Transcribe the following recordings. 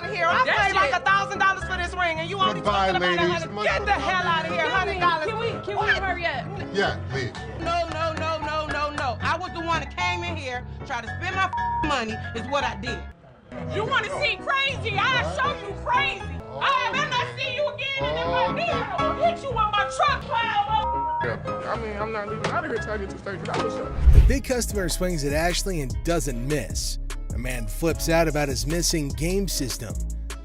out of here. I paid like $1,000 for this ring, and you only talking about $100. Get the hell out of here, $100. Can we hurry up? Yeah, leave. No. I was the one that came in here, tried to spend my money, is what I did. You want to see crazy? I'll show you crazy. I better not see you again, and if I do, I'm gonna hit you on my truck pile. Yeah, I mean, I'm not leaving out of here till I get to stage. That was up. The big customer swings at Ashley and doesn't miss. A man flips out about his missing game system.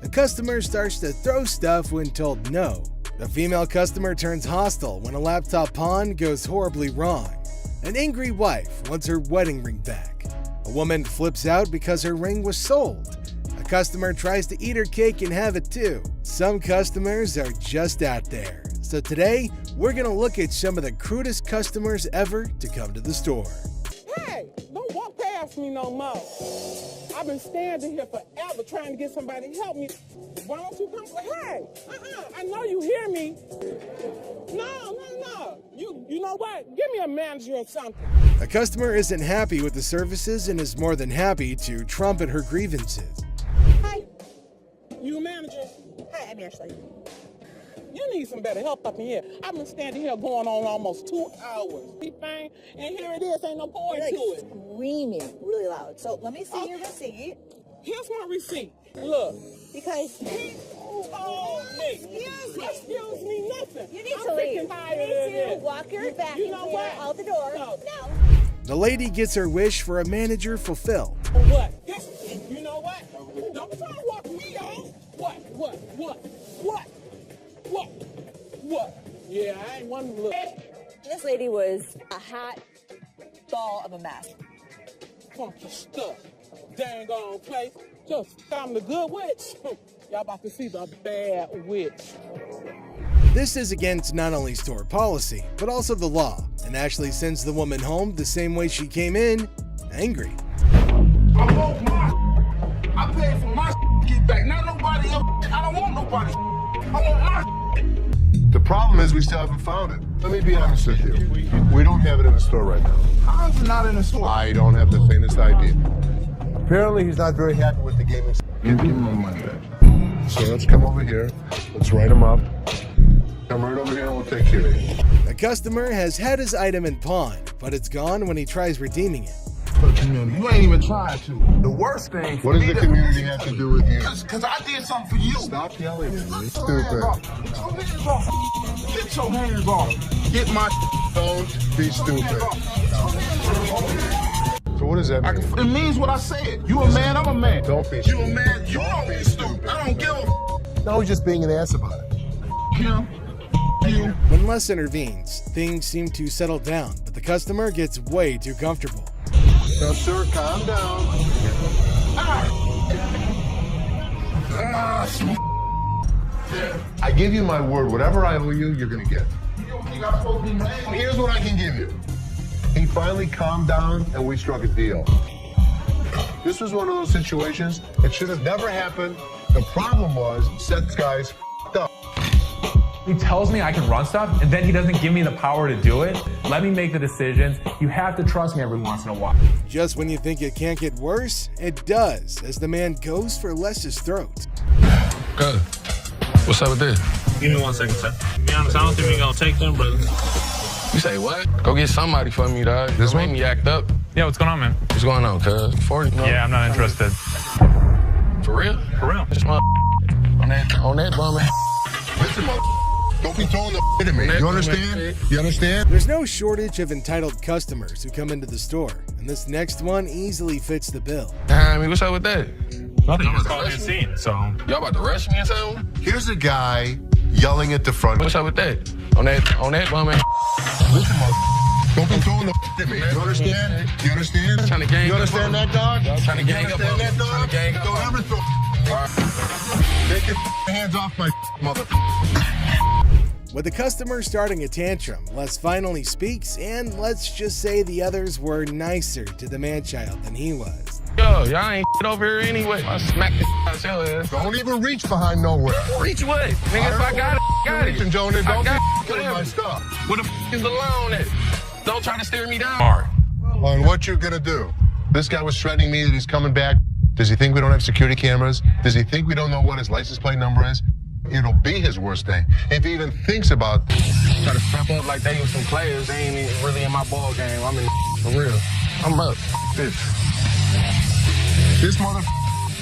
The customer starts to throw stuff when told no. The female customer turns hostile when a laptop pawn goes horribly wrong. An angry wife wants her wedding ring back. A woman flips out because her ring was sold. A customer tries to eat her cake and have it too. Some customers are just out there. So today, we're gonna look at some of the crudest customers ever to come to the store. Hey, don't walk past me no more. I've been standing here forever trying to get somebody to help me. Why don't you come? Hey, I know you hear me. No. You know what? Give me a manager or something. A customer isn't happy with the services and is more than happy to trumpet her grievances. Hi, you a manager? Hi, I'm Ashley. You need some better help up in here. I've been standing here going on almost 2 hours. And here it is, ain't no point to it. Screaming really loud. So let me see your receipt. Here's my receipt. Look. Because he told me. Excuse me, nothing. You need to leave. You need to walk your back out the door. No. The lady gets her wish for a manager fulfilled. What? You know what? Don't try to walk me out. What? Yeah, I ain't one to look. This lady was a hot ball of a mess. Funky stuff. Dang on place. Just I'm the good witch. Y'all about to see the bad witch. This is against not only store policy, but also the law, and Ashley sends the woman home the same way she came in, angry. I want my. I paid for my to get back. Not nobody else. I don't want nobody. I want my. The problem is we still haven't found it. Let me be honest with you. We don't have it in the store right now. How is it not in the store? I don't have the faintest idea. Apparently, he's not very happy with the gaming. Give me my money back. So let's come over here. Let's write him up. Come right over here and we'll take care of you. The customer has had his item in pawn, but it's gone when he tries redeeming it. For the community. You ain't even trying to. The worst thing. What does the community have to do with you? Because I did something for you. Stop yelling at me. Get your hands off. Get your hands off. Get my. Don't be stupid. So what does that mean? It means what I said. You a man, I'm a man. Don't be You stupid. a man, you don't be stupid. I don't give a. No, he's just being an ass about it. Him. You. When Les intervenes, things seem to settle down, but the customer gets way too comfortable. Now, sir, calm down. I give you my word. Whatever I owe you, you're going to get. Here's what I can give you. He finally calmed down, and we struck a deal. This was one of those situations. It should have never happened. The problem was, Seth's guys f***ed up. He tells me I can run stuff, and then he doesn't give me the power to do it. Let me make the decisions. You have to trust me every once in a while. Just when you think it can't get worse, it does, as the man goes for Les's throat. Good. What's up with this? Give me 1 second, sir. To be honest, I don't think we're gonna take them, brother. You say what? Go get somebody for me, dog. This made me act up. Yeah, what's going on, man? What's going on, cuz? 40? No? Yeah, I'm not interested. For real? For real. Just on that bum. Listen, don't be throwing the at me. You understand? You understand? There's no shortage of entitled customers who come into the store, and this next one easily fits the bill. I mean, what's up with that? Nothing. I'm just calling in scene, so. Y'all about to rush me or something? Here's a guy yelling at the front. What's up with that? On that bum. Listen, don't be throwing the at me. You understand? You understand? Trying to gang You understand that, dog? Trying to gang up on me. Understand that, dog? Trying to gang up Don't on ever me. throw. Take your hands off my mother. With the customer starting a tantrum, Les finally speaks, and let's just say the others were nicer to the man-child than he was. Yo, y'all ain't over here anyway. I smack the out your ass. Don't even reach behind nowhere. Reach what? Nigga, if I got it, got it. Reaching, Jonas. I Don't got be it. killing my stuff. Where the is the loan at? Don't try to steer me down. Mark. And what you gonna do? This guy was threatening me that he's coming back Does he think we don't have security cameras? Does he think we don't know what his license plate number is? It'll be his worst day. If he even thinks about Try to step up like they was some players. They ain't even really in my ball game. I'm in for real. I'm up. this mother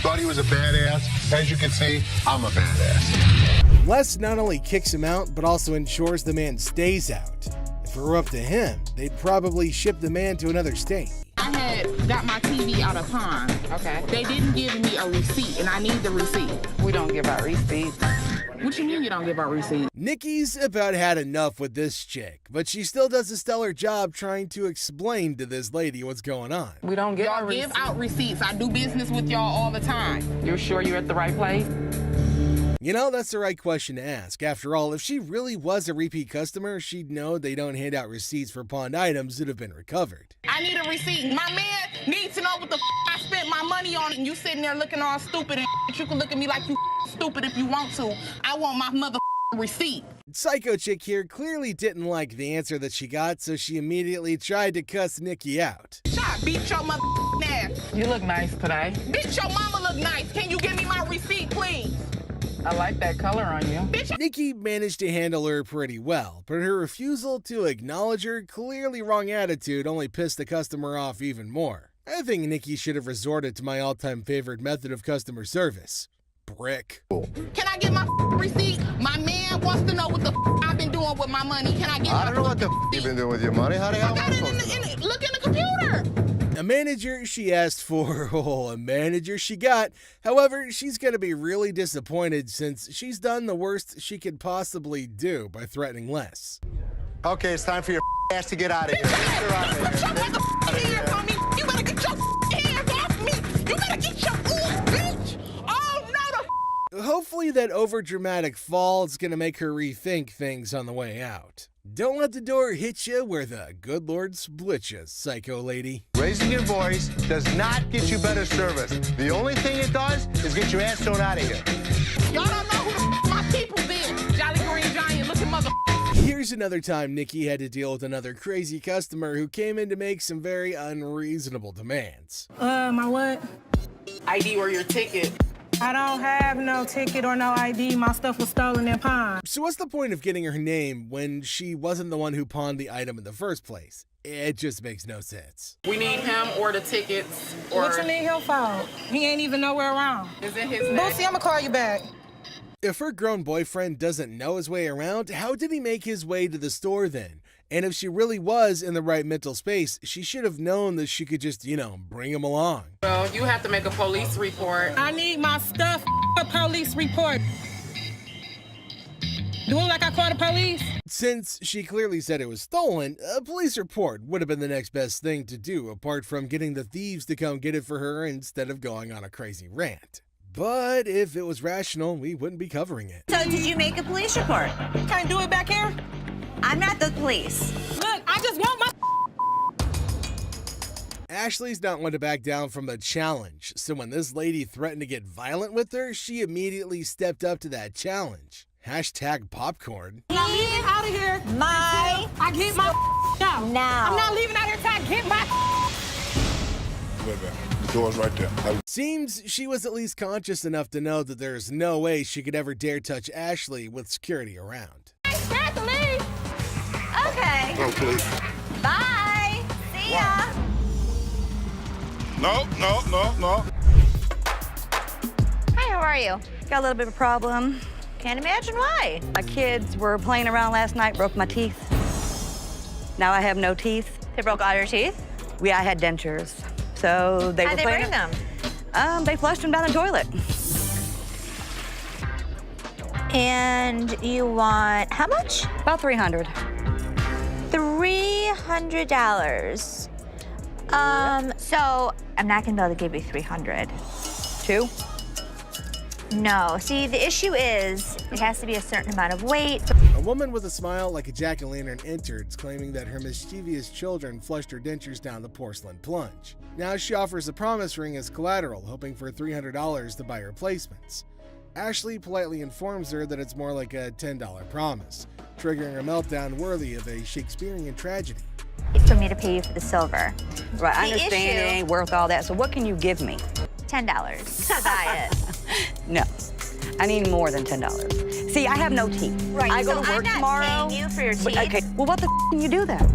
thought he was a badass. As you can see, I'm a badass. Les not only kicks him out, but also ensures the man stays out. If it were up to him, they'd probably ship the man to another state. I had got my TV out of pawn. Okay. They didn't give me a receipt, and I need the receipt. We don't give out receipts. What you mean you don't give out receipts? Nikki's about had enough with this chick, but she still does a stellar job trying to explain to this lady what's going on. We don't give out receipts. Y'all give out receipts. I do business with y'all all the time. You're sure you're at the right place? You know, that's the right question to ask. After all, if she really was a repeat customer, she'd know they don't hand out receipts for pawned items that have been recovered. I need a receipt. My man needs to know what the I spent my money on, and you sitting there looking all stupid, and you can look at me like you stupid if you want to. I want my mother receipt. Psycho chick here clearly didn't like the answer that she got, so she immediately tried to cuss Nikki out. Shot, beat your mother ass. You look nice today. Bitch, your mama look nice. Can you give me my receipt, please? I like that color on you. Bitch. Nikki managed to handle her pretty well, but her refusal to acknowledge her clearly wrong attitude only pissed the customer off even more. I think Nikki should have resorted to my all-time favorite method of customer service. Brick. Can I get my receipt? My man wants to know what the I've been doing with my money. Can I get I don't know what the you've been doing with your money. How the hell am I supposed to know? Look in the computer. A manager she asked for, a manager she got. However, she's going to be really disappointed since she's done the worst she could possibly do by threatening Les. Okay, it's time for your ass to get out of here. Get your hands on me. You better get your hands off me. You better get your bitch. Oh, no, the Hopefully that overdramatic fall is going to make her rethink things on the way out. Don't let the door hit you where the good Lord split you, psycho lady. Raising your voice does not get you better service. The only thing it does is get your ass thrown out of here. Y'all don't know who the my people been. Jolly Green Giant looking mother. Here's another time Nikki had to deal with another crazy customer who came in to make some very unreasonable demands. My what? ID or your ticket. I don't have no ticket or no ID. My stuff was stolen and pawned. So what's the point of getting her name when she wasn't the one who pawned the item in the first place? It just makes no sense. We need him or the tickets or... What you need him for? He ain't even nowhere around. Is it his name? Boosie, I'ma call you back. If her grown boyfriend doesn't know his way around, how did he make his way to the store then? And if she really was in the right mental space, she should have known that she could just, bring him along. Well, you have to make a police report. I need my stuff, a police report. Do it like I called the police? Since she clearly said it was stolen, a police report would have been the next best thing to do, apart from getting the thieves to come get it for her instead of going on a crazy rant. But if it was rational, we wouldn't be covering it. So did you make a police report? Can I do it back here? I'm not the police. Look, I just want my... Ashley's not one to back down from a challenge, so when this lady threatened to get violent with her, she immediately stepped up to that challenge. Hashtag popcorn. I'm leaving out of here. I get my out. Now. I'm not leaving out here till I get my... Wait back. The door's right there. Seems she was at least conscious enough to know that there's no way she could ever dare touch Ashley with security around. Okay. Oh, please. Bye. See ya. No. Hi, how are you? Got a little bit of a problem. Can't imagine why. My kids were playing around last night, broke my teeth. Now I have no teeth. They broke all your teeth? I had dentures. So they How'd were they playing. bring them? They flushed them down the toilet. And you want how much? About $300. $300. So I'm not gonna be able to give you 300. Two? No. See, the issue is it has to be a certain amount of weight. A woman with a smile like a jack-o'-lantern entered, claiming that her mischievous children flushed her dentures down the porcelain plunge. Now she offers a promise ring as collateral, hoping for $300 to buy replacements. Ashley politely informs her that it's more like a $10 promise, triggering a meltdown worthy of a Shakespearean tragedy. For me to pay you for the silver. Right, I The understand it issue- ain't worth all that, so what can you give me? $10 to buy it. No, I need more than $10. See, I have no teeth. Right, I go so to work I'm not tomorrow. paying you for your teeth. Okay, well, what the can you do then?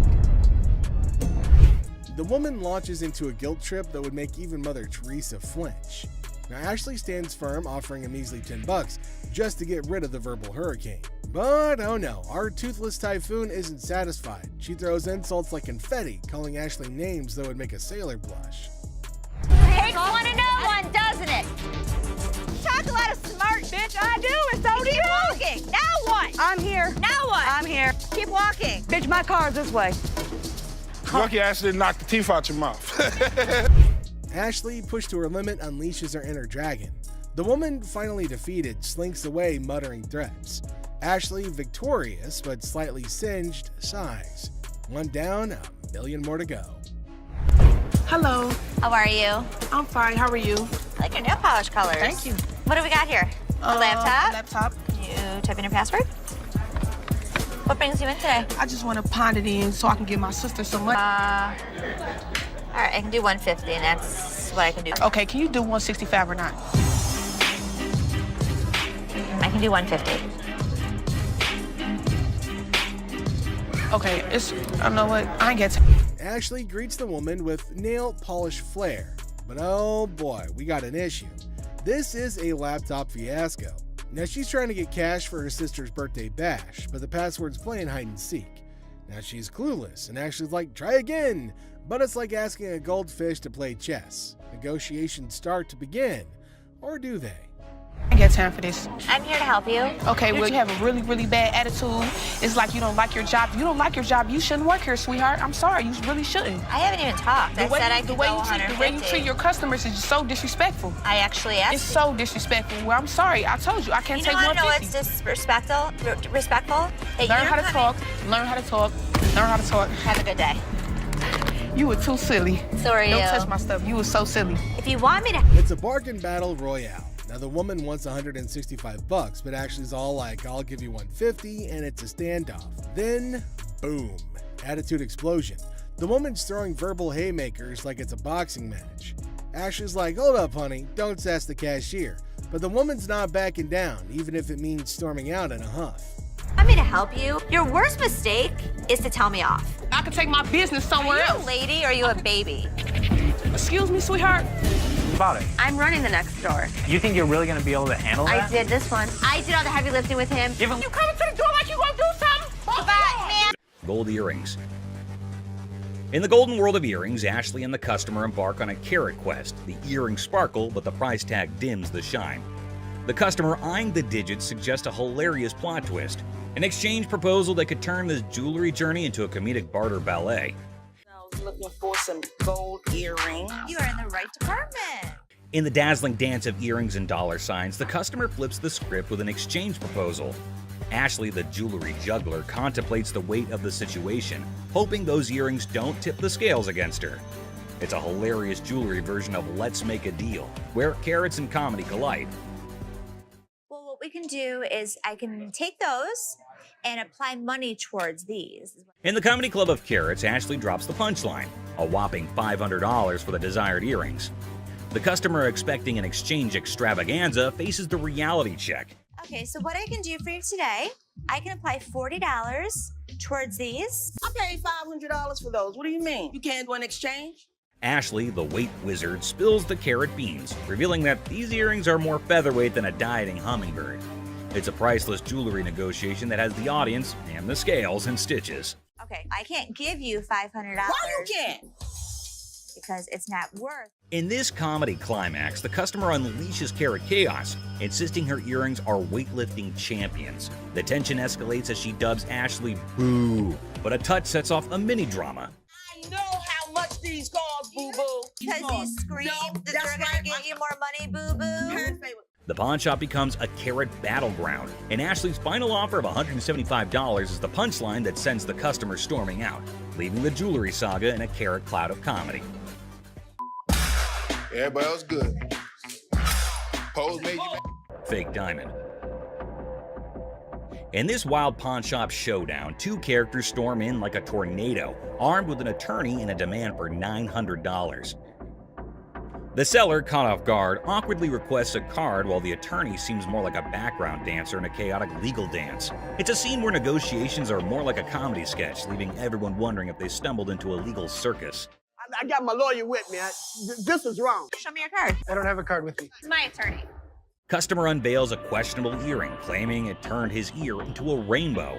The woman launches into a guilt trip that would make even Mother Teresa flinch. Now, Ashley stands firm, offering a measly $10 just to get rid of the verbal hurricane. But oh no, our toothless typhoon isn't satisfied. She throws insults like confetti, calling Ashley names that would make a sailor blush. Takes one to know one, doesn't it? Talk a lot of smart, bitch. I do, and so do you. Keep walking. Now what? I'm here. Now what? I'm here. Keep walking. Bitch, my car's this way. Lucky Ashley didn't knock the teeth out your mouth. Ashley, pushed to her limit, unleashes her inner dragon. The woman, finally defeated, slinks away, muttering threats. Ashley, victorious but slightly singed, sighs. One down, a million more to go. Hello. How are you? I'm fine. How are you? I like your nail polish colors. Thank you. What do we got here? A laptop? Laptop. Can you type in your password? What brings you in today? I just want to pound it in so I can give my sister some money. All right, I can do 150, and that's what I can do. Okay, can you do 165 or not? I can do 150. Okay, I know what, I ain't got time. Ashley greets the woman with nail polish flair. But oh boy, we got an issue. This is a laptop fiasco. Now she's trying to get cash for her sister's birthday bash, but the password's playing hide and seek. Now she's clueless, and Ashley's like, try again! But it's like asking a goldfish to play chess. Negotiations start to begin, or do they? I ain't got time for this. I'm here to help you. Okay, well, you have a really, really bad attitude. It's like you don't like your job. If you don't like your job, you shouldn't work here, sweetheart. I'm sorry, you really shouldn't. I haven't even talked. I said I could go 150. The way you treat your customers is so disrespectful. I actually asked It's so disrespectful. Well, I'm sorry. I told you, I can't take 150. You know what's disrespectful? Learn how to talk. Learn how to talk. Learn how to talk. Have a good day. You were too silly. So are you. Don't touch my stuff. You were so silly. If you want me to... It's a bargain battle royale. Now the woman wants $165, but Ashley's all like, I'll give you $150, and it's a standoff. Then, boom, attitude explosion. The woman's throwing verbal haymakers like it's a boxing match. Ashley's like, hold up, honey, don't sass the cashier. But the woman's not backing down, even if it means storming out in a huff. Want me to help you? Your worst mistake is to tell me off. I could take my business somewhere else. Are you a lady or are you a baby? Excuse me, sweetheart. About it. I'm running the next store. You think you're really gonna be able to handle that? I did this one. I did all the heavy lifting with him. Give him. You coming to the door like you gonna do something? Goodbye, man. Gold earrings. In the golden world of earrings, Ashley and the customer embark on a carrot quest. The earrings sparkle, but the price tag dims the shine. The customer eyeing the digits suggests a hilarious plot twist. An exchange proposal that could turn this jewelry journey into a comedic barter ballet. I was looking for some gold earrings. You are in the right department. In the dazzling dance of earrings and dollar signs, the customer flips the script with an exchange proposal. Ashley, the jewelry juggler, contemplates the weight of the situation, hoping those earrings don't tip the scales against her. It's a hilarious jewelry version of Let's Make a Deal, where carrots and comedy collide. Well, what we can do is I can take those and apply money towards these. In the comedy club of carrots, Ashley drops the punchline, a whopping $500 for the desired earrings. The customer expecting an exchange extravaganza faces the reality check. Okay, so what I can do for you today, I can apply $40 towards these. I paid $500 for those. What do you mean? You can't do an exchange? Ashley, the weight wizard, spills the carrot beans, revealing that these earrings are more featherweight than a dieting hummingbird. It's a priceless jewelry negotiation that has the audience and the scales in stitches. Okay, I can't give you $500. Why you can't? Because it's not worth. In this comedy climax, the customer unleashes carrot chaos, insisting her earrings are weightlifting champions. The tension escalates as she dubs Ashley boo, but a touch sets off a mini drama. I know how much these cost, boo-boo. Because you screamed that they're gonna get you more money, boo-boo. The pawn shop becomes a carrot battleground, and Ashley's final offer of $175 is the punchline that sends the customer storming out, leaving the jewelry saga in a carrot cloud of comedy. Everybody else good. Pose made you Fake diamond. In this wild pawn shop showdown, two characters storm in like a tornado, armed with an attorney and a demand for $900. The seller, caught off guard, awkwardly requests a card while the attorney seems more like a background dancer in a chaotic legal dance. It's a scene where negotiations are more like a comedy sketch, leaving everyone wondering if they stumbled into a legal circus. I got my lawyer with me. This is wrong. Show me your card. I don't have a card with me. It's my attorney. Customer unveils a questionable earring, claiming it turned his ear into a rainbow.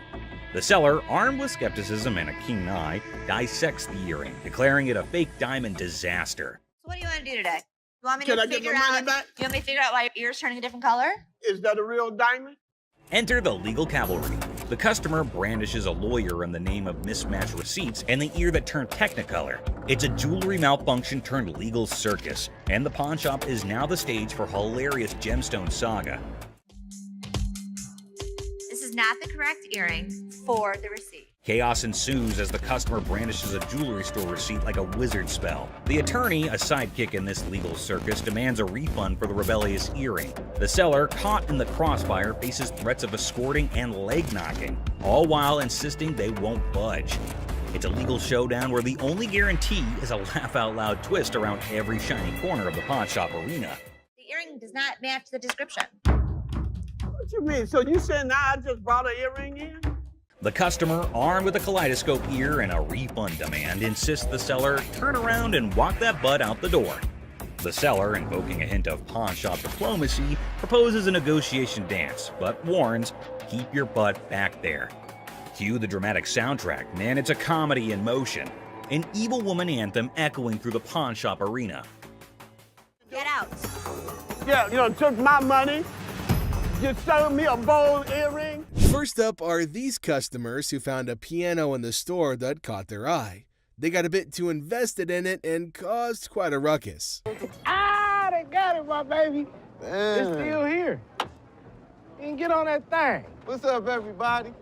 The seller, armed with skepticism and a keen eye, dissects the earring, declaring it a fake diamond disaster. So what do you want to do today? You want me Can to I get figure my money out? back? You want me to figure out why your ear's turning a different color? Is that a real diamond? Enter the legal cavalry. The customer brandishes a lawyer in the name of mismatched receipts and the ear that turned Technicolor. It's a jewelry malfunction turned legal circus, and the pawn shop is now the stage for hilarious gemstone saga. This is not the correct earring for the receipt. Chaos ensues as the customer brandishes a jewelry store receipt like a wizard spell. The attorney, a sidekick in this legal circus, demands a refund for the rebellious earring. The seller, caught in the crossfire, faces threats of escorting and leg knocking, all while insisting they won't budge. It's a legal showdown where the only guarantee is a laugh-out-loud twist around every shiny corner of the pawn shop arena. The earring does not match the description. What you mean? So you saying now I just brought an earring in? The customer, armed with a kaleidoscope ear and a refund demand, insists the seller turn around and walk that butt out the door. The seller, invoking a hint of pawn shop diplomacy, proposes a negotiation dance, but warns, keep your butt back there. Cue the dramatic soundtrack, man, it's a comedy in motion. An evil woman anthem echoing through the pawn shop arena. Get out. Yeah, took my money. Just sold me a bold earring. First up are these customers who found a piano in the store that caught their eye. They got a bit too invested in it and caused quite a ruckus. Ah, they got it, my baby. It's still here. You can get on that thing. What's up, everybody?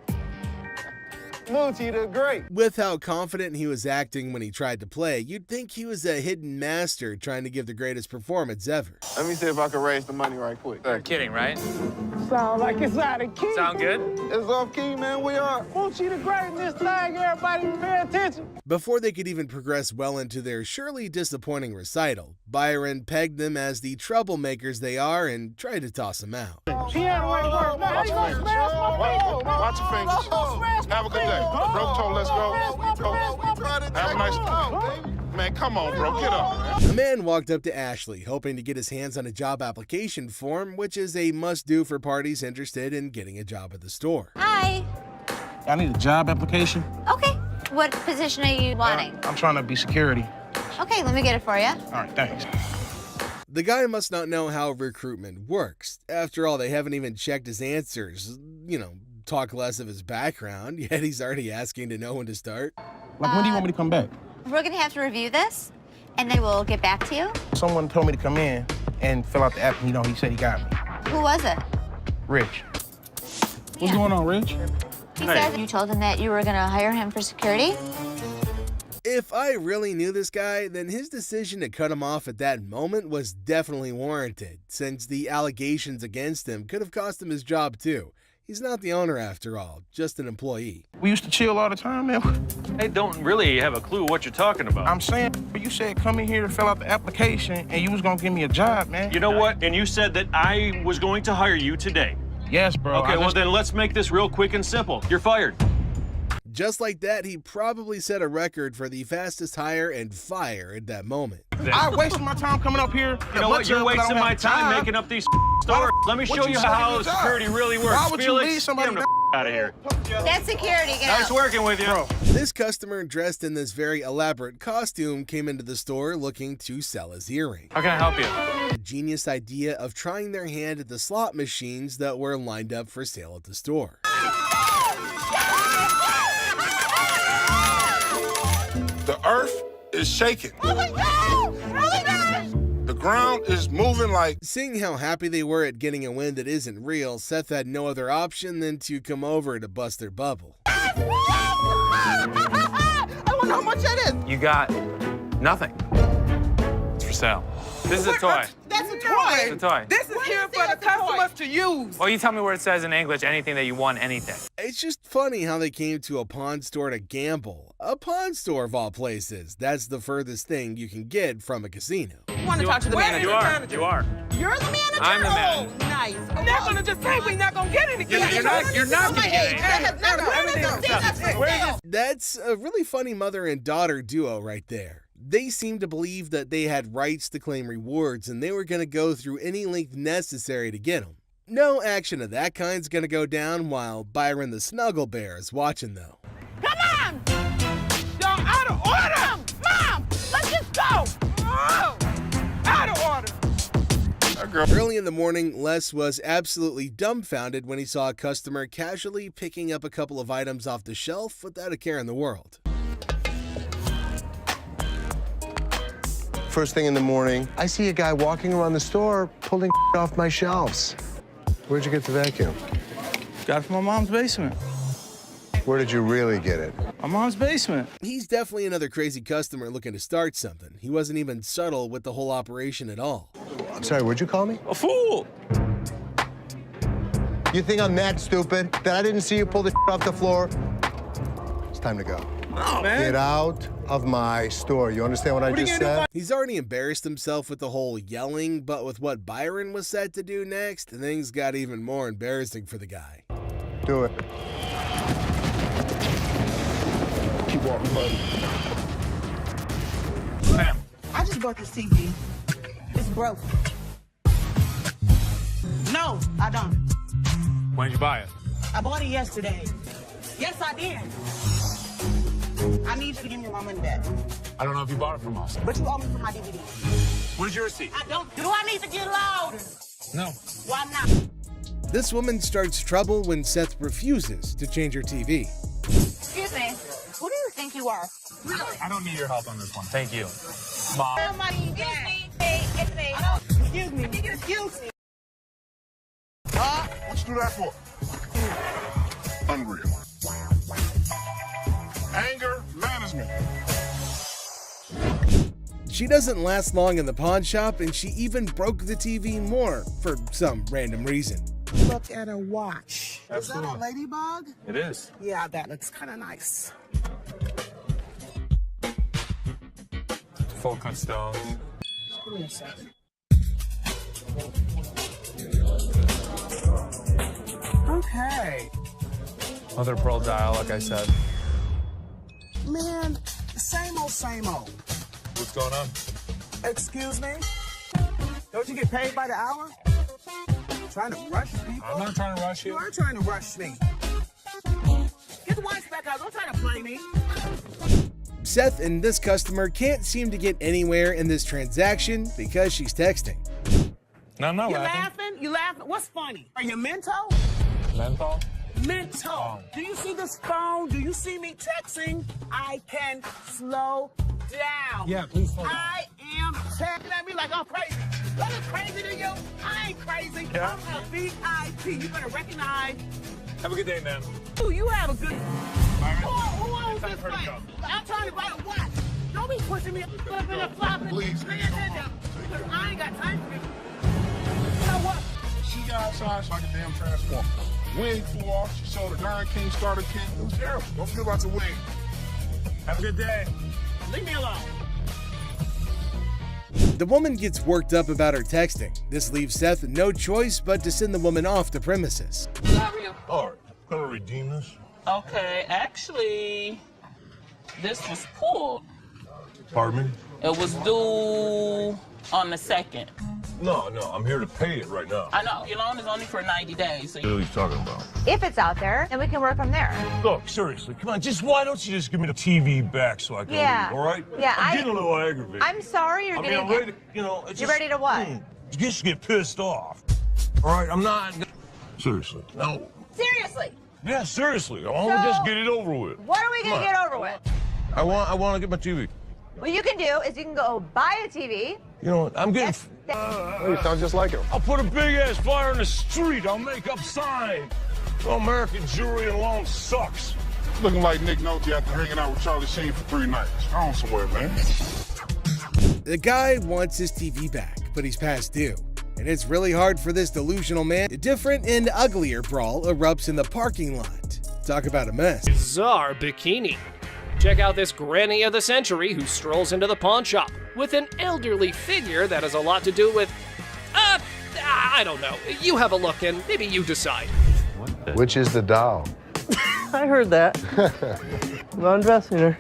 Moochie the Great. With how confident he was acting when he tried to play, you'd think he was a hidden master trying to give the greatest performance ever. Let me see if I can raise the money right quick. You're kidding, right? Sound like it's out of key. Sound good? It's off key, man. We are. Moochie the Great in this thing. Everybody pay attention. Before they could even progress well into their surely disappointing recital, Byron pegged them as the troublemakers they are and tried to toss them out. Piano ain't work. Now, how you gonna smash my fingers? Watch your fingers. Have a good day. Bro told let's go. Have a nice day. Man, come on, bro. Get up. The man walked up to Ashley, hoping to get his hands on a job application form, which is a must-do for parties interested in getting a job at the store. Hi. I need a job application. Okay. What position are you wanting? I'm trying to be security. Okay, let me get it for you. All right, thanks. The guy must not know how recruitment works. After all, they haven't even checked his answers. Talk less of his background, yet he's already asking to know when to start. Like, when do you want me to come back? We're gonna have to review this, and then we'll get back to you. Someone told me to come in and fill out the app, and he said he got me. Who was it? Rich. What's going on, Rich? He said you told him that you were gonna hire him for security. If I really knew this guy, then his decision to cut him off at that moment was definitely warranted, since the allegations against him could have cost him his job too. He's not the owner after all, just an employee. We used to chill all the time, man. I don't really have a clue what you're talking about. I'm saying, you said come in here to fill out the application, and you was gonna give me a job, man. You know what? And you said that I was going to hire you today. Yes, bro. Okay, well then let's make this real quick and simple. You're fired. Just like that, he probably set a record for the fastest hire and fire at that moment. I wasted my time coming up here. You know what? You're wasting my time making up these stories. Let me show you how security really works. Why would you Felix, leave somebody get him the out of here. That's security. Get Nice out. working with you. Bro. This customer dressed in this very elaborate costume came into the store looking to sell his earring. How can I help you? A genius idea of trying their hand at the slot machines that were lined up for sale at the store. The earth is shaking. Oh my God! Oh my God! The ground is moving like... Seeing how happy they were at getting a win that isn't real, Seth had no other option than to come over to bust their bubble. I wonder how much that is. You got nothing. It's for sale. This is a toy. That's a toy. toy. It's a toy. This is here for the customers to use. Well, you tell me where it says in English anything that you want, anything. It's just funny how they came to a pawn store to gamble. A pawn store of all places. That's the furthest thing you can get from a casino. You want to talk to the manager? You are. You're the manager? I'm the manager. Oh, nice. They're not going to just say we're not going to get anything. You're not going to get anything. That's a really funny mother and daughter duo right there. They seem to believe that they had rights to claim rewards and they were going to go through any length necessary to get them. No action of that kind's going to go down while Byron the Snuggle Bear is watching though. Come on! Y'all out of order! Mom, let's just go! Oh, out of order! Early in the morning, Les was absolutely dumbfounded when he saw a customer casually picking up a couple of items off the shelf without a care in the world. First thing in the morning, I see a guy walking around the store pulling off my shelves. Where'd you get the vacuum? Got it from my mom's basement. Where did you really get it? My mom's basement. He's definitely another crazy customer looking to start something. He wasn't even subtle with the whole operation at all. I'm sorry, what'd you call me? A fool. You think I'm that stupid that I didn't see you pull the off the floor? It's time to go. No, man. Get out of my store. You understand what I just said? He's already embarrassed himself with the whole yelling, but with what Byron was set to do next, things got even more embarrassing for the guy. Do it. Keep walking, buddy. Ma'am. I just bought this TV. It's broke. No, I don't. When did you buy it? I bought it yesterday. Yes, I did. I need you to give me my money back. I don't know if you bought it from us. But you owe me for my DVD. Where's your receipt? I don't. Do I need to get louder? No. Why not? This woman starts trouble when Seth refuses to change her TV. Excuse me. Who do you think you are? Really? I don't need your help on this one. Thank you. Mom. Excuse me. Hey, it's me. Excuse me. Excuse me. What you do that for? Unreal. Anger management. She doesn't last long in the pawn shop, and she even broke the TV more for some random reason. Look at a watch. Absolutely. Is that a ladybug? It is. Yeah, that looks kind of nice. Full cut stones. Give me a second. Okay. Mother pearl dial, like I said. Man, same old, same old. What's going on? Excuse me? Don't you get paid by the hour? Trying to rush people? I'm not trying to rush you. You are trying to rush me. Get the wines back out. Don't try to play me. Seth and this customer can't seem to get anywhere in this transaction because she's texting. No, I'm not You laughing. laughing? You laughing? What's funny? Are you mental? Menthol? Mental. Oh. Do you see this phone? Do you see me texting? I can slow down. Yeah, please slow down. I am texting at me like I'm crazy. That is crazy to you? I ain't crazy. Yeah. I'm a VIP. You better recognize. Have a good day, man. Ooh, you have a good. Byron, Who owns it's time this for her to fight? go. I'm trying to buy a watch. Don't be pushing me up in a flop. Please. Pay attention. Because I ain't got time for you. You know what? She got outside like a damn transformer. Wig flew off. She saw the Iron King starter kit. It was terrible. Don't forget about the wig. Have a good day. Leave me alone. The woman gets worked up about her texting. This leaves Seth no choice but to send the woman off the premises. All right, gonna redeem this. Okay, actually, this was pulled. Pardon me? It was due on the 2nd. No, I'm here to pay it right now. I know, your loan is only for 90 days. So What are you talking about? If it's out there, then we can work from there. Look, seriously, come on, why don't you just give me the TV back so I can Yeah. leave, all right? Yeah, I'm getting a little aggravated. I'm sorry you're getting. I'm ready, it's You're just, ready to what? Just get pissed off. All right, I'm not. Seriously, no. Seriously. Yeah, seriously, I want to just get it over with. What are we gonna get over with? I want to get my TV. What you can do is you can go buy a TV. You know what? I'm getting. You sound just like him. I'll put a big ass flyer in the street. I'll make up signs. Well, American jewelry alone sucks. Looking like Nick Nolte after hanging out with Charlie Sheen for 3 nights. Go on somewhere, man. The guy wants his TV back, but he's past due. and it's really hard for this delusional man. A different and uglier brawl erupts in the parking lot. Talk about a mess. Bizarre bikini. Check out this granny of the century who strolls into the pawn shop with an elderly figure that has a lot to do with, I don't know. You have a look and maybe you decide. Which is the doll? I heard that. I'm undressing her.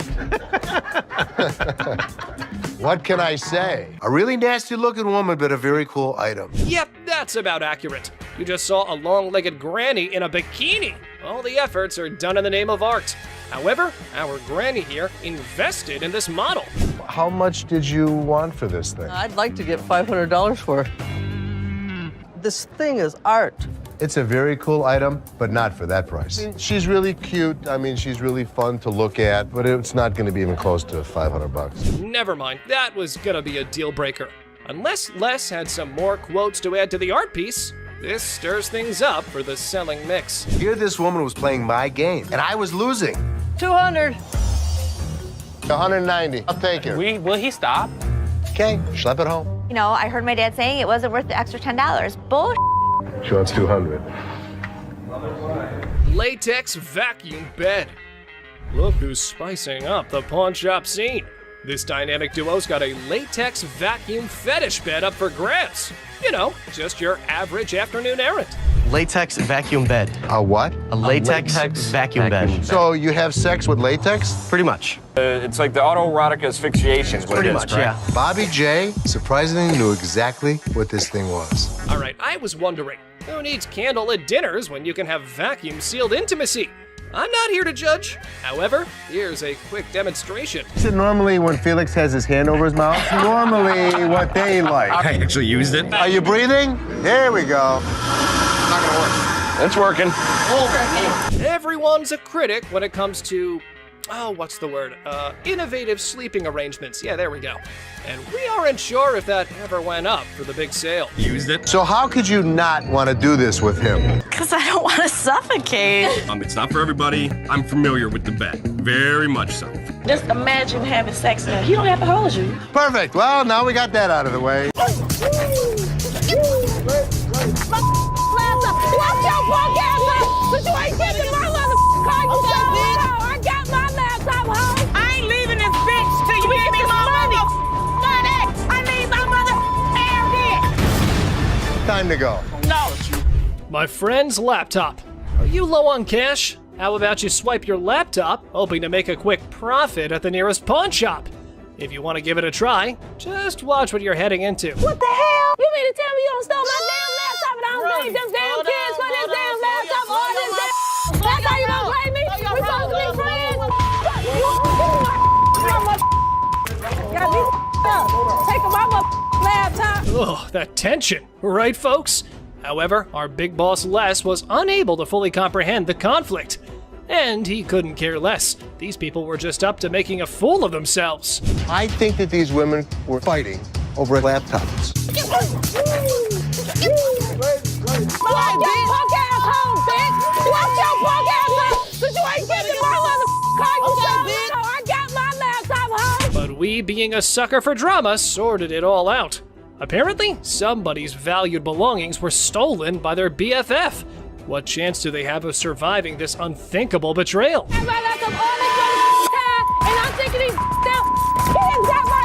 What can I say? A really nasty looking woman, but a very cool item. Yep, that's about accurate. You just saw a long-legged granny in a bikini. All the efforts are done in the name of art. However, our granny here invested in this model. How much did you want for this thing? I'd like to get $500 for it. This thing is art. It's a very cool item, but not for that price. She's really cute. I mean, she's really fun to look at, but it's not going to be even close to $500. Never mind, that was gonna be a deal breaker. Unless Les had some more quotes to add to the art piece, this stirs things up for the selling mix. Here this woman was playing my game, and I was losing. 200. 190. I'll take it. Will he stop? Okay, schlep it home. You know, I heard my dad saying it wasn't worth the extra $10. Bull. She wants 200. Latex vacuum bed. Look who's spicing up the pawn shop scene. This dynamic duo's got a latex vacuum fetish bed up for grabs. You know, just your average afternoon errand. Latex vacuum bed. A what? A latex vacuum bed. So you have sex with latex? Pretty much. It's like the autoerotic asphyxiation is what Pretty it is, much, right? yeah. Bobby J surprisingly knew exactly what this thing was. All right, I was wondering, who needs candlelit dinners when you can have vacuum-sealed intimacy? I'm not here to judge. However, here's a quick demonstration. Is it normally when Felix has his hand over his mouth? Normally what they like. I actually used it. Are you breathing? There we go. Not gonna work. It's working. Everyone's a critic when it comes to, what's the word? Innovative sleeping arrangements. Yeah, there we go. And we aren't sure if that ever went up for the big sale. Used it. So how could you not want to do this with him? Because I don't want to suffocate. It's not for everybody. I'm familiar with the bed. Very much so. Just imagine having sex now. He don't have to hold you. Perfect. Well, now we got that out of the way. Watch your punk ass up, but you ain't getting my motherfucking car. I got my laptop home. I ain't leaving this bitch till you give me my money. I need my motherfucking air. Time to go. No. My friend's laptop. Are you low on cash? How about you swipe your laptop, hoping to make a quick profit at the nearest pawn shop? If you want to give it a try, just watch what you're heading into. What the hell? You mean to tell me you don't steal my damn laptop and I don't need them damn kids for this damn laptop or this damn... That's how you gonna play me? We supposed to be friends? Got me up. Taking my laptop. Ugh, that tension, right folks? However, our big boss Les was unable to fully comprehend the conflict. And he couldn't care less. These people were just up to making a fool of themselves. I think that these women were fighting over laptops. Watch your punk ass home, bitch! Watch your punk ass home! But you ain't getting my motherfucking car, you bitch! I got my laptop home! But we, being a sucker for drama, sorted it all out. Apparently, somebody's valued belongings were stolen by their BFF. What chance do they have of surviving this unthinkable betrayal? I my laptop all this time, and I'm thinking these damn kids got my...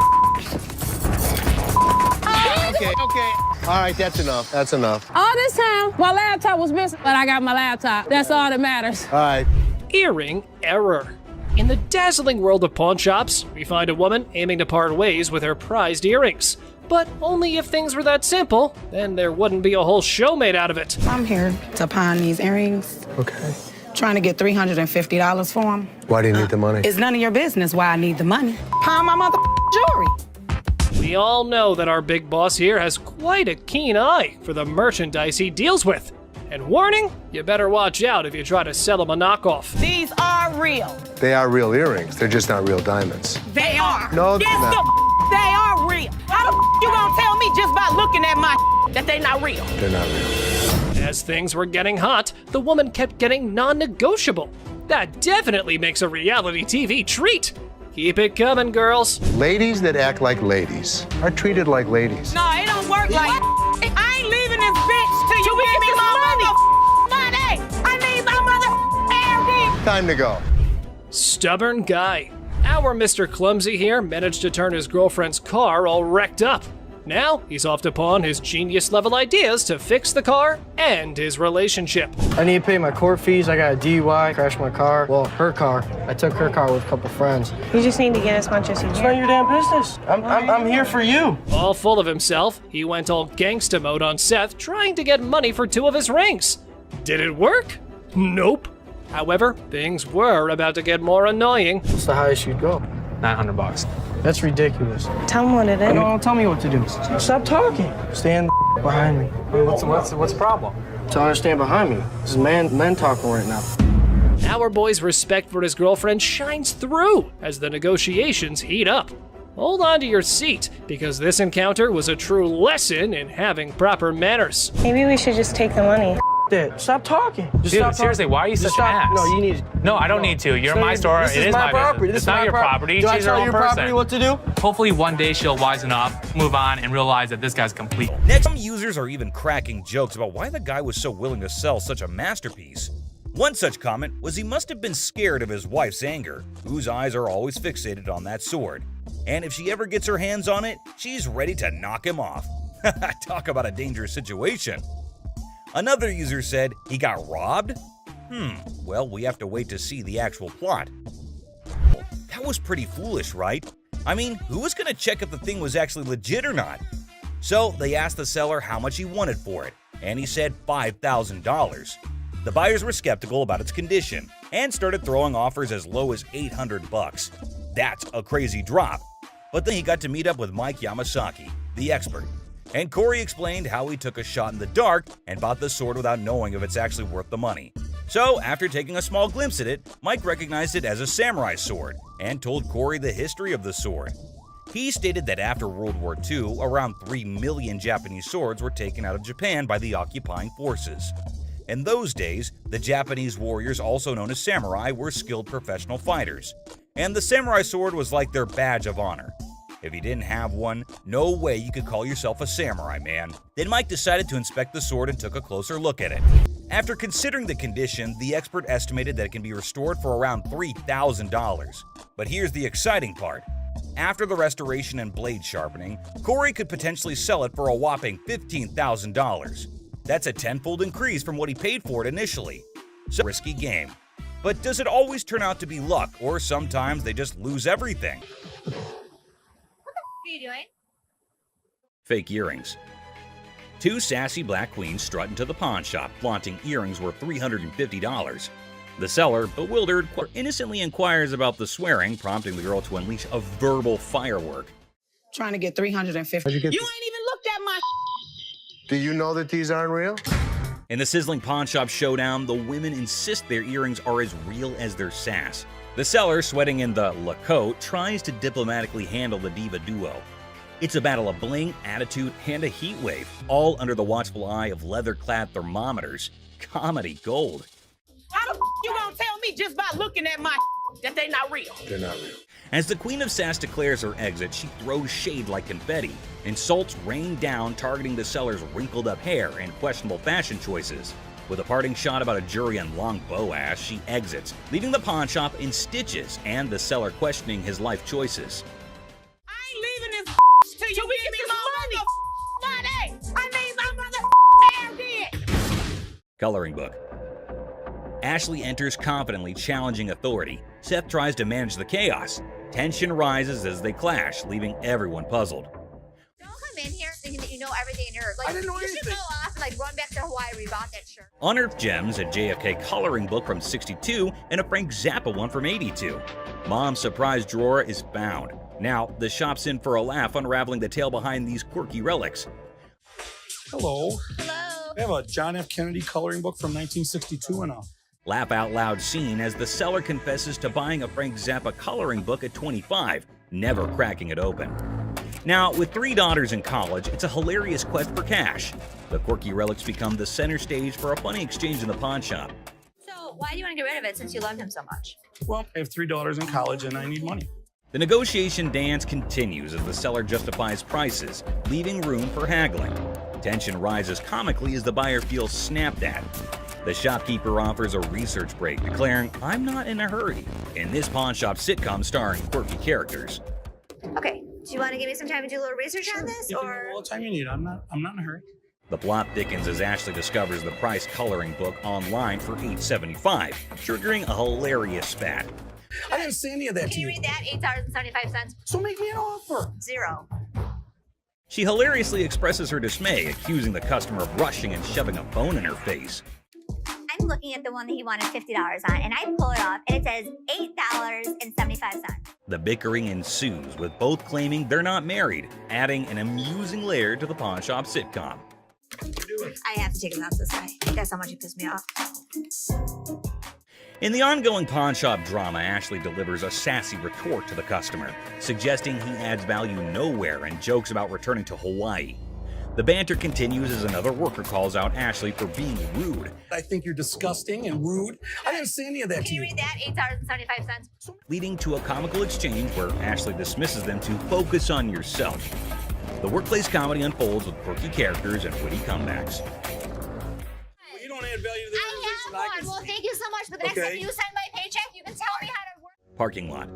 Okay. All right, that's enough. That's enough. All this time, my laptop was missing, but I got my laptop. That's all that matters. All right. Earring error. In the dazzling world of pawn shops, we find a woman aiming to part ways with her prized earrings. But only if things were that simple, then there wouldn't be a whole show made out of it. I'm here to pawn these earrings. Okay. Trying to get $350 for them. Why do you need the money? It's none of your business why I need the money. Pawn my mother jewelry. We all know that our big boss here has quite a keen eye for the merchandise he deals with. And warning, you better watch out if you try to sell him a knockoff. These are real. They are real earrings. They're just not real diamonds. They are. No, they're yes, not. they are real. How the you gonna tell me just by looking at my that they not real? They're not real. As things were getting hot, the woman kept getting non-negotiable. That definitely makes a reality TV treat. Keep it coming, girls. Ladies that act like ladies are treated like ladies. No, it don't work like I I ain't leaving this bitch till you give me my money. I need my mother hair. Time to go. Stubborn guy. Our Mr. Clumsy here managed to turn his girlfriend's car all wrecked up. Now, he's off to pawn his genius-level ideas to fix the car and his relationship. I need to pay my court fees. I got a DUI, crashed my car. Well, her car. I took her car with a couple friends. You just need to get as much as you can. It's not your damn business. I'm here for you. All full of himself, he went all gangsta mode on Seth, trying to get money for 2 of his rings. Did it work? Nope. However, things were about to get more annoying. What's the highest you'd go? $900. That's ridiculous. Tell him what it is. No, don't tell me what to do. Stop talking. Stand behind me. What's the problem? Tell her to stand behind me. This is men talking right now. Our boy's respect for his girlfriend shines through as the negotiations heat up. Hold on to your seat, because this encounter was a true lesson in having proper manners. Maybe we should just take the money. That. Stop talking. Just Dude, stop seriously, talking. why are you such an ass? No, you need. No, I don't need to. You're in my store. This It is my property. business. This It's is not my your property. Do I She's her tell own your person. property what to do? Hopefully one day she'll wisen up, move on, and realize that this guy's complete. Next, some users are even cracking jokes about why the guy was so willing to sell such a masterpiece. One such comment was he must have been scared of his wife's anger, whose eyes are always fixated on that sword. And if she ever gets her hands on it, she's ready to knock him off. Talk about a dangerous situation. Another user said he got robbed? Well, we have to wait to see the actual plot. That was pretty foolish, right? I mean, who was going to check if the thing was actually legit or not? So they asked the seller how much he wanted for it, and he said $5,000. The buyers were skeptical about its condition and started throwing offers as low as $800. That's a crazy drop. But then he got to meet up with Mike Yamasaki, the expert. And Corey explained how he took a shot in the dark and bought the sword without knowing if it's actually worth the money. So, after taking a small glimpse at it, Mike recognized it as a samurai sword and told Corey the history of the sword. He stated that after World War II, around 3 million Japanese swords were taken out of Japan by the occupying forces. In those days, the Japanese warriors, also known as samurai, were skilled professional fighters, and the samurai sword was like their badge of honor. If you didn't have one, no way you could call yourself a samurai, man. Then Mike decided to inspect the sword and took a closer look at it. After considering the condition, the expert estimated that it can be restored for around $3,000. But here's the exciting part. After the restoration and blade sharpening, Corey could potentially sell it for a whopping $15,000. That's a tenfold increase from what he paid for it initially. So, risky game. But does it always turn out to be luck, or sometimes they just lose everything? What are you doing? Fake earrings. 2 sassy black queens strut into the pawn shop, flaunting earrings worth $350. The seller, bewildered, innocently inquires about the swearing, prompting the girl to unleash a verbal firework. Trying to get $350. You ain't even looked at my. Do you know that these aren't real? In the sizzling pawn shop showdown, the women insist their earrings are as real as their sass. The seller, sweating in the Lacote, tries to diplomatically handle the diva duo. It's a battle of bling, attitude, and a heat wave, all under the watchful eye of leather-clad thermometers. Comedy gold. How the you gonna tell me just by looking at my that they not real? They're not real. As the Queen of Sass declares her exit, she throws shade like confetti. Insults rain down, targeting the seller's wrinkled-up hair and questionable fashion choices. With a parting shot about a jury and long bow ass, she exits, leaving the pawn shop in stitches and the seller questioning his life choices. I ain't leaving this till you give me my money. I need my mother hair did. Coloring book. Ashley enters confidently, challenging authority. Seth tries to manage the chaos. Tension rises as they clash, leaving everyone puzzled. Don't come in here thinking that you know everything in Earth. Like, I didn't know you should go off and like run back to Hawaii where you bought that shirt. Unearthed gems, a JFK coloring book from '62, and a Frank Zappa one from '82. Mom's surprise drawer is found. Now, the shop's in for a laugh, unraveling the tale behind these quirky relics. Hello. Hello. I have a John F. Kennedy coloring book from 1962 and a Laugh out loud scene as the seller confesses to buying a Frank Zappa coloring book at 25, never cracking it open. Now, with 3 daughters in college, it's a hilarious quest for cash. The quirky relics become the center stage for a funny exchange in the pawn shop. So why do you want to get rid of it since you loved him so much? well, I have 3 daughters in college and I need money. The negotiation dance continues as the seller justifies prices, leaving room for haggling. Tension rises comically as the buyer feels snapped at. The shopkeeper offers a research break, declaring, "I'm not in a hurry," in this pawn shop sitcom starring quirky characters. Okay, do you want to give me some time to do a little research on this, or? All the time you need. I'm not in a hurry. The plot thickens as Ashley discovers the price coloring book online for $8.75, triggering a hilarious spat. I didn't say any of that Can to you you. read that? $8.75. So make me an offer. 0. She hilariously expresses her dismay, accusing the customer of rushing and shoving a phone in her face. I'm looking at the one that he wanted $50 on, and I pull it off, and it says $8.75. The bickering ensues, with both claiming they're not married, adding an amusing layer to the pawn shop sitcom. I have to take him out this guy. That's how much he pissed me off. In the ongoing pawn shop drama, Ashley delivers a sassy retort to the customer, suggesting he adds value nowhere and jokes about returning to Hawaii. The banter continues as another worker calls out Ashley for being rude. I think you're disgusting and rude. I didn't say any of that Can to you you. read that? $8.75. Leading to a comical exchange where Ashley dismisses them to focus on yourself. The workplace comedy unfolds with quirky characters and witty comebacks. Well, you don't add value to the organization. I have one. Well, thank you so much. But the next Okay. time you send my paycheck, you can tell me how to work. Parking lot.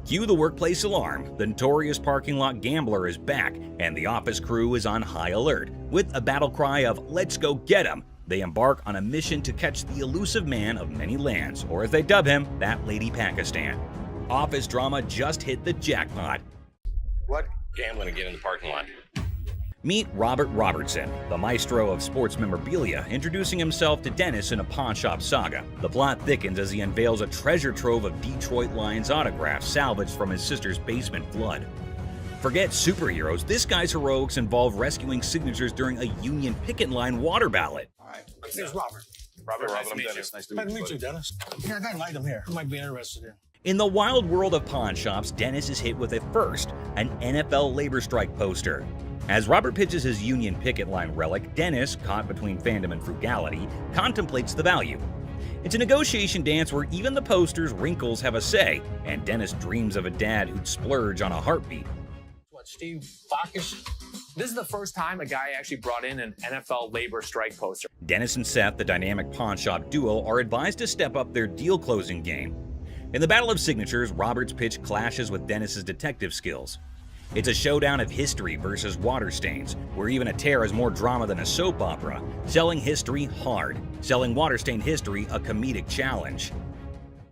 Cue the workplace alarm. The notorious parking lot gambler is back, and the office crew is on high alert. With a battle cry of "Let's go get him," they embark on a mission to catch the elusive man of many lands, or as they dub him, that lady Pakistan. Office drama just hit the jackpot. What? Gambling to get in the parking lot. Meet Robert Robertson, the maestro of sports memorabilia, introducing himself to Dennis in a pawn shop saga. The plot thickens as he unveils a treasure trove of Detroit Lions autographs salvaged from his sister's basement flood. Forget superheroes, this guy's heroics involve rescuing signatures during a Union picket line water ballot. All right. My name's Robert. Robert, Nice to I'm meet Dennis. you. Nice to Nice meet to you. meet you, Dennis. Yeah, I got an item here. You might be interested in. In the wild world of pawn shops, Dennis is hit with a first, an NFL labor strike poster. As Robert pitches his Union picket line relic, Dennis, caught between fandom and frugality, contemplates the value. It's a negotiation dance where even the poster's wrinkles have a say, and Dennis dreams of a dad who'd splurge on a heartbeat. What, Steve Backus? This is the first time a guy actually brought in an NFL labor strike poster. Dennis and Seth, the dynamic pawn shop duo, are advised to step up their deal closing game. In the battle of signatures, Robert's pitch clashes with Dennis's detective skills. It's a showdown of history versus water stains, where even a tear is more drama than a soap opera, selling history hard, selling water-stained history a comedic challenge.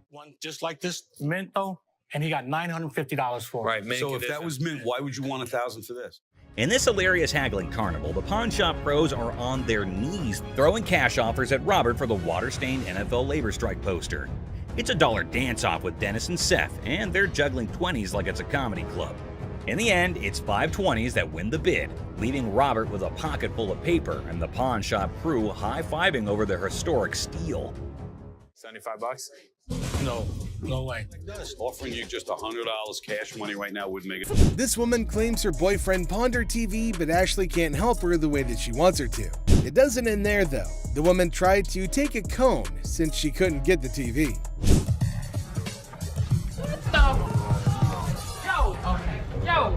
One just like this mint, though, and he got $950 for it. Right, so if that was mint, why would you want $1,000 for this? In this hilarious haggling carnival, the pawn shop pros are on their knees throwing cash offers at Robert for the water-stained NFL labor strike poster. It's a dollar dance-off with Dennis and Seth, and they're juggling 20s like it's a comedy club. In the end, it's 520s that win the bid, leaving Robert with a pocket full of paper and the pawn shop crew high-fiving over their historic steal. $75? No way. Offering you just $100 cash money right now would make it. This woman claims her boyfriend pawned her TV, but Ashley can't help her the way that she wants her to. It doesn't end there though. The woman tried to take a cone since she couldn't get the TV. Yo,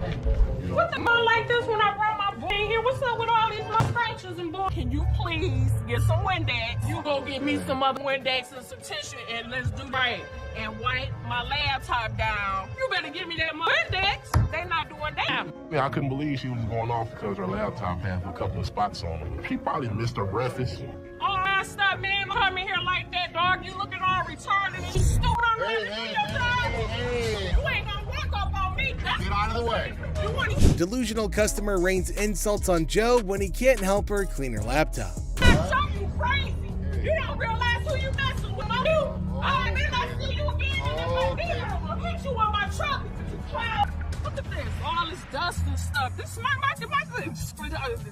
what the fuck like this when I brought my boy in here? What's up with all these little scratches and boy? Can you please get some Windex? You go get me some other Windex and some tissue and let's do right. And wipe my laptop down. You better give me that Windex. They not doing that. Yeah, I couldn't believe she was going off because her laptop had a couple of spots on it. She probably missed her breakfast. Oh, my stuff, man. Don't come in here like that, dog. You looking all retarded and you stupid on Hey. You ain't gonna walk up on me. Get out of the way. You want Delusional customer rains insults on Joe when he can't help her clean her laptop. you crazy. You don't realize who you messing with. I see you again in my video. I'll hit you on my truck. Look at this. All this dust and stuff. This is my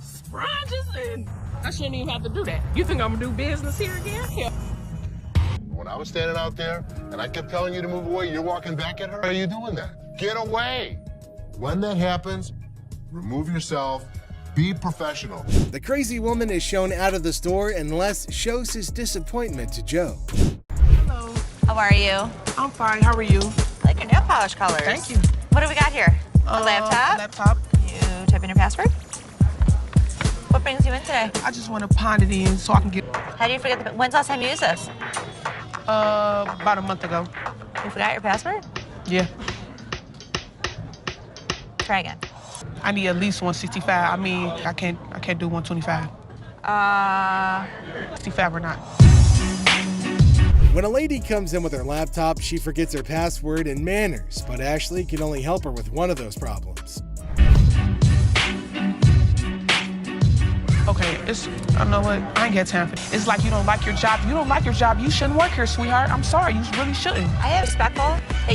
sponges and I shouldn't even have to do that. You think I'm gonna do business here again? Yeah. When I was standing out there and I kept telling you to move away, you're walking back at her? Why are you doing that? Get away. When that happens, remove yourself. Be professional. The crazy woman is shown out of the store and Les shows his disappointment to Joe. Hello. How are you? I'm fine. How are you? I like your nail polish colors. Thank you. What do we got here? A laptop? Laptop. Can you type in your password? brings you in today? I just want to pound it in so I can get. How do you forget when's the last time you used this? About a month ago. You forgot your password? Yeah. Try again. I need at least 165. I mean, I can't do 125. 65 or not. When a lady comes in with her laptop, she forgets her password and manners, but Ashley can only help her with one of those problems. Okay, I know what, I ain't got time for it. It's like you don't like your job. If you don't like your job, you shouldn't work here, sweetheart. I'm sorry, you really shouldn't. I am respectful.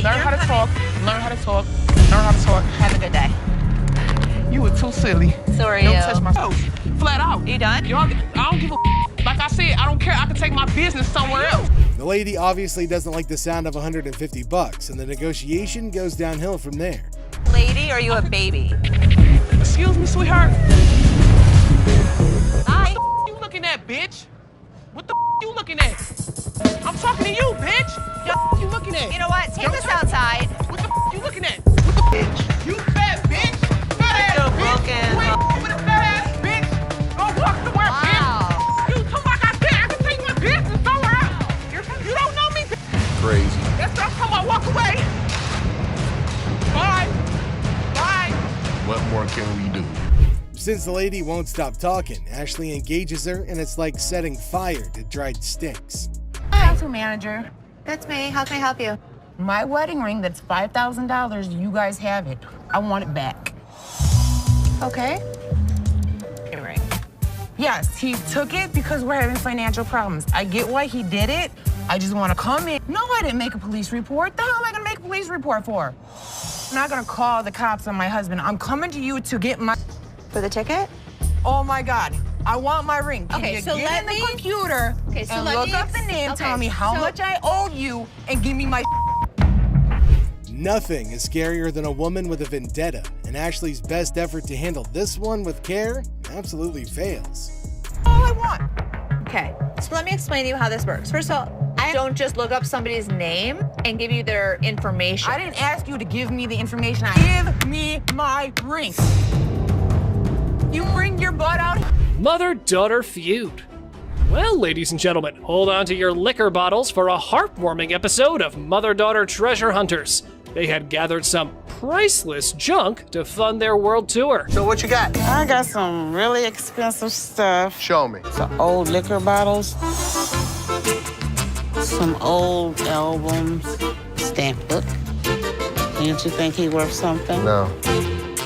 Learn how to talk, learn how to talk, learn how to talk. Have a good day. You were too silly. So are Don't you. touch my toes. Flat out. You done? I don't give a like I said, I don't care. I can take my business somewhere else. The lady obviously doesn't like the sound of $150, and the negotiation goes downhill from there. Lady, or are you a baby? Excuse me, sweetheart. Hi. What the you looking at, bitch? What the you looking at? I'm talking to you, bitch. What you looking at? You know what? Take this outside. What the you looking at? What the bitch? You fat bitch. Fat ass bitch. Broken. Wait, with a fat ass bitch. Go walk somewhere, bitch. You talk like I said, I can take my business somewhere else. You don't know me, bitch. Crazy. That's not how I walk away. Bye. Bye. What more can we do? Since the lady won't stop talking, Ashley engages her, and it's like setting fire to dried sticks. Council manager. That's me. How can I help you? My wedding ring that's $5,000, you guys have it. I want it back. Okay. Your ring. Yes, he took it because we're having financial problems. I get why he did it. I just want to come in. No, I didn't make a police report. The hell am I going to make a police report for? I'm not going to call the cops on my husband. I'm coming to you to get my... For the ticket? Oh, my God. I want my ring. Can Okay, you so get let in the me- computer Okay, so and let look me up the name, okay, tell me how so- much I owe you, and give me my... Nothing is scarier than a woman with a vendetta, and Ashley's best effort to handle this one with care absolutely fails. All I want. Okay, so let me explain to you how this works. First of all, I don't just look up somebody's name and give you their information. I didn't ask you to give me the information. Give me my ring. You bring your butt out. Mother-daughter feud. Well, ladies and gentlemen, hold on to your liquor bottles for a heartwarming episode of Mother-Daughter Treasure Hunters. They had gathered some priceless junk to fund their world tour. So what you got? I got some really expensive stuff. Show me. Some old liquor bottles, some old albums, stamp book. Didn't you think he worth something? No.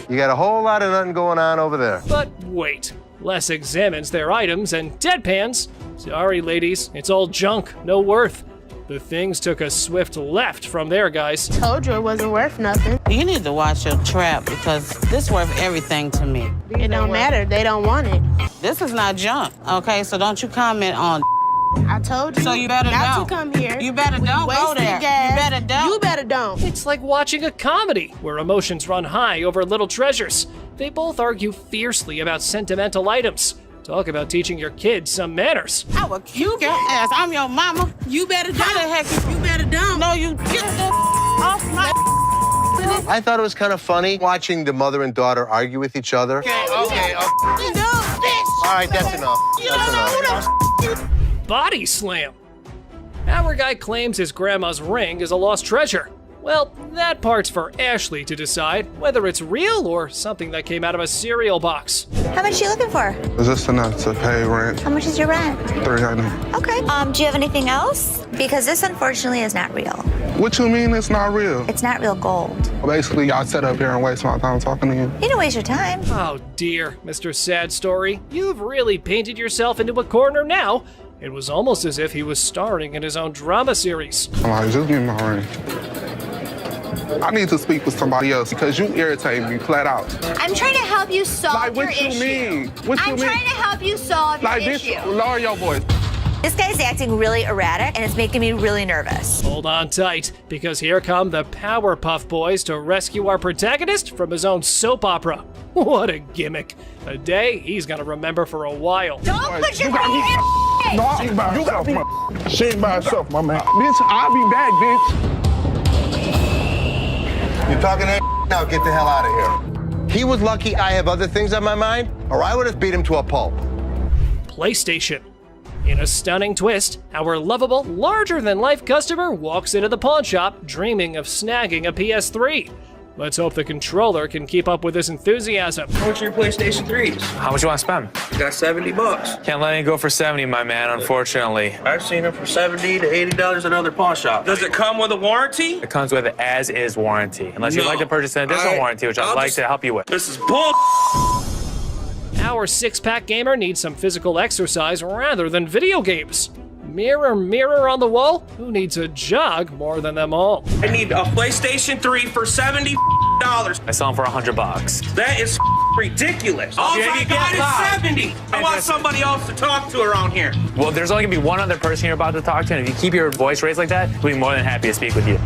You got a whole lot of nothing going on over there. But wait, Les examines their items and deadpans. Sorry, ladies, it's all junk, no worth. The things took a swift left from there, guys. Told you it wasn't worth nothing. You need to watch your trap because this worth everything to me. It don't matter. They don't want it. This is not junk, okay? So don't you comment on. I told you. So you better not don't. to come here. You better don't go there. Gas. You better don't. You better don't. It's like watching a comedy where emotions run high over little treasures. They both argue fiercely about sentimental items. Talk about teaching your kids some manners. I will kick your ass. I'm your mama. You better don't. How the heck you better don't. No, you get the off my. I thought it was kind of funny watching the mother and daughter argue with each other. Okay. All right, that's enough. That's enough. Body slam. Our guy claims his grandma's ring is a lost treasure. Well, that part's for Ashley to decide whether it's real or something that came out of a cereal box. How much are you looking for? Is this enough to pay rent? How much is your rent? $300. Okay. Do you have anything else? Because this unfortunately is not real. What you mean it's not real? It's not real gold. Basically, y'all sit up here and waste my time talking to you. You don't waste your time. Oh dear, Mr. Sad Story. You've really painted yourself into a corner now. It was almost as if he was starring in his own drama series. I'm like, just give me my ring. I need to speak with somebody else because you irritate me flat out. I'm trying to help you solve your issue. What you mean? What you I'm mean? trying to help you solve your issue. Lower your voice. This guy's acting really erratic, and it's making me really nervous. Hold on tight, because here come the Powerpuff Boys to rescue our protagonist from his own soap opera. What a gimmick. A day he's gonna remember for a while. Don't put your money in. No, she ain't by herself, She ain't by herself, my man. Bitch, I'll be back, bitch. You talking that now? Get the hell out of here. He was lucky I have other things on my mind, or I would have beat him to a pulp. PlayStation. In a stunning twist, our lovable, larger-than-life customer walks into the pawn shop dreaming of snagging a PS3. Let's hope the controller can keep up with his enthusiasm. How much are your PlayStation 3s? How much you want to spend? I got $70. Can't let it go for 70, my man, unfortunately. I've seen them for $70 to $80 at other pawn shops. Does it come with a warranty? It comes with an as-is warranty, unless you'd like to purchase an additional warranty, which I'd like to help you with. This is bull. Our six-pack gamer needs some physical exercise rather than video games. Mirror, mirror on the wall, who needs a jog more than them all? I need a PlayStation 3 for $70. I sell them for $100. That is ridiculous. All I got is 70. I want somebody else to talk to around here. Well, there's only gonna be one other person you're about to talk to, and if you keep your voice raised like that, we'll be more than happy to speak with you.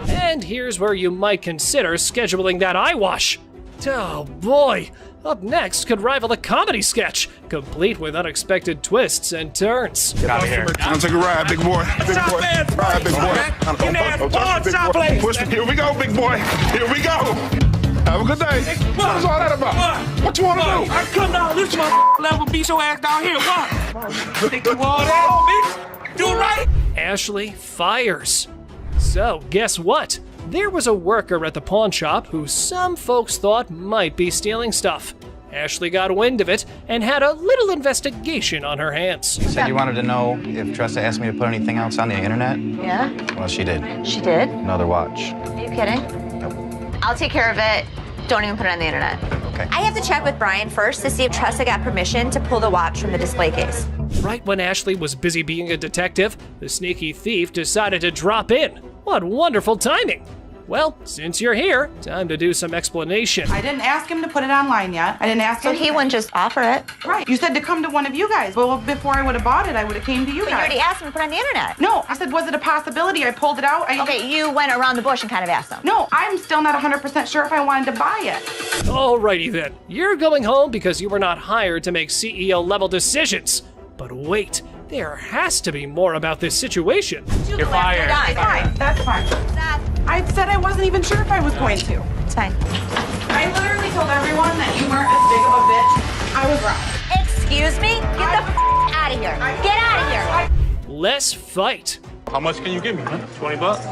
And here's where you might consider scheduling that eye wash. Oh boy, up next could rival a comedy sketch, complete with unexpected twists and turns. Get out of here. I'm gonna take a ride, big boy. Big boy. Ride, big boy. Push me. Here we go, big boy. Here we go. Have a good day. What's all that about? What you want to do? I come down this level, beat your ass down here. What? Think you all that, bitch? Do it right. Ashley fires. So, guess what? There was a worker at the pawn shop who some folks thought might be stealing stuff. Ashley got wind of it and had a little investigation on her hands. You said you wanted to know if Tressa asked me to put anything else on the internet? Yeah? Well, she did. She did? Another watch. Are you kidding? Nope. I'll take care of it. Don't even put it on the internet. Okay. I have to check with Brian first to see if Tressa got permission to pull the watch from the display case. Right when Ashley was busy being a detective, the sneaky thief decided to drop in. What wonderful timing! Well, since you're here, time to do some explanation. I didn't ask him to put it online yet. I didn't ask him. So he wouldn't just offer it? Right. You said to come to one of you guys. Well, before I would have bought it, I would have came to you But guys. you already asked him to put it on the internet. No, I said, was it a possibility? I pulled it out. Okay, you went around the bush and kind of asked him. No, I'm still not 100% sure if I wanted to buy it. Alrighty then, you're going home because you were not hired to make CEO-level decisions. But wait, there has to be more about this situation. You're fired. It's fine. That's fine. I said I wasn't even sure if I was going to. It's fine. I literally told everyone that you weren't as big of a bitch. I was wrong. Excuse me? Get the out of here. Get out of here. Let's fight. How much can you give me, man? 20 bucks?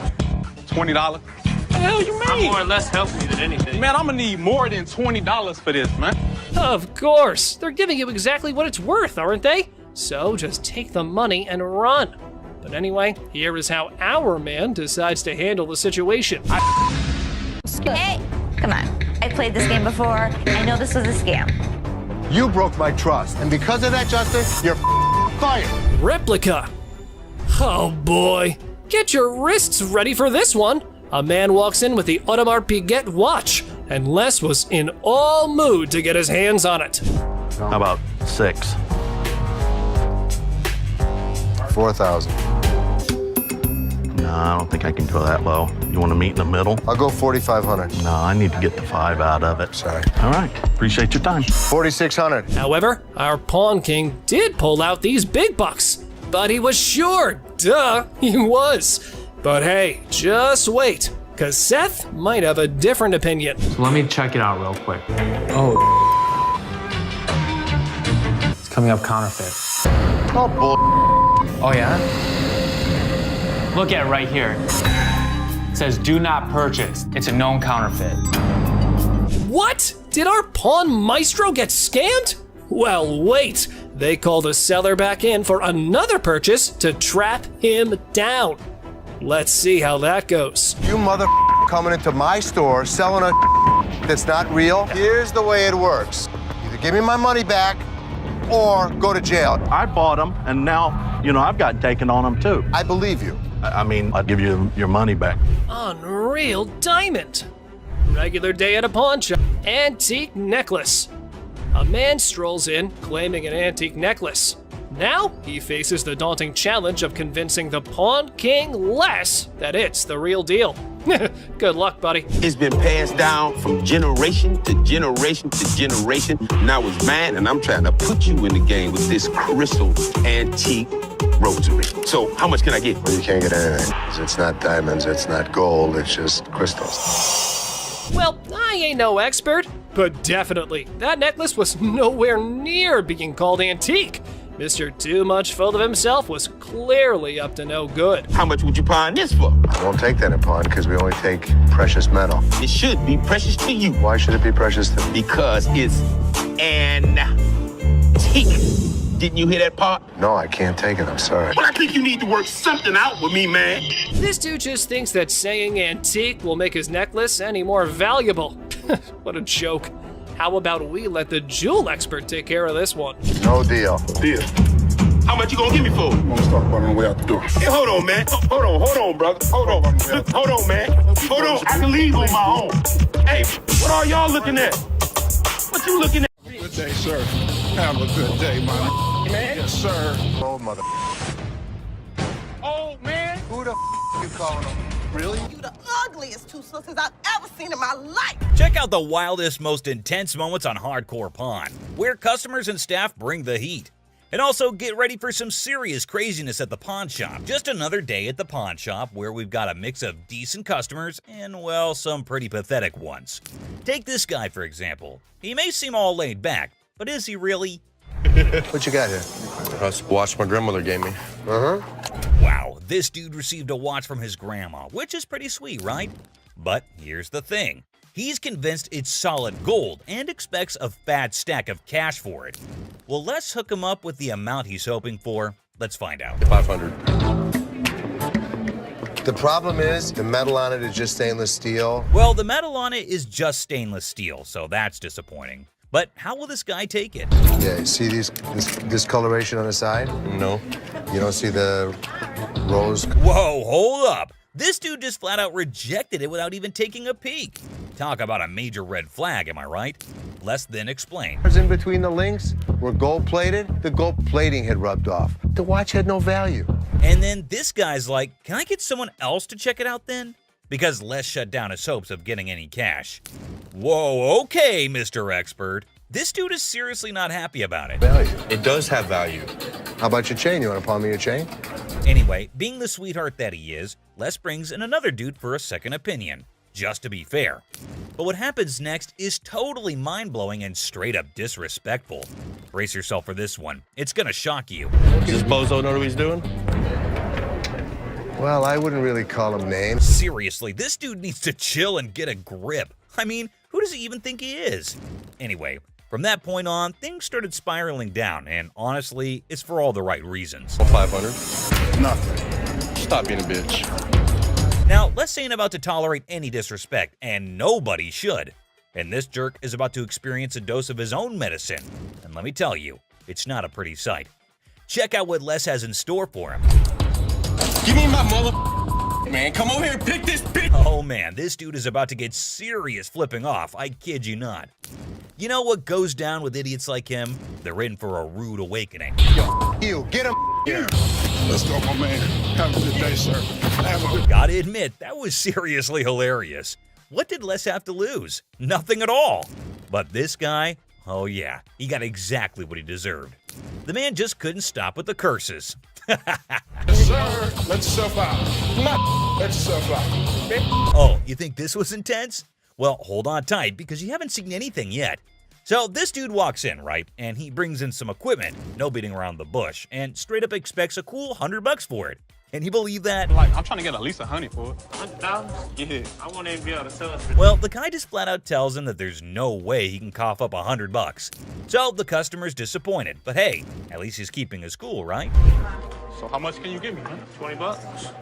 $20? What the hell you mean? I'm more or less helping you than anything. Man, I'm gonna need more than $20 for this, man. Of course, they're giving you exactly what it's worth, aren't they? So just take the money and run. But anyway, here is how our man decides to handle the situation. Hey, come on. I played this game before. I know this was a scam. You broke my trust, and because of that, Justin, you're fired. Replica. Oh boy. Get your wrists ready for this one. A man walks in with the Audemars Piguet watch, and Les was in all mood to get his hands on it. How about 6? 4,000. No, I don't think I can go that low. You want to meet in the middle? I'll go 4,500. No, I need to get the 5 out of it. Sorry. All right. Appreciate your time. 4,600. However, our pawn king did pull out these big bucks. But he was sure. Duh, he was. But hey, just wait, because Seth might have a different opinion. So let me check it out real quick. Oh. It's coming up counterfeit. Oh, bull. Oh, yeah? Look at it right here. It says, do not purchase. It's a known counterfeit. What? Did our pawn maestro get scammed? Well, wait. They called the seller back in for another purchase to trap him down. Let's see how that goes. You mother coming into my store selling a that's not real. Here's the way it works. Either give me my money back or go to jail. I bought them, and now, I've gotten taken on them too. I believe you. I mean, I'll give you your money back. Unreal diamond. Regular day at a pawn shop. Antique necklace. A man strolls in claiming an antique necklace. Now he faces the daunting challenge of convincing the pawn king Les that it's the real deal. Good luck, buddy. It's been passed down from generation to generation to generation. Now it's mine, and I'm trying to put you in the game with this crystal antique rosary. So how much can I get? Well, you can't get anything. It's not diamonds, it's not gold, it's just crystals. Well, I ain't no expert, but definitely, that necklace was nowhere near being called antique. Mr. Too Much Full of himself was clearly up to no good. How much would you pawn this for? I won't take that in pawn because we only take precious metal. It should be precious to you. Why should it be precious to me? Because it's antique. Didn't you hear that part? No, I can't take it. I'm sorry. Well, I think you need to work something out with me, man. This dude just thinks that saying antique will make his necklace any more valuable. What a joke. How about we let the jewel expert take care of this one? No deal. Deal. How much you gonna give me for it? I'm gonna talk about it on the way out the door. Hey, hold on, man. Hold on, brother. Hold on. Look, hold on, man. Hold on. I can leave on my own. Hey, what are y'all looking at? What you looking at? Good day, sir. Have a good day, man. Yes, sir. Old mother. Oh, man. Who the you calling him? Really? You the ugliest two sisters I've ever seen in my life. Check out the wildest, most intense moments on Hardcore Pawn, where customers and staff bring the heat. And also get ready for some serious craziness at the pawn shop. Just another day at the pawn shop where we've got a mix of decent customers and, well, some pretty pathetic ones. Take this guy, for example. He may seem all laid back, but is he really? What you got here? That's a watch my grandmother gave me. Wow, this dude received a watch from his grandma, which is pretty sweet, right? But here's the thing. He's convinced it's solid gold and expects a fat stack of cash for it. Well, let's hook him up with the amount he's hoping for. Let's find out. 500. The problem is, the metal on it is just stainless steel. Well, the metal on it is just stainless steel, so that's disappointing. But how will this guy take it? Yeah, you see this discoloration on the side? No. You don't see the rose? Whoa, hold up. This dude just flat out rejected it without even taking a peek. Talk about a major red flag, am I right? Less than explain. In between the links were gold-plated. The gold plating had rubbed off. The watch had no value. And then this guy's like, can I get someone else to check it out then? Because Les shut down his hopes of getting any cash. Whoa, okay, Mr. Expert. This dude is seriously not happy about it. Value. It does have value. How about your chain? You want to pawn me your chain? Anyway, being the sweetheart that he is, Les brings in another dude for a second opinion, just to be fair. But what happens next is totally mind-blowing and straight up disrespectful. Brace yourself for this one. It's gonna shock you. Does this bozo know what he's doing? Well, I wouldn't really call him names. Seriously, this dude needs to chill and get a grip. I mean, who does he even think he is? Anyway, from that point on, things started spiraling down, and honestly, it's for all the right reasons. 500. Nothing. Stop being a bitch. Now, Les ain't about to tolerate any disrespect, and nobody should. And this jerk is about to experience a dose of his own medicine. And let me tell you, it's not a pretty sight. Check out what Les has in store for him. Give me my mother. Man, come over here and pick this bitch. Oh man, this dude is about to get serious flipping off, I kid you not. You know what goes down with idiots like him? They're in for a rude awakening. Yo, you, get him here. Let's go, my man. Have a good day, sir. Have a good Gotta admit, that was seriously hilarious. What did Les have to lose? Nothing at all. But this guy, oh yeah, he got exactly what he deserved. The man just couldn't stop with the curses. Yes, sir. Let yourself out. Let yourself out. Oh, you think this was intense? Well, hold on tight because you haven't seen anything yet. So this dude walks in, right? And he brings in some equipment, no beating around the bush, and straight up expects a cool $100 for it. Can you believe that? Like, I'm trying to get at least $100 for it. $100? Yeah. I won't even be able to sell it. Well, the guy just flat out tells him that there's no way he can cough up $100. So the customer's disappointed, but hey, at least he's keeping his cool, right? So how much can you give me, man? $20?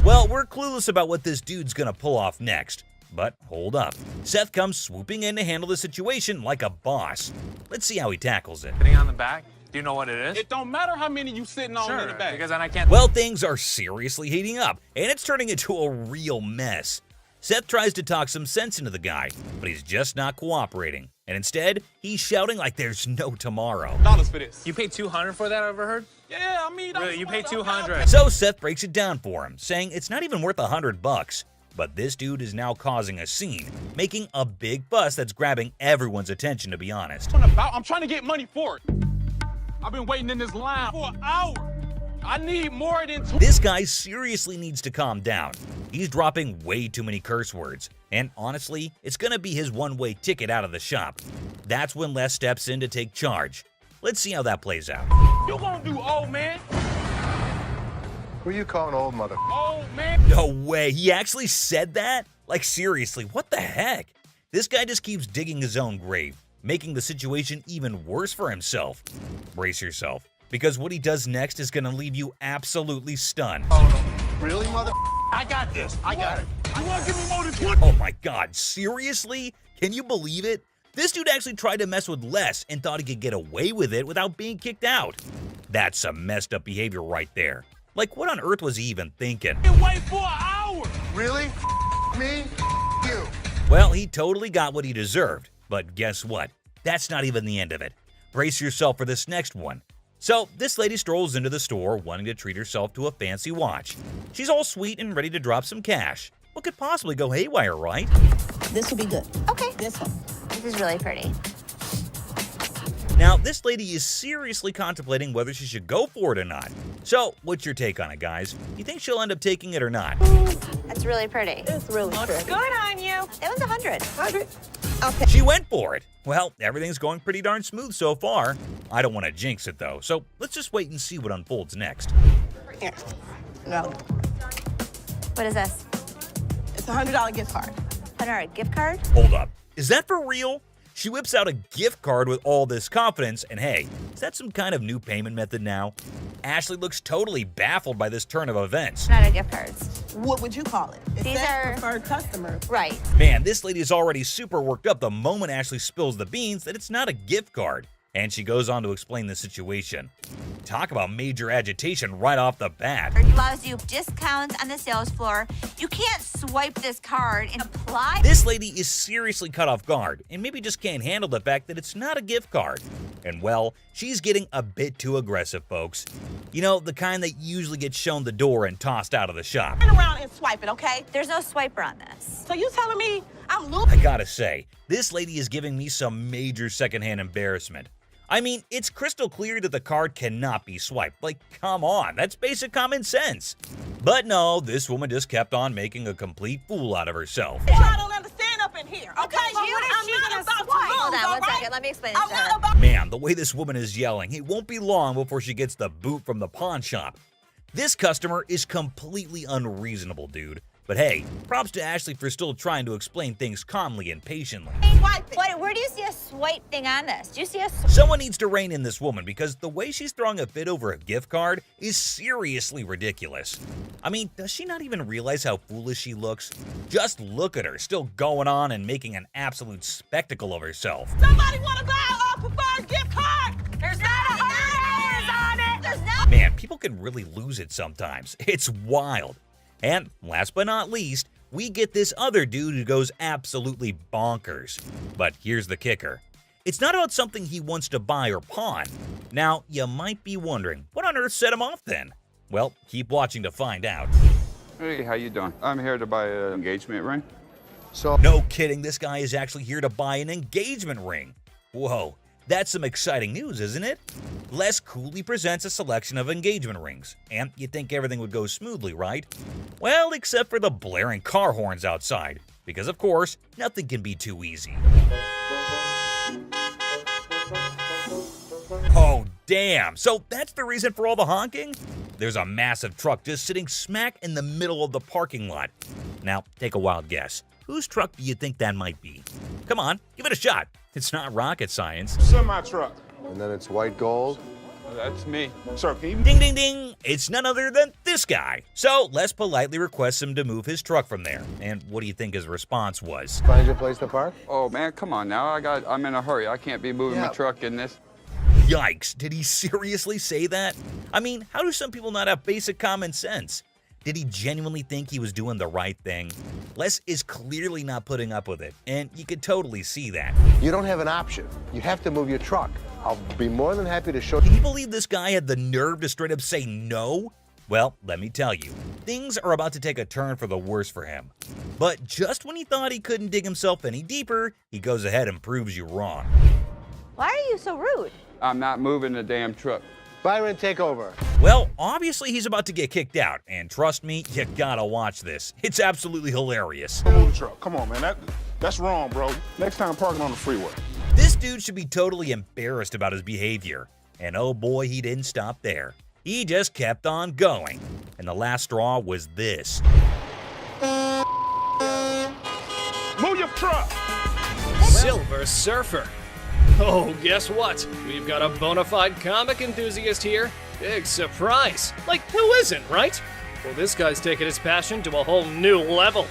Well, we're clueless about what this dude's gonna pull off next. But hold up. Seth comes swooping in to handle the situation like a boss. Let's see how he tackles it. Sitting on the back? Do you know what it is? It don't matter how many you sitting on in the back. Because then I can't. Well, things are seriously heating up, and it's turning into a real mess. Seth tries to talk some sense into the guy, but he's just not cooperating. And instead, he's shouting like there's no tomorrow. Dollars for this. You paid $200 for that, I overheard? Yeah, I mean, Really, you paid $200. So Seth breaks it down for him, saying it's not even worth $100. But this dude is now causing a scene, making a big fuss that's grabbing everyone's attention, to be honest. I'm trying to get money for it. I've been waiting in this line for an hour. I need more than This guy seriously needs to calm down. He's dropping way too many curse words. And honestly, it's gonna be his one-way ticket out of the shop. That's when Les steps in to take charge. Let's see how that plays out. You gonna do old man? Who are you calling old mother? Old man? No way, he actually said that? Like seriously, what the heck? This guy just keeps digging his own grave, making the situation even worse for himself. Brace yourself, because what he does next is gonna leave you absolutely stunned. Really, mother? I got this. I got it. You wanna give me more than 20? Oh my god, seriously? Can you believe it? This dude actually tried to mess with Les and thought he could get away with it without being kicked out. That's some messed up behavior right there. Like, what on earth was he even thinking? Wait for an hour. Really? Me? You. Well, he totally got what he deserved. But guess what? That's not even the end of it. Brace yourself for this next one. So, this lady strolls into the store wanting to treat herself to a fancy watch. She's all sweet and ready to drop some cash. What could possibly go haywire, right? This will be good. Okay. This one. This is really pretty. Now, this lady is seriously contemplating whether she should go for it or not. So, what's your take on it, guys? You think she'll end up taking it or not? That's really pretty. It's really pretty. Good on you. That was 100. 100. Okay. She went for it. Well, everything's going pretty darn smooth so far. I don't want to jinx it, though, so let's just wait and see what unfolds next. Here. No. What is this? It's a $100 gift card. $100 gift card? Hold up. Is that for real? She whips out a gift card with all this confidence, and hey, is that some kind of new payment method now? Ashley looks totally baffled by this turn of events. Not a gift cards. What would you call it? It These says are preferred customer. Right. Man, this lady is already super worked up the moment Ashley spills the beans that it's not a gift card. And she goes on to explain the situation. Talk about major agitation right off the bat. It allows you discounts on the sales floor. You can't swipe this card and apply. This lady is seriously caught off guard and maybe just can't handle the fact that it's not a gift card. And well, she's getting a bit too aggressive, folks. You know, the kind that usually gets shown the door and tossed out of the shop. Turn around and swipe it, okay? There's no swiper on this. So you telling me I'm I losing? gotta say, this lady is giving me some major secondhand embarrassment. I mean, it's crystal clear that the card cannot be swiped. Like, come on, that's basic common sense. But no, this woman just kept on making a complete fool out of herself. I don't understand up in here, okay? Because you I'm she's not gonna about to swipe. lose, Hold on all one right? second. Let me explain this I'm to not her. about Man, the way this woman is yelling, it won't be long before she gets the boot from the pawn shop. This customer is completely unreasonable, dude. But hey, props to Ashley for still trying to explain things calmly and patiently. Wait, where do you see a swipe thing on this? Do you see a Someone needs to rein in this woman because the way she's throwing a fit over a gift card is seriously ridiculous. I mean, does she not even realize how foolish she looks? Just look at her, still going on and making an absolute spectacle of herself. Somebody want to buy a preferred gift card? There's not $100 on it. There's not. Man, people can really lose it sometimes. It's wild. And last but not least, we get this other dude who goes absolutely bonkers. But here's the kicker. It's not about something he wants to buy or pawn. Now, you might be wondering, what on earth set him off then? Well, keep watching to find out. Hey, how you doing? I'm here to buy an engagement ring. So, no kidding, this guy is actually here to buy an engagement ring. Whoa, that's some exciting news, isn't it? Les coolly presents a selection of engagement rings, and you'd think everything would go smoothly, right? Well, except for the blaring car horns outside, because of course, nothing can be too easy. Oh, damn. So that's the reason for all the honking? There's a massive truck just sitting smack in the middle of the parking lot. Now, take a wild guess. Whose truck do you think that might be? Come on, give it a shot. It's not rocket science. Semi-truck. And then it's white gold. That's me. Sir, can you... Ding, ding, ding. It's none other than this guy. So Les politely requests him to move his truck from there. And what do you think his response was? Find your place to park? Oh man, come on now. I'm in a hurry. I can't be moving my truck in this. Yikes, did he seriously say that? I mean, how do some people not have basic common sense? Did he genuinely think he was doing the right thing? Les is clearly not putting up with it, and you could totally see that. You don't have an option. You have to move your truck. I'll be more than happy to show Can you believe this guy had the nerve to straight up say no? Well, let me tell you, things are about to take a turn for the worse for him. But just when he thought he couldn't dig himself any deeper, he goes ahead and proves you wrong. Why are you so rude? I'm not moving the damn truck. Byron, take over. Well, obviously he's about to get kicked out, and trust me, you gotta watch this. It's absolutely hilarious. Move the truck. Come on, man. That's wrong, bro. Next time, park it on the freeway. This dude should be totally embarrassed about his behavior. And oh boy, he didn't stop there. He just kept on going. And the last straw was this. Move your truck! Silver Surfer. Oh, guess what? We've got a bona fide comic enthusiast here. Big surprise. Like, who isn't, right? Well, this guy's taking his passion to a whole new level.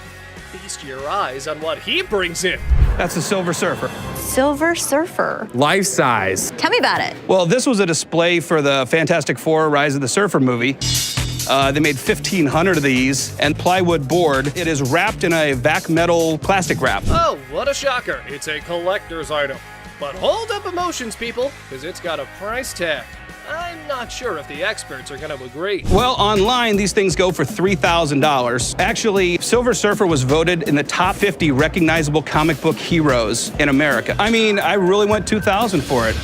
Feast your eyes on what he brings in. That's the Silver Surfer. Silver Surfer. Life size. Tell me about it. Well, this was a display for the Fantastic Four Rise of the Surfer movie. They made 1,500 of these, and plywood board. It is wrapped in a vac metal plastic wrap. Oh, what a shocker. It's a collector's item. But hold up emotions, people, because it's got a price tag. I'm not sure if the experts are going to agree. Well, online, these things go for $3,000. Actually, Silver Surfer was voted in the top 50 recognizable comic book heroes in America. I mean, I really went $2,000 for it.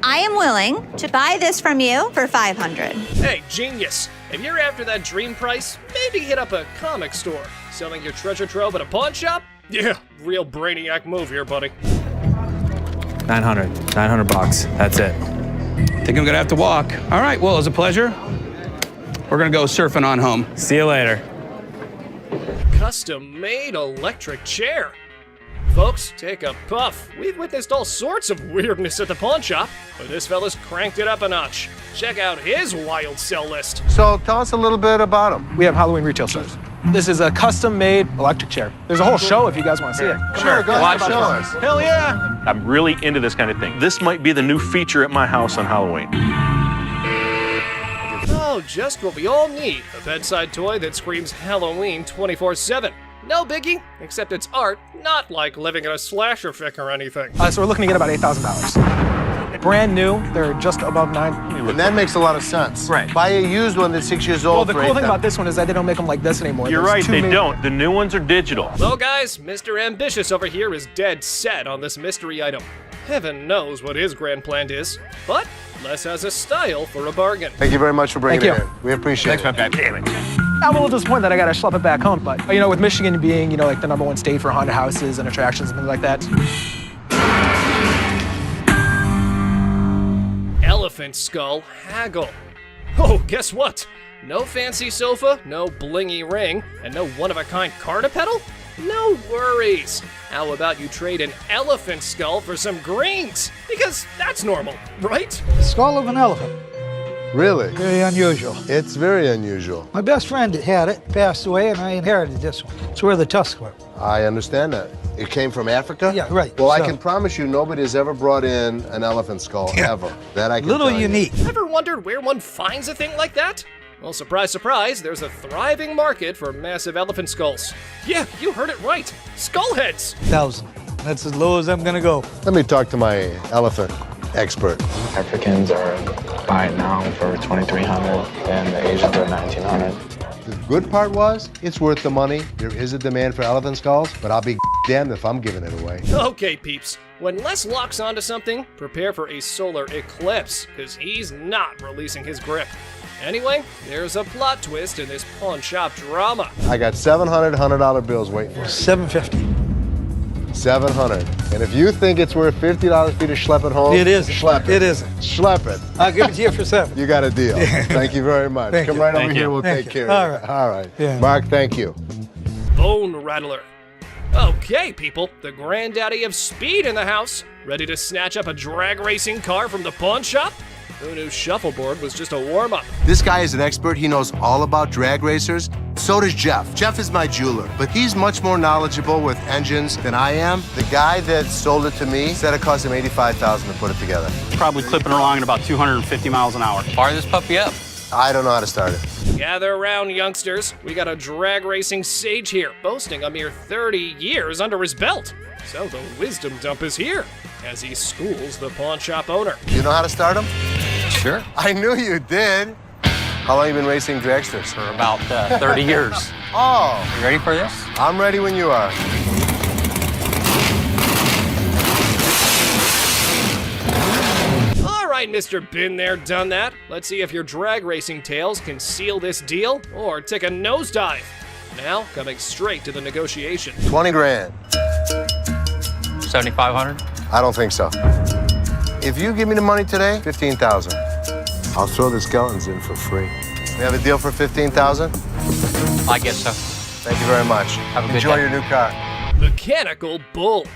I am willing to buy this from you for $500. Hey, genius. If you're after that dream price, maybe hit up a comic store. Selling your treasure trove at a pawn shop? Yeah, real brainiac move here, buddy. 900 bucks. That's it. Think I'm gonna have to walk. All right, well, it was a pleasure. We're gonna go surfing on home. See you later. Custom-made electric chair. Folks, take a puff. We've witnessed all sorts of weirdness at the pawn shop, but this fella's cranked it up a notch. Check out his wild sell list. So tell us a little bit about him. We have Halloween retail stores. This is a custom-made electric chair. There's a whole show if you guys want to see it. Sure, go ahead, show us. Hell yeah! I'm really into this kind of thing. This might be the new feature at my house on Halloween. Oh, just what we all need. A bedside toy that screams Halloween 24/7. No biggie, except it's art, not like living in a slasher fic or anything. So we're looking to get about $8,000. Brand new, they're just above $9,000. And that makes a lot of sense. Right. Buy a used one that's 6 years old. Well, the cool thing about this one is that they don't make them like this anymore. You're right, they don't. The new ones are digital. Well, guys, Mr. Ambitious over here is dead set on this mystery item. Heaven knows what his grand plan is, but Les has a style for a bargain. Thank you very much for bringing Thank it you. in. We appreciate it. Damn it. I'm a little disappointed that I gotta schlep it back home, but you know, with Michigan being, you know, like the #1 state for haunted houses and attractions and things like that. Elephant skull haggle. Oh, guess what? No fancy sofa, no blingy ring, and no one-of-a-kind car to pedal? No worries. How about you trade an elephant skull for some greens? Because that's normal, right? Skull of an elephant. Really? Very unusual. It's very unusual. My best friend had it, passed away, and I inherited this one. It's where the tusks were. I understand that. It came from Africa? Yeah, right. Well, I So- can promise you nobody has ever brought in an elephant skull, ever. That I can Little tell you. unique. Ever wondered where one finds a thing like that? Well, surprise, surprise, there's a thriving market for massive elephant skulls. Yeah, you heard it right. Skull heads. 1,000. That's as low as I'm gonna go. Let me talk to my elephant expert. Africans are buying now for $2,300 and the Asians are $1,900. The good part was, it's worth the money. There is a demand for elephant skulls, but I'll be damned if I'm giving it away. Okay, peeps. When Les locks onto something, prepare for a solar eclipse, because he's not releasing his grip. Anyway, there's a plot twist in this pawn shop drama. I got $700 bills waiting for me. $750. $700. And if you think it's worth $50 for you to schlep it home, It isn't. Schlep it. It isn't. Schlep it. I'll give it to you for $7. You got a deal. Thank you very much. Thank Come you. right Thank over you. here. We'll Thank take you. care All of right. it. All right. Yeah. Mark, thank you. Bone Rattler. Okay, people, the granddaddy of speed in the house. Ready to snatch up a drag racing car from the pawn shop? Who knew shuffleboard was just a warm-up? This guy is an expert. He knows all about drag racers. So does Jeff. Jeff is my jeweler, but he's much more knowledgeable with engines than I am. The guy that sold it to me said it cost him $85,000 to put it together. Probably clipping along at about 250 miles an hour. Fire this puppy up. I don't know how to start it. Gather around, youngsters. We got a drag racing sage here, boasting a mere 30 years under his belt. So the wisdom dump is here, as he schools the pawn shop owner. You know how to start him? Sure. I knew you did. How long you been racing dragsters? For about 30 years. Oh. You ready for this? I'm ready when you are. All right, Mr. Been There, Done That. Let's see if your drag racing tales can seal this deal or take a nosedive. Now, coming straight to the negotiation. 20 grand. 7,500. I don't think so. If you give me the money today, 15,000. I'll throw the skeletons in for free. We have a deal for 15,000? I guess so. Thank you very much. Have a good Enjoy day. your new car. Mechanical Bull.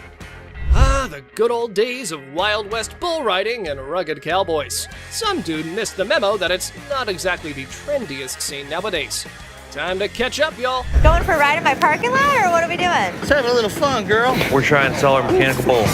Ah, the good old days of Wild West bull riding and rugged cowboys. Some dude missed the memo that it's not exactly the trendiest scene nowadays. Time to catch up, y'all. Going for a ride in my parking lot, or what are we doing? Let's have a little fun, girl. We're trying to sell our mechanical bull.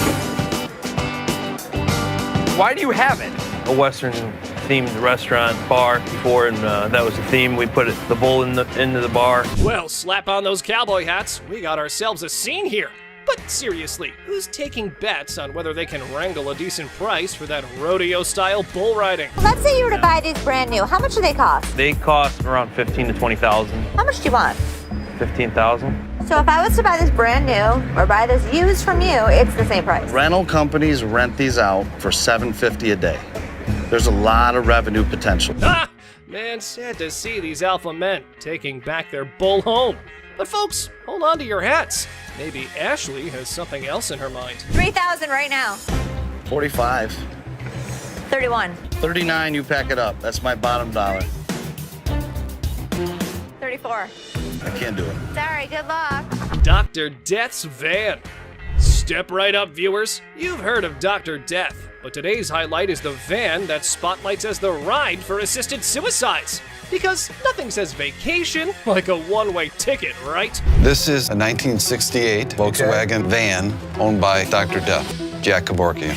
Why do you have it? A Western-themed restaurant bar before, and that was the theme. We put the bull into the bar. Well, slap on those cowboy hats. We got ourselves a scene here. But seriously, who's taking bets on whether they can wrangle a decent price for that rodeo-style bull riding? Let's say you were to buy these brand new. How much do they cost? They cost around $15,000 to $20,000. How much do you want? $15,000. So if I was to buy this brand new or buy this used from you, it's the same price. Rental companies rent these out for $750 a day. There's a lot of revenue potential. Ah! Man, sad to see these alpha men taking back their bull home. But folks, hold on to your hats. Maybe Ashley has something else in her mind. 3,000 right now. 45. 31. 39, you pack it up. That's my bottom dollar. 34. I can't do it. Sorry, good luck. Dr. Death's van. Step right up, viewers. You've heard of Dr. Death, but today's highlight is the van that spotlights as the ride for assisted suicides. Because nothing says vacation like a one-way ticket, right? This is a 1968 Volkswagen van owned by Dr. Death, Jack Kevorkian.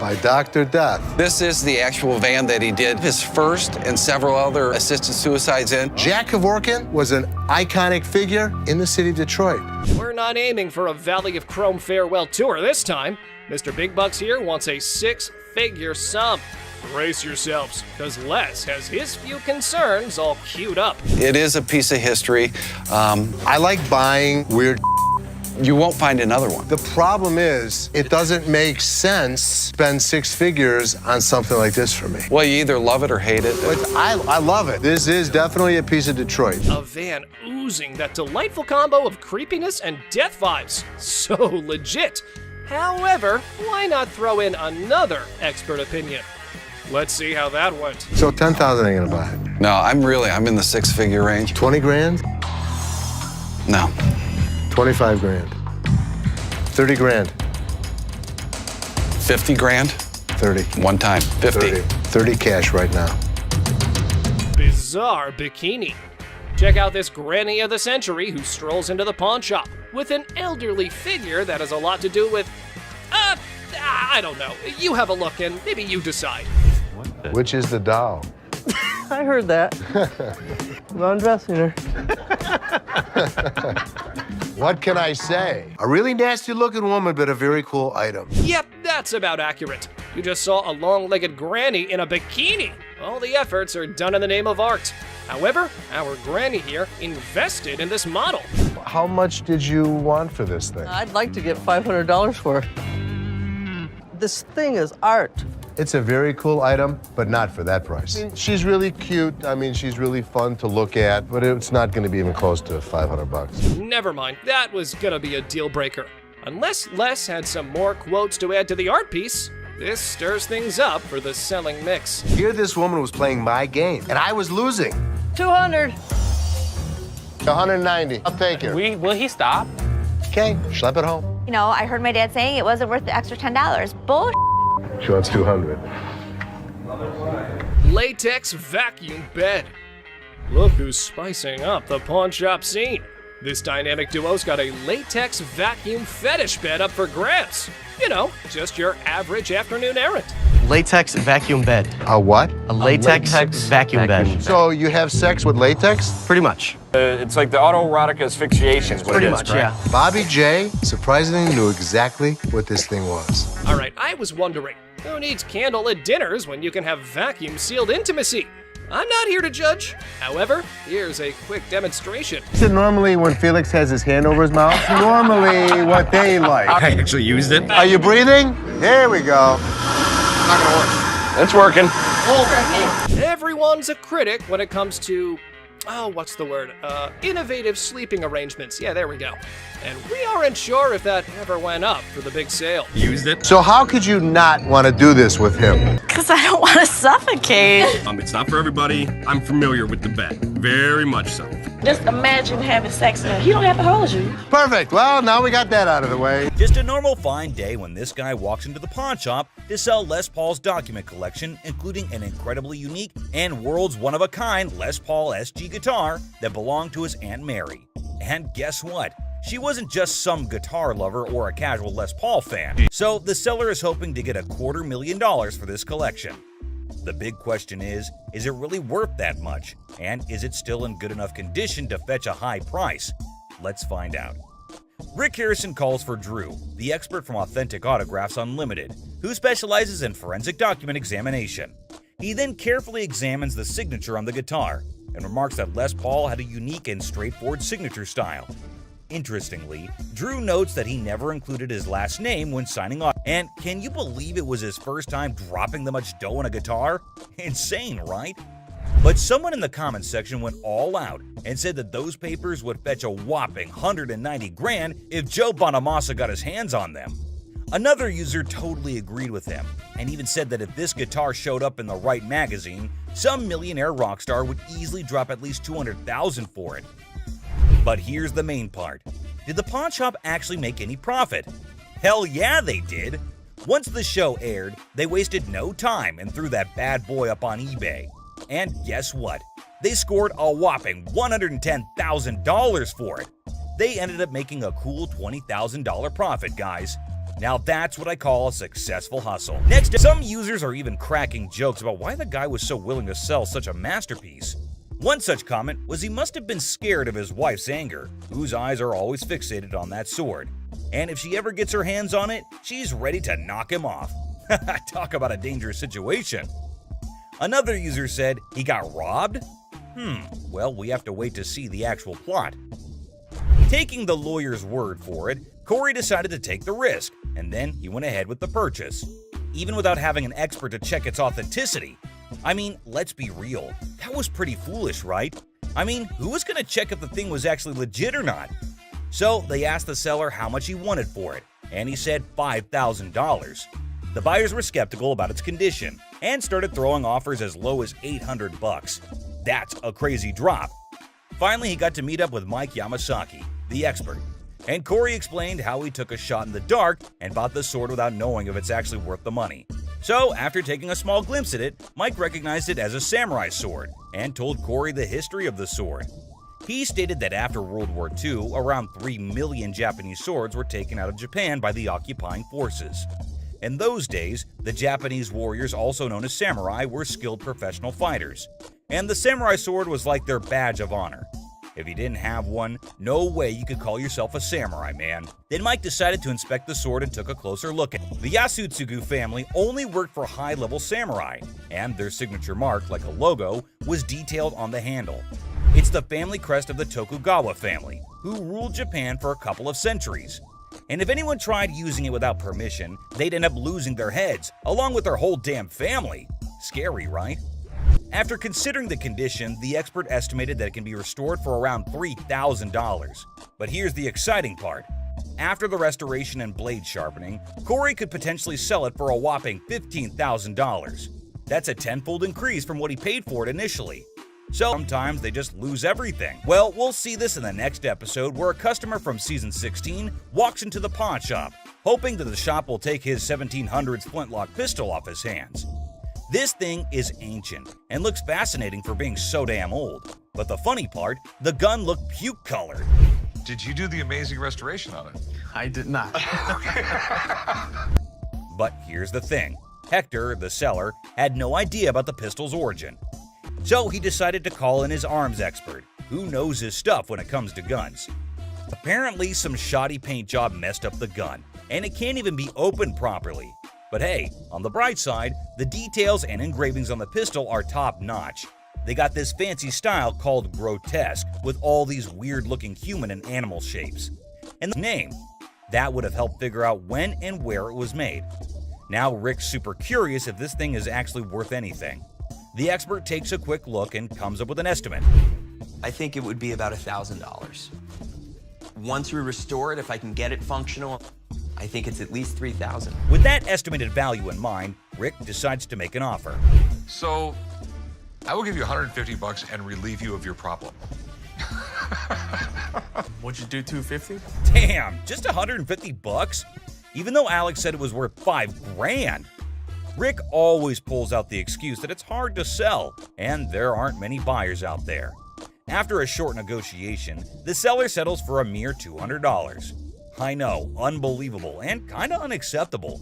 By Dr. Death. This is the actual van that he did his first and several other assisted suicides in. Jack Kevorkian was an iconic figure in the city of Detroit. We're not aiming for a Valley of Chrome farewell tour this time. Mr. Big Bucks here wants a six-figure sum. Brace yourselves, because Les has his few concerns all queued up. It is a piece of history. I like buying weird. You won't find another one. The problem is, it doesn't make sense to spend six figures on something like this for me. Well, you either love it or hate it. I love it. This is definitely a piece of Detroit. A van oozing that delightful combo of creepiness and death vibes. So legit. However, why not throw in another expert opinion? Let's see how that went. So 10,000 ain't gonna buy it. No, I'm in the six-figure range. 20 grand? No. 25 grand. 30 grand. 50 grand? 30. One time. 50. 30 cash right now. Bizarre bikini. Check out this granny of the century who strolls into the pawn shop with an elderly figure that has a lot to do with, I don't know. You have a look and maybe you decide. Which is the doll? I heard that. I'm undressing her. What can I say? A really nasty looking woman, but a very cool item. Yep, that's about accurate. You just saw a long-legged granny in a bikini. All the efforts are done in the name of art. However, our granny here invested in this model. How much did you want for this thing? I'd like to get $500 for it. This thing is art. It's a very cool item, but not for that price. I mean, she's really cute. I mean, she's really fun to look at, but it's not going to be even close to 500 bucks. Never mind, that was gonna be a deal breaker. Unless Les had some more quotes to add to the art piece, this stirs things up for the selling mix. Here this woman was playing my game, and I was losing. 200. 190. I'll take it. Will he stop? Okay, schlep it home. You know, I heard my dad saying it wasn't worth the extra $10. Bull. She wants 200. Latex vacuum bed. Look who's spicing up the pawn shop scene. This dynamic duo's got a latex vacuum fetish bed up for grabs. You know, just your average afternoon errand. Latex vacuum bed. A what? A latex vacuum bed. So you have sex with latex? Pretty much. It's like the autoerotic asphyxiation. Pretty much, yeah. Bobby J surprisingly knew exactly what this thing was. All right, I was wondering, who needs candlelit dinners when you can have vacuum-sealed intimacy? I'm not here to judge. However, here's a quick demonstration. So normally when Felix has his hand over his mouth, normally what they like. I actually used it. Are you breathing? There we go. Not gonna work. It's working. Everyone's a critic when it comes to, what's the word? Innovative sleeping arrangements. Yeah, there we go. And we aren't sure if that ever went up for the big sale. Used it. So how could you not want to do this with him? Because I don't want to suffocate. It's not for everybody. I'm familiar with the bed. Very much so. Just imagine having sex and he don't have to hold you. Perfect. Well, now we got that out of the way. Just a normal fine day when this guy walks into the pawn shop to sell Les Paul's document collection, including an incredibly unique and world's one-of-a-kind Les Paul SG guitar that belonged to his Aunt Mary. And guess what? She wasn't just some guitar lover or a casual Les Paul fan. So the seller is hoping to get $250,000 for this collection. The big question is it really worth that much? And is it still in good enough condition to fetch a high price? Let's find out. Rick Harrison calls for Drew, the expert from Authentic Autographs Unlimited, who specializes in forensic document examination. He then carefully examines the signature on the guitar and remarks that Les Paul had a unique and straightforward signature style. Interestingly, Drew notes that he never included his last name when signing off. And can you believe it was his first time dropping that much dough on a guitar? Insane, right? But someone in the comments section went all out and said that those papers would fetch a whopping $190,000 if Joe Bonamassa got his hands on them. Another user totally agreed with him and even said that if this guitar showed up in the right magazine, some millionaire rock star would easily drop at least $200,000 for it. But here's the main part. Did the pawn shop actually make any profit? Hell yeah, they did. Once the show aired, they wasted no time and threw that bad boy up on eBay. And guess what? They scored a whopping $110,000 for it. They ended up making a cool $20,000 profit, guys. Now that's what I call a successful hustle. Next, some users are even cracking jokes about why the guy was so willing to sell such a masterpiece. One such comment was he must have been scared of his wife's anger, whose eyes are always fixated on that sword. And if she ever gets her hands on it, she's ready to knock him off. Talk about a dangerous situation. Another user said he got robbed? Well, we have to wait to see the actual plot. Taking the lawyer's word for it, Corey decided to take the risk, and then he went ahead with the purchase, even without having an expert to check its authenticity. I mean, let's be real, that was pretty foolish, right? I mean, who was going to check if the thing was actually legit or not? So they asked the seller how much he wanted for it, and he said $5,000. The buyers were skeptical about its condition and started throwing offers as low as $800. That's a crazy drop. Finally, he got to meet up with Mike Yamasaki, the expert, and Corey explained how he took a shot in the dark and bought the sword without knowing if it's actually worth the money. So, after taking a small glimpse at it, Mike recognized it as a samurai sword and told Corey the history of the sword. He stated that after World War II, around 3 million Japanese swords were taken out of Japan by the occupying forces. In those days, the Japanese warriors, also known as samurai, were skilled professional fighters, and the samurai sword was like their badge of honor. If you didn't have one, no way you could call yourself a samurai, man. Then Mike decided to inspect the sword and took a closer look at it. The Yasutsugu family only worked for high-level samurai, and their signature mark, like a logo, was detailed on the handle. It's the family crest of the Tokugawa family, who ruled Japan for a couple of centuries. And if anyone tried using it without permission, they'd end up losing their heads, along with their whole damn family. Scary, right? After considering the condition, the expert estimated that it can be restored for around $3,000. But here's the exciting part. After the restoration and blade sharpening, Corey could potentially sell it for a whopping $15,000. That's a tenfold increase from what he paid for it initially. So sometimes they just lose everything. Well, we'll see this in the next episode where a customer from season 16 walks into the pawn shop, hoping that the shop will take his 1700s flintlock pistol off his hands. This thing is ancient and looks fascinating for being so damn old. But the funny part, the gun looked puke-colored. Did you do the amazing restoration on it? I did not. But here's the thing. Hector, the seller, had no idea about the pistol's origin. So he decided to call in his arms expert, who knows his stuff when it comes to guns. Apparently, some shoddy paint job messed up the gun, and it can't even be opened properly. But hey, on the bright side, the details and engravings on the pistol are top-notch. They got this fancy style called grotesque, with all these weird-looking human and animal shapes. And the name, that would have helped figure out when and where it was made. Now Rick's super curious if this thing is actually worth anything. The expert takes a quick look and comes up with an estimate. I think it would be about $1,000. Once we restore it, if I can get it functional, I think it's at least $3,000. With that estimated value in mind, Rick decides to make an offer. So, I will give you $150 and relieve you of your problem. What'd you do, $250? Damn, just $150? Even though Alex said it was worth $5,000. Rick always pulls out the excuse that it's hard to sell, and there aren't many buyers out there. After a short negotiation, the seller settles for a mere $200. I know, unbelievable and kinda unacceptable.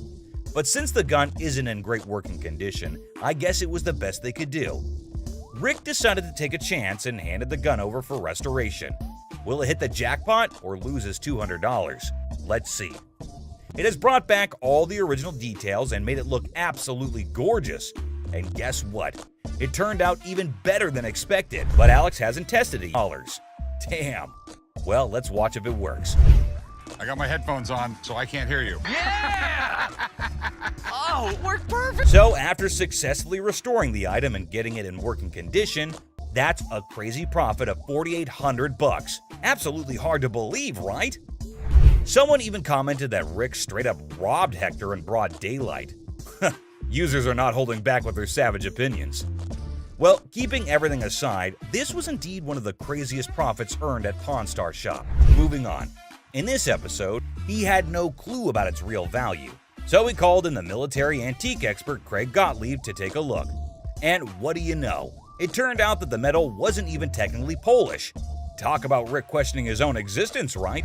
But since the gun isn't in great working condition, I guess it was the best they could do. Rick decided to take a chance and handed the gun over for restoration. Will it hit the jackpot or lose his $200? Let's see. It has brought back all the original details and made it look absolutely gorgeous. And guess what? It turned out even better than expected, but Alex hasn't tested it. Damn. Well, let's watch if it works. I got my headphones on, so I can't hear you. Yeah! Oh, it worked perfect! So after successfully restoring the item and getting it in working condition, that's a crazy profit of $4,800. Absolutely hard to believe, right? Someone even commented that Rick straight up robbed Hector in broad daylight. Users are not holding back with their savage opinions. Well, keeping everything aside, this was indeed one of the craziest profits earned at Pawn Star Shop. Moving on. In this episode, he had no clue about its real value, so he called in the military antique expert Craig Gottlieb to take a look. And what do you know? It turned out that the metal wasn't even technically Polish. Talk about Rick questioning his own existence, right?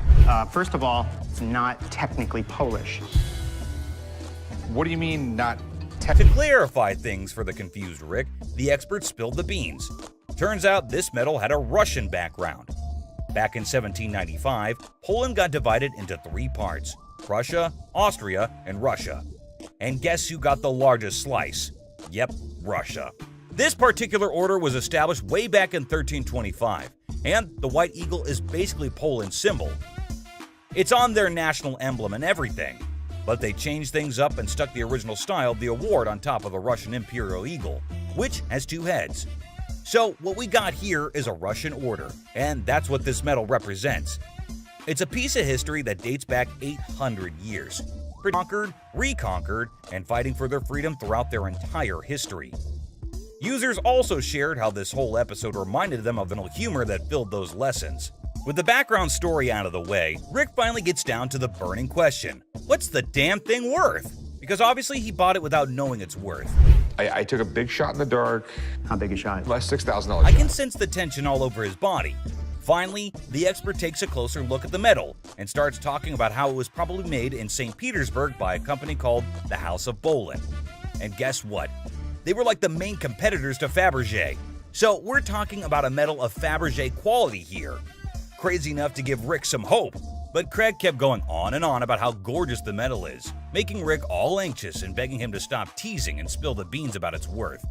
First of all, it's not technically Polish. What do you mean, not To clarify things for the confused Rick, the expert spilled the beans. Turns out this metal had a Russian background. Back in 1795, Poland got divided into 3 parts: Prussia, Austria, and Russia. And guess who got the largest slice? Yep, Russia. This particular order was established way back in 1325, and the White Eagle is basically Poland's symbol. It's on their national emblem and everything. But they changed things up and stuck the original style of the award on top of the Russian Imperial Eagle, which has 2 heads. So what we got here is a Russian order, and that's what this medal represents. It's a piece of history that dates back 800 years. Conquered, reconquered, and fighting for their freedom throughout their entire history. Users also shared how this whole episode reminded them of the humor that filled those lessons. With the background story out of the way, Rick finally gets down to the burning question. What's the damn thing worth? Because obviously he bought it without knowing its worth. I took a big shot in the dark. How big a shot? Less $6,000 I can shot. sense the tension all over his body. Finally, the expert takes a closer look at the metal and starts talking about how it was probably made in St. Petersburg by a company called the House of Bolin. And guess what? They were like the main competitors to Fabergé. So we're talking about a metal of Fabergé quality here. Crazy enough to give Rick some hope, but Craig kept going on and on about how gorgeous the metal is, making Rick all anxious and begging him to stop teasing and spill the beans about its worth.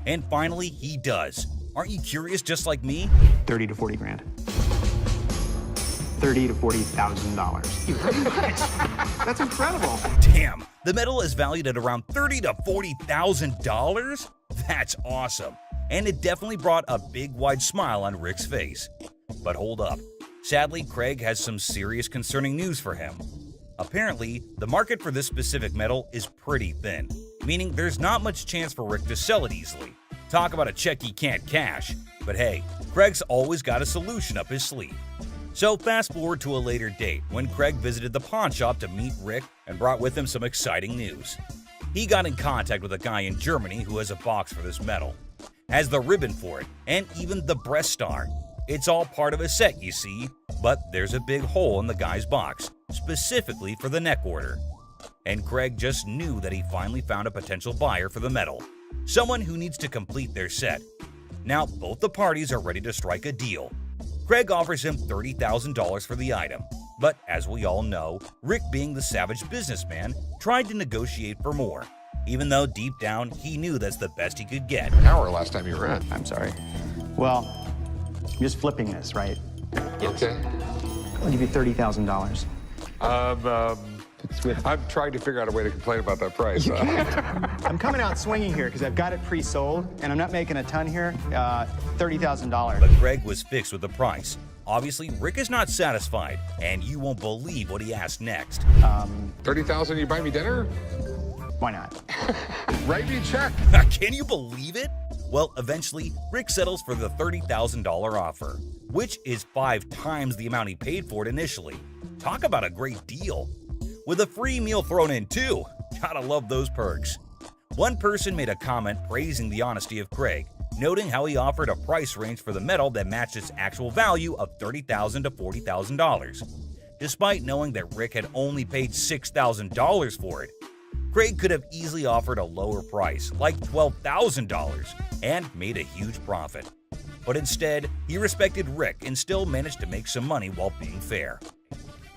And finally, he does. Aren't you curious just like me? 30 to 40 grand. $30,000 to $40,000. That's incredible. Damn, the metal is valued at around $30,000 to $40,000? That's awesome. And it definitely brought a big wide smile on Rick's face. But hold up. Sadly, Craig has some serious concerning news for him. Apparently, the market for this specific metal is pretty thin, meaning there's not much chance for Rick to sell it easily. Talk about a check he can't cash. But hey, Craig's always got a solution up his sleeve. So fast forward to a later date when Craig visited the pawn shop to meet Rick and brought with him some exciting news. He got in contact with a guy in Germany who has a box for this metal, has the ribbon for it, and even the breast star. It's all part of a set, you see, but there's a big hole in the guy's box, specifically for the neck order. And Craig just knew that he finally found a potential buyer for the metal, someone who needs to complete their set. Now, both the parties are ready to strike a deal. Craig offers him $30,000 for the item, but as we all know, Rick, being the savage businessman, tried to negotiate for more, even though deep down he knew that's the best he could get. An hour last time you were in. I'm sorry. Well, I'm just flipping this, right? Okay. I'll give you $30,000. I'm trying to figure out a way to complain about that price. I'm coming out swinging here because I've got it pre-sold, and I'm not making a ton here. $30,000. But Greg was fixed with the price. Obviously, Rick is not satisfied, and you won't believe what he asked next. $30,000, you buy me dinner? Why not? Write me a check. Can you believe it? Well, eventually, Rick settles for the $30,000 offer, which is 5 times the amount he paid for it initially. Talk about a great deal. With a free meal thrown in too. Gotta love those perks. One person made a comment praising the honesty of Craig, noting how he offered a price range for the metal that matched its actual value of $30,000 to $40,000, despite knowing that Rick had only paid $6,000 for it. Craig could have easily offered a lower price, like $12,000, and made a huge profit. But instead, he respected Rick and still managed to make some money while being fair.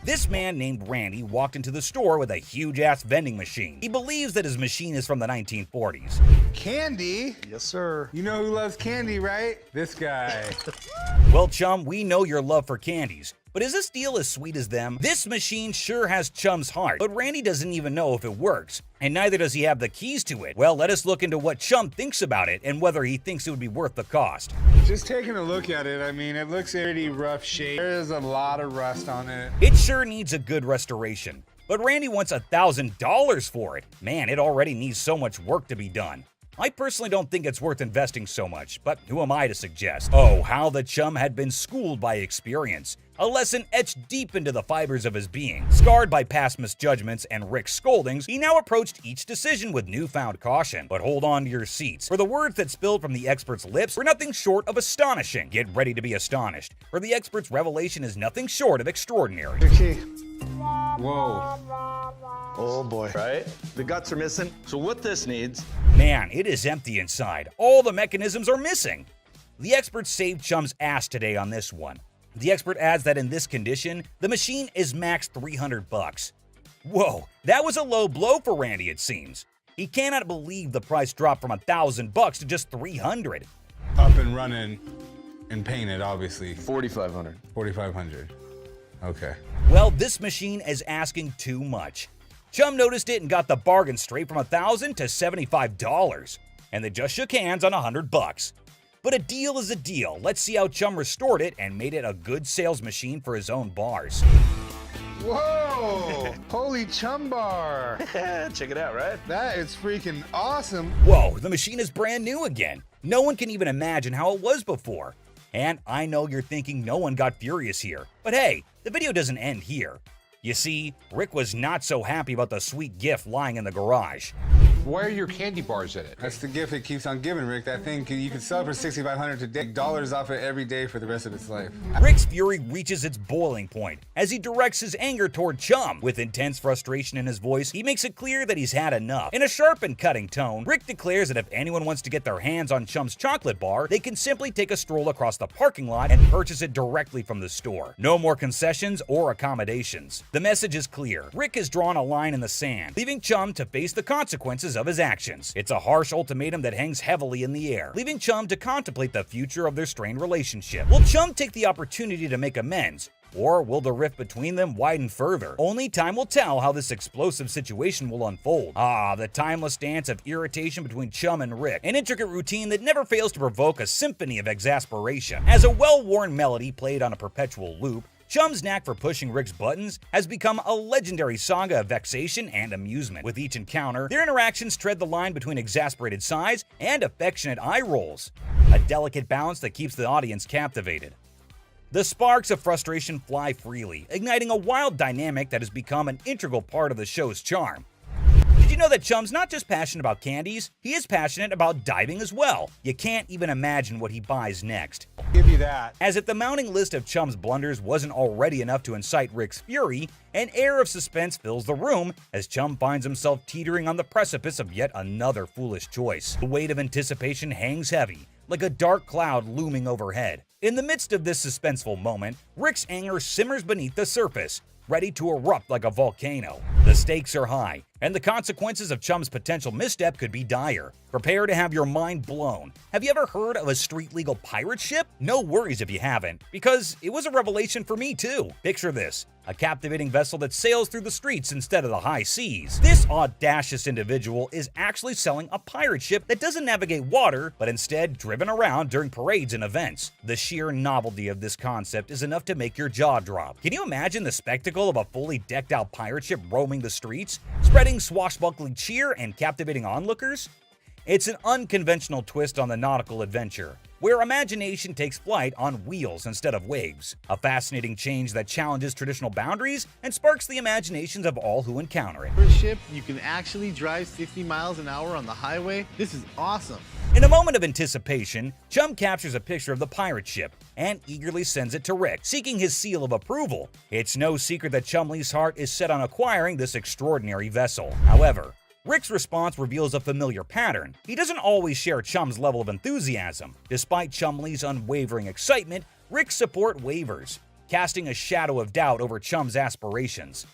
This man named Randy walked into the store with a huge-ass vending machine. He believes that his machine is from the 1940s. Candy? Yes, sir. You know who loves candy, right? This guy. Well, chum, we know your love for candies. But is this deal as sweet as them? This machine sure has Chum's heart, but Randy doesn't even know if it works, and neither does he have the keys to it. Well, let us look into what Chum thinks about it and whether he thinks it would be worth the cost. Just taking a look at it, I mean, it looks pretty rough shape. There's a lot of rust on it. It sure needs a good restoration, but Randy wants $1,000 for it. Man, it already needs so much work to be done. I personally don't think it's worth investing so much, but who am I to suggest? Oh, how the chum had been schooled by experience. A lesson etched deep into the fibers of his being. Scarred by past misjudgments and Rick's scoldings, he now approached each decision with newfound caution. But hold on to your seats, for the words that spilled from the expert's lips were nothing short of astonishing. Get ready to be astonished, for the expert's revelation is nothing short of extraordinary. Whoa. Oh boy. Right? The guts are missing. So what this needs... Man, it is empty inside. All the mechanisms are missing. The expert saved Chum's ass today on this one. The expert adds that in this condition, the machine is max $300. Whoa, that was a low blow for Randy, it seems. He cannot believe the price dropped from $1,000 to just $300. Up and running and painted, obviously. $4,500. $4,500. Okay. Well, this machine is asking too much. Chum noticed it and got the bargain straight from $1,000 to $75, and they just shook hands on $100. But a deal is a deal. Let's see how Chum restored it and made it a good sales machine for his own bars. Whoa! Holy chum bar! Check it out, right? That is freaking awesome. Whoa, the machine is brand new again. No one can even imagine how it was before. And I know you're thinking no one got furious here. But hey, the video doesn't end here. You see, Rick was not so happy about the sweet gift lying in the garage. Why are your candy bars in it? That's the gift it keeps on giving, Rick. That thing, you can sell it for $6,500 today. Dollars off it every day for the rest of its life. Rick's fury reaches its boiling point as he directs his anger toward Chum. With intense frustration in his voice, he makes it clear that he's had enough. In a sharp and cutting tone, Rick declares that if anyone wants to get their hands on Chum's chocolate bar, they can simply take a stroll across the parking lot and purchase it directly from the store. No more concessions or accommodations. The message is clear. Rick has drawn a line in the sand, leaving Chum to face the consequences of his actions. It's a harsh ultimatum that hangs heavily in the air, leaving Chum to contemplate the future of their strained relationship. Will Chum take the opportunity to make amends? Or will the rift between them widen further? Only time will tell how this explosive situation will unfold. Ah, the timeless dance of irritation between Chum and Rick, an intricate routine that never fails to provoke a symphony of exasperation. As a well-worn melody played on a perpetual loop, Chum's knack for pushing Rick's buttons has become a legendary saga of vexation and amusement. With each encounter, their interactions tread the line between exasperated sighs and affectionate eye rolls, a delicate balance that keeps the audience captivated. The sparks of frustration fly freely, igniting a wild dynamic that has become an integral part of the show's charm. Did you know that Chum's not just passionate about candies, he is passionate about diving as well? You can't even imagine what he buys next. Give you that. As if the mounting list of Chum's blunders wasn't already enough to incite Rick's fury, an air of suspense fills the room as Chum finds himself teetering on the precipice of yet another foolish choice. The weight of anticipation hangs heavy, like a dark cloud looming overhead. In the midst of this suspenseful moment, Rick's anger simmers beneath the surface, ready to erupt like a volcano. The stakes are high, and the consequences of Chum's potential misstep could be dire. Prepare to have your mind blown. Have you ever heard of a street-legal pirate ship? No worries if you haven't, because it was a revelation for me too. Picture this. A captivating vessel that sails through the streets instead of the high seas. This audacious individual is actually selling a pirate ship that doesn't navigate water, but instead driven around during parades and events. The sheer novelty of this concept is enough to make your jaw drop. Can you imagine the spectacle of a fully decked out pirate ship roaming the streets, spreading swashbuckling cheer and captivating onlookers? It's an unconventional twist on the nautical adventure, where imagination takes flight on wheels instead of waves. A fascinating change that challenges traditional boundaries and sparks the imaginations of all who encounter it. For a ship, you can actually drive 60 miles an hour on the highway. This is awesome. In a moment of anticipation, Chum captures a picture of the pirate ship and eagerly sends it to Rick, seeking his seal of approval. It's no secret that Chumlee's heart is set on acquiring this extraordinary vessel. However, Rick's response reveals a familiar pattern. He doesn't always share Chum's level of enthusiasm. Despite Chumlee's unwavering excitement, Rick's support wavers, casting a shadow of doubt over Chum's aspirations.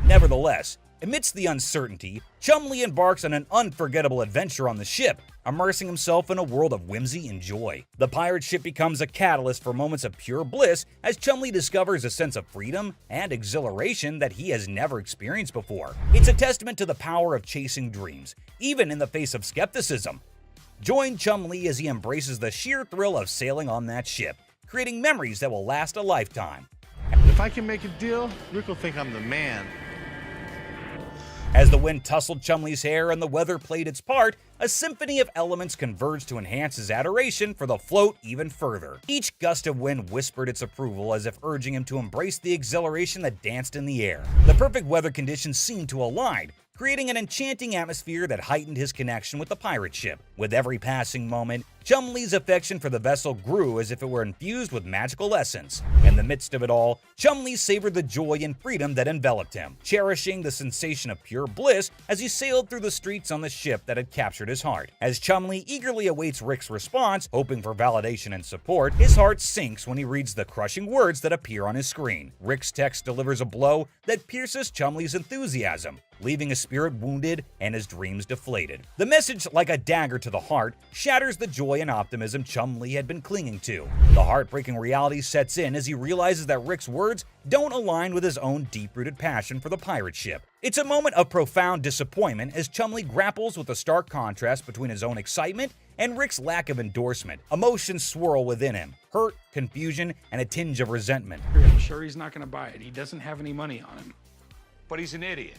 Nevertheless, amidst the uncertainty, Chumlee embarks on an unforgettable adventure on the ship, immersing himself in a world of whimsy and joy. The pirate ship becomes a catalyst for moments of pure bliss as Chumlee discovers a sense of freedom and exhilaration that he has never experienced before. It's a testament to the power of chasing dreams, even in the face of skepticism. Join Chumlee as he embraces the sheer thrill of sailing on that ship, creating memories that will last a lifetime. If I can make a deal, Rick will think I'm the man. As the wind tousled Chumlee's hair and the weather played its part, a symphony of elements converged to enhance his adoration for the float even further. Each gust of wind whispered its approval as if urging him to embrace the exhilaration that danced in the air. The perfect weather conditions seemed to align, creating an enchanting atmosphere that heightened his connection with the pirate ship. With every passing moment, Chumlee's affection for the vessel grew as if it were infused with magical essence. In the midst of it all, Chumlee savored the joy and freedom that enveloped him, cherishing the sensation of pure bliss as he sailed through the streets on the ship that had captured his heart. As Chumlee eagerly awaits Rick's response, hoping for validation and support, his heart sinks when he reads the crushing words that appear on his screen. Rick's text delivers a blow that pierces Chumlee's enthusiasm, leaving his spirit wounded and his dreams deflated. The message, like a dagger to the heart, shatters the joy and optimism Chumlee had been clinging to. The heartbreaking reality sets in as he realizes that Rick's words don't align with his own deep-rooted passion for the pirate ship. It's a moment of profound disappointment as Chumlee grapples with the stark contrast between his own excitement and Rick's lack of endorsement. Emotions swirl within him, hurt, confusion, and a tinge of resentment. I'm sure he's not going to buy it. He doesn't have any money on him. But he's an idiot.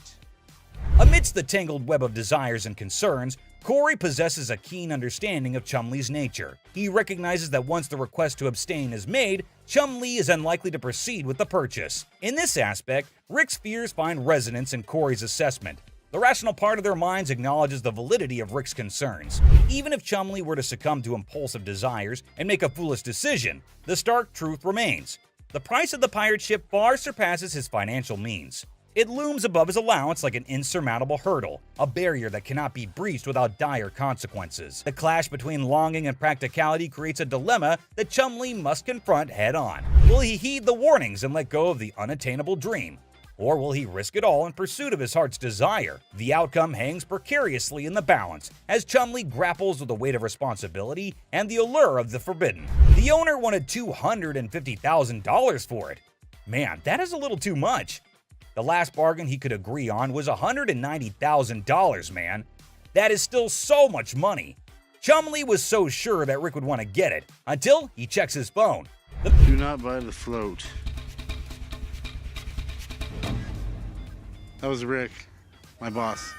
Amidst the tangled web of desires and concerns, Corey possesses a keen understanding of Chumlee's nature. He recognizes that once the request to abstain is made, Chumlee is unlikely to proceed with the purchase. In this aspect, Rick's fears find resonance in Corey's assessment. The rational part of their minds acknowledges the validity of Rick's concerns. Even if Chumlee were to succumb to impulsive desires and make a foolish decision, the stark truth remains. The price of the pirate ship far surpasses his financial means. It looms above his allowance like an insurmountable hurdle, a barrier that cannot be breached without dire consequences. The clash between longing and practicality creates a dilemma that Chumlee must confront head-on. Will he heed the warnings and let go of the unattainable dream? Or will he risk it all in pursuit of his heart's desire? The outcome hangs precariously in the balance, as Chumlee grapples with the weight of responsibility and the allure of the forbidden. The owner wanted $250,000 for it. Man, that is a little too much. The last bargain he could agree on was $190,000, man. That is still so much money. Chumlee was so sure that Rick would want to get it, until he checks his phone. Do not buy the float. That was Rick, my boss.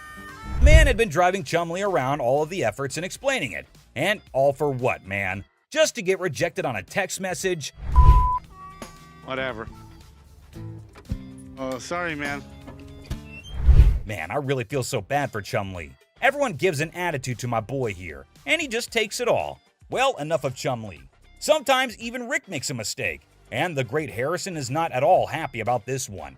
The man had been driving Chumlee around all of the efforts and explaining it. And all for what, man? Just to get rejected on a text message? Whatever. Oh, sorry, man. Man, I really feel so bad for Chumlee. Everyone gives an attitude to my boy here, and he just takes it all. Well, enough of Chumlee. Sometimes even Rick makes a mistake, and the great Harrison is not at all happy about this one.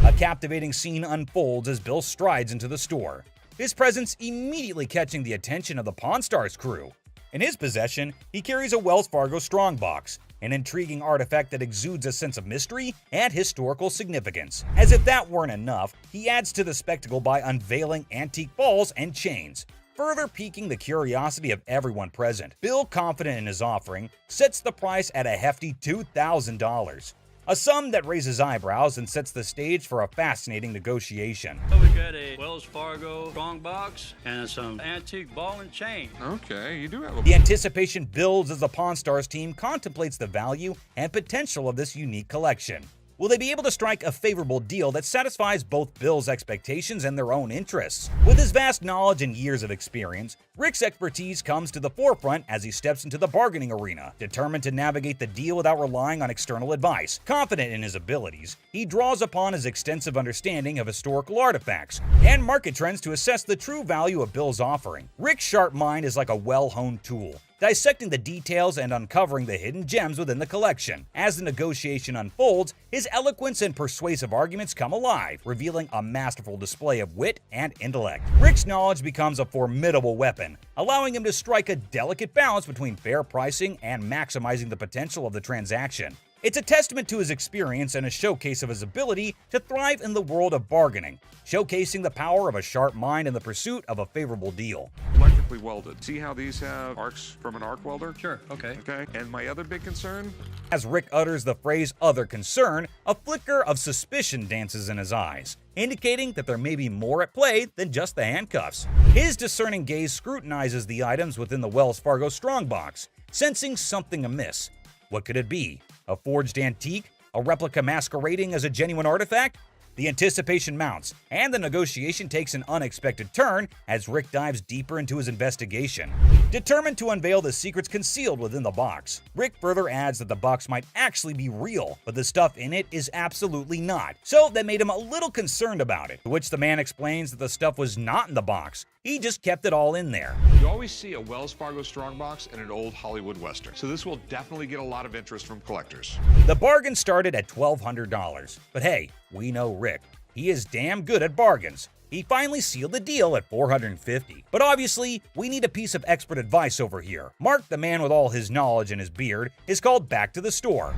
A captivating scene unfolds as Bill strides into the store, his presence immediately catching the attention of the Pawn Stars crew. In his possession, he carries a Wells Fargo Strongbox, an intriguing artifact that exudes a sense of mystery and historical significance. As if that weren't enough, he adds to the spectacle by unveiling antique balls and chains, further piquing the curiosity of everyone present. Bill, confident in his offering, sets the price at a hefty $2,000. A sum that raises eyebrows and sets the stage for a fascinating negotiation. We got a Wells Fargo Strongbox and some antique ball and chain. Okay, you do have a... The anticipation builds as the Pawn Stars team contemplates the value and potential of this unique collection. Will they be able to strike a favorable deal that satisfies both Bill's expectations and their own interests? With his vast knowledge and years of experience, Rick's expertise comes to the forefront as he steps into the bargaining arena. Determined to navigate the deal without relying on external advice, confident in his abilities, he draws upon his extensive understanding of historical artifacts and market trends to assess the true value of Bill's offering. Rick's sharp mind is like a well-honed tool, dissecting the details and uncovering the hidden gems within the collection. As the negotiation unfolds, his eloquence and persuasive arguments come alive, revealing a masterful display of wit and intellect. Rick's knowledge becomes a formidable weapon, allowing him to strike a delicate balance between fair pricing and maximizing the potential of the transaction. It's a testament to his experience and a showcase of his ability to thrive in the world of bargaining, showcasing the power of a sharp mind in the pursuit of a favorable deal. Electrically welded. See how these have arcs from an arc welder? Sure, okay. Okay, and my other big concern? As Rick utters the phrase "other concern," a flicker of suspicion dances in his eyes, indicating that there may be more at play than just the handcuffs. His discerning gaze scrutinizes the items within the Wells Fargo Strongbox, sensing something amiss. What could it be? A forged antique? A replica masquerading as a genuine artifact? The anticipation mounts, and the negotiation takes an unexpected turn as Rick dives deeper into his investigation. Determined to unveil the secrets concealed within the box, Rick further adds that the box might actually be real, but the stuff in it is absolutely not, so that made him a little concerned about it, to which the man explains that the stuff was not in the box. He just kept it all in there. You always see a Wells Fargo Strongbox and an old Hollywood Western, so this will definitely get a lot of interest from collectors. The bargain started at $1,200, but hey, we know Rick. He is damn good at bargains. He finally sealed the deal at $450. But obviously, we need a piece of expert advice over here. Mark, the man with all his knowledge and his beard, is called back to the store.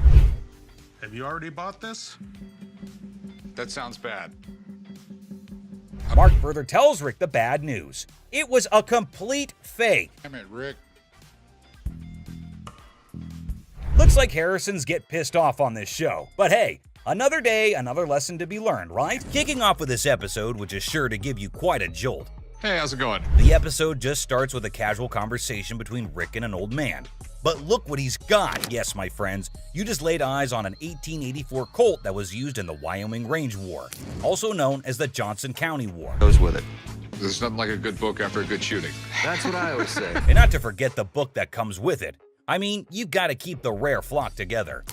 Have you already bought this? That sounds bad. Mark further tells Rick the bad news. It was a complete fake. Damn it, Rick. Looks like Harrisons get pissed off on this show. But hey, another day, another lesson to be learned, right? Kicking off with this episode, which is sure to give you quite a jolt. Hey, how's it going? The episode just starts with a casual conversation between Rick and an old man. But look what he's got. Yes, my friends, you just laid eyes on an 1884 Colt that was used in the Wyoming Range War, also known as the Johnson County War. Goes with it. There's nothing like a good book after a good shooting. That's what I always say. And not to forget the book that comes with it. I mean, you gotta keep the rare flock together.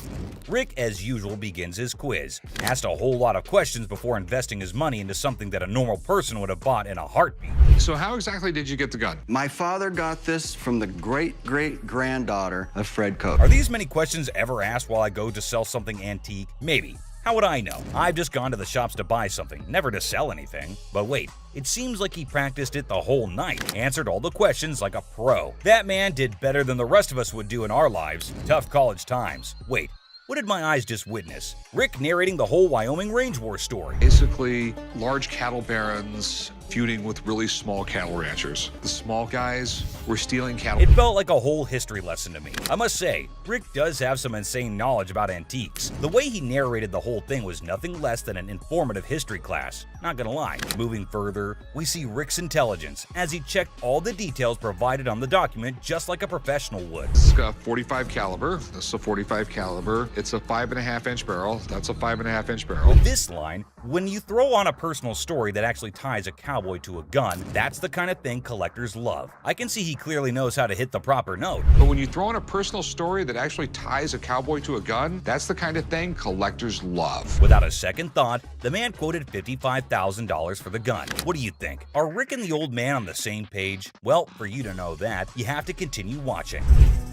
Rick, as usual, begins his quiz, asked a whole lot of questions before investing his money into something that a normal person would have bought in a heartbeat. So how exactly did you get the gun? My father got this from the great-great-granddaughter of Fred Koch. Are these many questions ever asked while I go to sell something antique? Maybe. How would I know? I've just gone to the shops to buy something, never to sell anything. But wait, it seems like he practiced it the whole night, answered all the questions like a pro. That man did better than the rest of us would do in our lives. Tough college times. Wait, what did my eyes just witness? Rick narrating the whole Wyoming Range War story. Basically, large cattle barons feuding with really small cattle ranchers. The small guys were stealing cattle. It felt like a whole history lesson to me. I must say, Rick does have some insane knowledge about antiques. The way he narrated the whole thing was nothing less than an informative history class. Not gonna lie. Moving further, we see Rick's intelligence as he checked all the details provided on the document just like a professional would. It's got 45 caliber. This is a 45 caliber. It's a 5.5-inch barrel. That's a 5.5-inch barrel. This line, when you throw on a personal story that actually ties a cowboy to a gun, that's the kind of thing collectors love. I can see he clearly knows how to hit the proper note. But when you throw in a personal story that actually ties a cowboy to a gun, that's the kind of thing collectors love. Without a second thought, the man quoted $55,000 for the gun. What do you think? Are Rick and the old man on the same page? Well, for you to know that, you have to continue watching.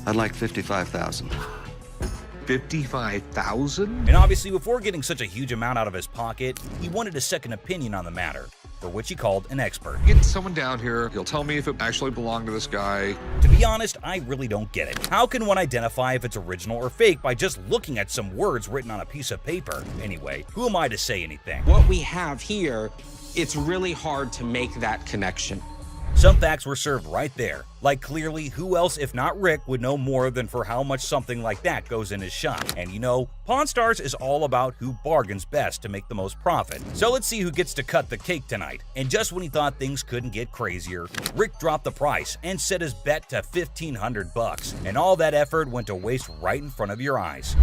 I'd like $55,000. $55,000? And obviously, before getting such a huge amount out of his pocket, he wanted a second opinion on the matter. for which he called an expert. Get someone down here, he'll tell me if it actually belonged to this guy. To be honest, I really don't get it. How can one identify if it's original or fake by just looking at some words written on a piece of paper? Anyway, who am I to say anything? What we have here, it's really hard to make that connection. Some facts were served right there. Like clearly, who else if not Rick would know more than for how much something like that goes in his shop. And you know, Pawn Stars is all about who bargains best to make the most profit. So let's see who gets to cut the cake tonight. And just when he thought things couldn't get crazier, Rick dropped the price and set his bet to $1,500. And all that effort went to waste right in front of your eyes.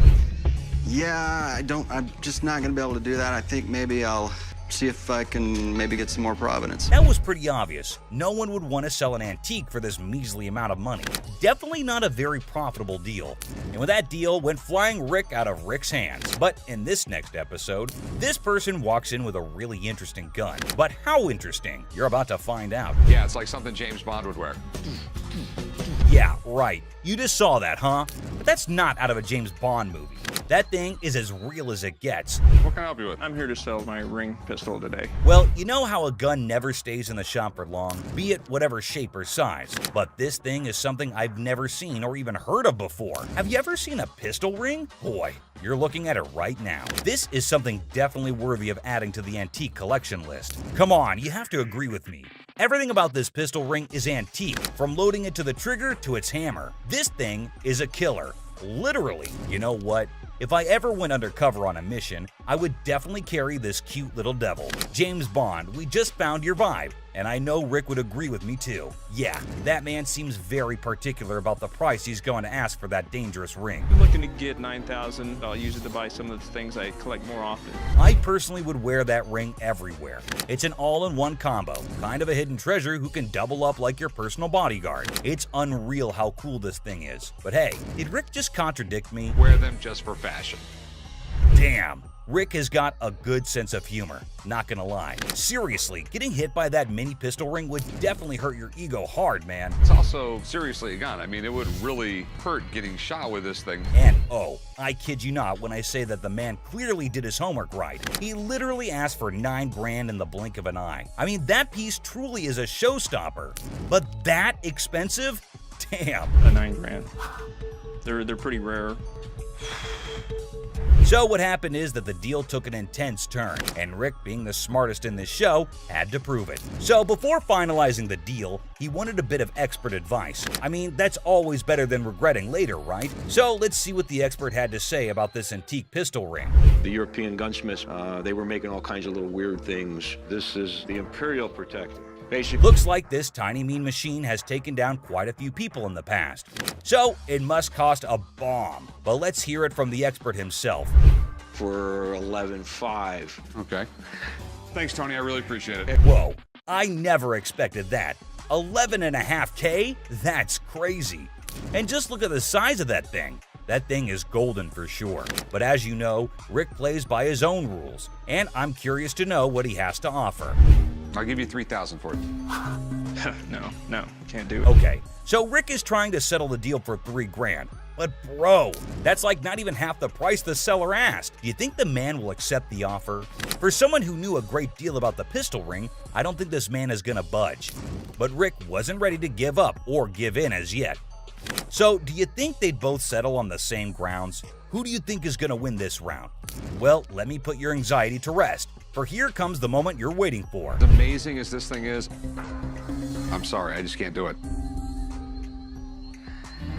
Yeah, I'm just not gonna be able to do that. I think maybe I'll see if I can maybe get some more Providence. That was pretty obvious. No one would want to sell an antique for this measly amount of money. Definitely not a very profitable deal. And with that deal went flying Rick out of Rick's hands. But in this next episode, this person walks in with a really interesting gun. But how interesting? You're about to find out. Yeah, it's like something James Bond would wear. Yeah, right. You just saw that, huh? But that's not out of a James Bond movie. That thing is as real as it gets. What can I help you with? I'm here to sell my ring pistol today. Well, you know how a gun never stays in the shop for long, be it whatever shape or size. But this thing is something I've never seen or even heard of before. Have you ever seen a pistol ring? Boy, you're looking at it right now. This is something definitely worthy of adding to the antique collection list. Come on, you have to agree with me. Everything about this pistol ring is antique, from loading it to the trigger to its hammer. This thing is a killer. Literally. You know what? If I ever went undercover on a mission, I would definitely carry this cute little devil. James Bond, we just found your vibe. And I know Rick would agree with me too. Yeah, that man seems very particular about the price he's going to ask for that dangerous ring. I'm looking to get $9,000. I'll use it to buy some of the things I collect more often. I personally would wear that ring everywhere. It's an all-in-one combo, kind of a hidden treasure who can double up like your personal bodyguard. It's unreal how cool this thing is. But hey, did Rick just contradict me? Wear them just for fashion. Damn. Rick has got a good sense of humor, not gonna lie. Seriously, getting hit by that mini pistol ring would definitely hurt your ego hard, man. It's also seriously a gun. I mean, it would really hurt getting shot with this thing. And oh, I kid you not when I say that the man clearly did his homework right. He literally asked for $9 grand in the blink of an eye. I mean, that piece truly is a showstopper. But that expensive? Damn. A $9 grand. They're pretty rare. So what happened is that the deal took an intense turn, and Rick, being the smartest in this show, had to prove it. So before finalizing the deal, he wanted a bit of expert advice. I mean, that's always better than regretting later, right? So let's see what the expert had to say about this antique pistol ring. The European gunsmiths, they were making all kinds of little weird things. This is the Imperial Protector. Basically, looks like this tiny mean machine has taken down quite a few people in the past. So it must cost a bomb. But let's hear it from the expert himself. For $11,500. Okay. Thanks, Tony. I really appreciate it. Whoa, I never expected that. $11.5K? That's crazy. And just look at the size of that thing. That thing is golden for sure. But as you know, Rick plays by his own rules. And I'm curious to know what he has to offer. I'll give you $3,000 for it. No, can't do it. Okay, so Rick is trying to settle the deal for $3 grand. But bro, that's like not even half the price the seller asked. Do you think the man will accept the offer? For someone who knew a great deal about the pistol ring, I don't think this man is gonna budge. But Rick wasn't ready to give up or give in as yet. So do you think they'd both settle on the same grounds? Who do you think is gonna win this round? Well, let me put your anxiety to rest. For here comes the moment you're waiting for. As amazing as this thing is, I'm sorry, I just can't do it.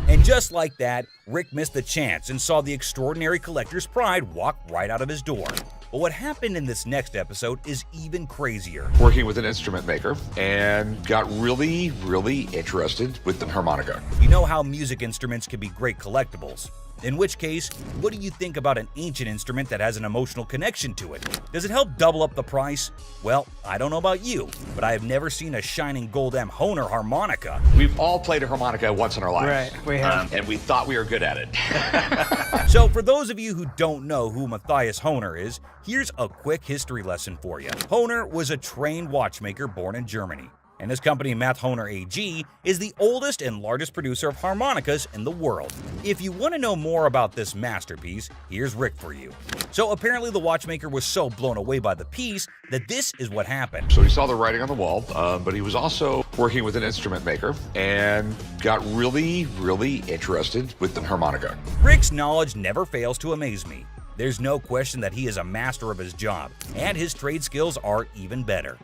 And just like that, Rick missed the chance and saw the extraordinary collector's pride walk right out of his door. But what happened in this next episode is even crazier. Working with an instrument maker and got really, really interested with the harmonica. You know how music instruments can be great collectibles. In which case, what do you think about an ancient instrument that has an emotional connection to it? Does it help double up the price? Well, I don't know about you, but I have never seen a shining gold M. Hohner harmonica. We've all played a harmonica once in our lives. Right, we have. And we thought we were good at it. So for those of you who don't know who Matthias Hohner is, here's a quick history lesson for you. Hohner was a trained watchmaker born in Germany. and his company Mathhoner AG is the oldest and largest producer of harmonicas in the world. If you want to know more about this masterpiece, here's Rick for you. So apparently the watchmaker was so blown away by the piece that this is what happened. So he saw the writing on the wall, but he was also working with an instrument maker and got really, really interested with the harmonica. Rick's knowledge never fails to amaze me. There's no question that he is a master of his job, and his trade skills are even better.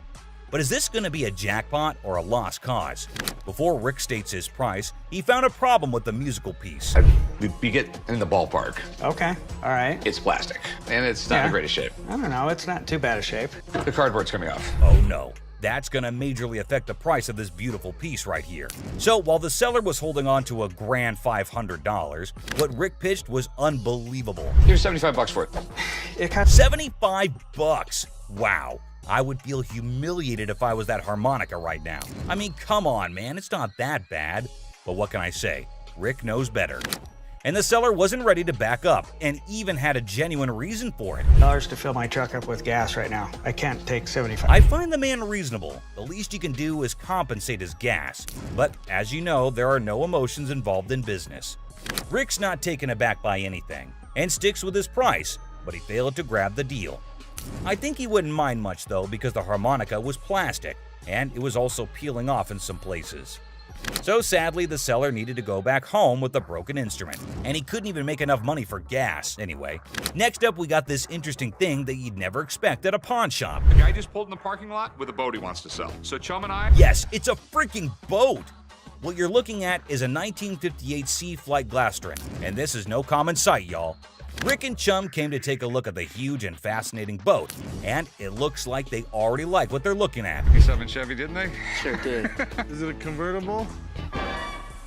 But is this going to be a jackpot or a lost cause? Before Rick states his price, he found a problem with the musical piece. We get in the ballpark. Okay, all right. It's plastic, and it's not in the greatest shape. I don't know, it's not too bad a shape. The cardboard's coming off. Oh no. That's going to majorly affect the price of this beautiful piece right here. So while the seller was holding on to a grand $500, what Rick pitched was unbelievable. Here's $75 for it. It cost $75. Wow. I would feel humiliated if I was that harmonica right now. I mean, come on, man, it's not that bad. But what can I say? Rick knows better. And the seller wasn't ready to back up, and even had a genuine reason for it. $1 to fill my truck up with gas right now. I can't take 75. I find the man reasonable. The least you can do is compensate his gas. But as you know, there are no emotions involved in business. Rick's not taken aback by anything, and sticks with his price, but he failed to grab the deal. I think he wouldn't mind much though, because the harmonica was plastic, and it was also peeling off in some places. So sadly, the seller needed to go back home with the broken instrument, and he couldn't even make enough money for gas anyway. Next up, we got this interesting thing that you'd never expect at a pawn shop. The guy just pulled in the parking lot with a boat he wants to sell. So Chum and I... Yes, it's a freaking boat! What you're looking at is a 1958 Sea Flight Glastron, and this is no common sight, y'all. Rick and Chum came to take a look at the huge and fascinating boat, and it looks like they already like what they're looking at. 57 Chevy, didn't they? Sure did. Is it a convertible?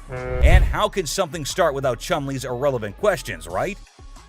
And how could something start without Chumley's irrelevant questions, right?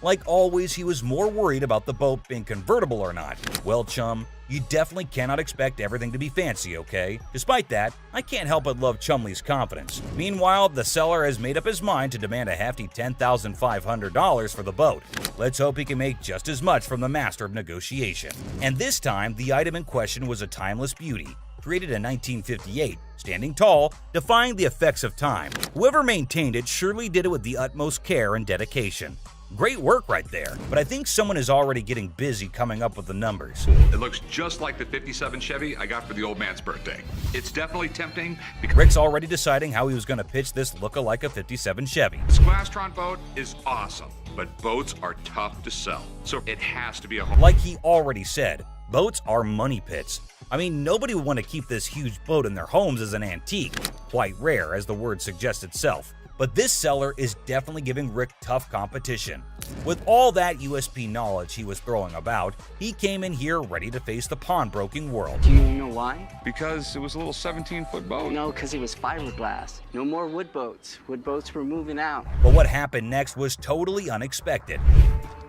Like always, he was more worried about the boat being convertible or not. Well, Chum, you definitely cannot expect everything to be fancy, okay? Despite that, I can't help but love Chumley's confidence. Meanwhile, the seller has made up his mind to demand a hefty $10,500 for the boat. Let's hope he can make just as much from the master of negotiation. And this time, the item in question was a timeless beauty, created in 1958, standing tall, defying the effects of time. Whoever maintained it surely did it with the utmost care and dedication. Great work right there, but I think someone is already getting busy coming up with the numbers. It looks just like the 57 Chevy I got for the old man's birthday. It's definitely tempting because Rick's already deciding how he was going to pitch this look-alike a 57 Chevy. this Glastron boat is awesome, but boats are tough to sell, so it has to be a home. Like he already said, boats are money pits. I mean, nobody would want to keep this huge boat in their homes as an antique. Quite rare, as the word suggests itself. But this seller is definitely giving Rick tough competition. With all that USP knowledge he was throwing about, he came in here ready to face the pawnbroking world. Do you know why? Because it was a little 17-foot boat. No, because it was fiberglass. No more wood boats. Wood boats were moving out. But what happened next was totally unexpected.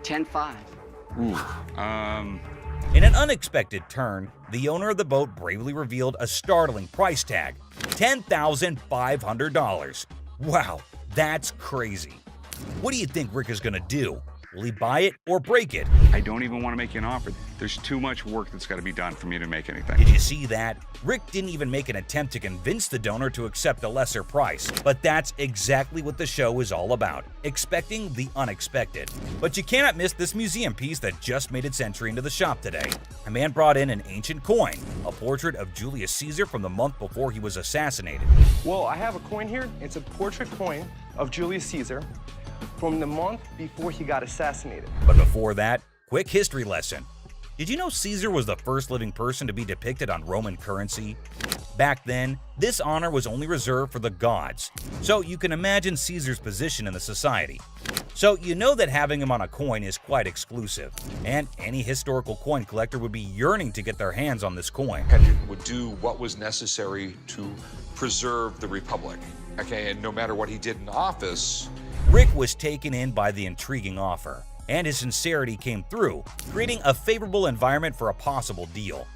10-5. In an unexpected turn, the owner of the boat bravely revealed a startling price tag, $10,500. Wow, that's crazy. What do you think Rick is gonna do? Will he buy it or break it? I don't even want to make you an offer. There's too much work that's got to be done for me to make anything. Did you see that? Rick didn't even make an attempt to convince the donor to accept a lesser price. But that's exactly what the show is all about, expecting the unexpected. But you cannot miss this museum piece that just made its entry into the shop today. A man brought in an ancient coin, a portrait of Julius Caesar from the month before he was assassinated. Well, I have a coin here. It's a portrait coin of Julius Caesar from the month before he got assassinated. But before that, quick history lesson. Did you know Caesar was the first living person to be depicted on Roman currency? Back then, this honor was only reserved for the gods, so you can imagine Caesar's position in the society. So you know that having him on a coin is quite exclusive, and any historical coin collector would be yearning to get their hands on this coin. Would do what was necessary to preserve the Republic. Okay, and no matter what he did in office, Rick was taken in by the intriguing offer, and his sincerity came through, creating a favorable environment for a possible deal.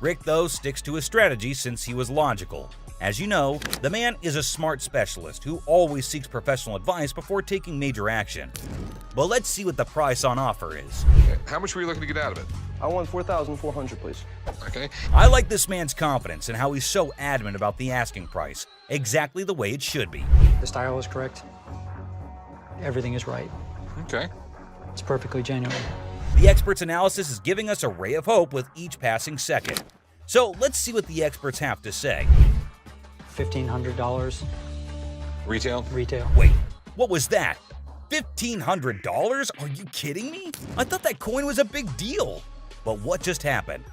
Rick, though, sticks to his strategy since he was logical. As you know, the man is a smart specialist who always seeks professional advice before taking major action. But let's see what the price on offer is. how much were you looking to get out of it? I want $4,400, please. Okay. I like this man's confidence and how he's so adamant about the asking price. Exactly the way it should be. The style is correct. Everything is right. Okay. It's perfectly genuine. The expert's analysis is giving us a ray of hope with each passing second. So let's see what the experts have to say. $1,500. Retail? Retail. Wait, what was that? $1,500? Are you kidding me? I thought that coin was a big deal. But what just happened?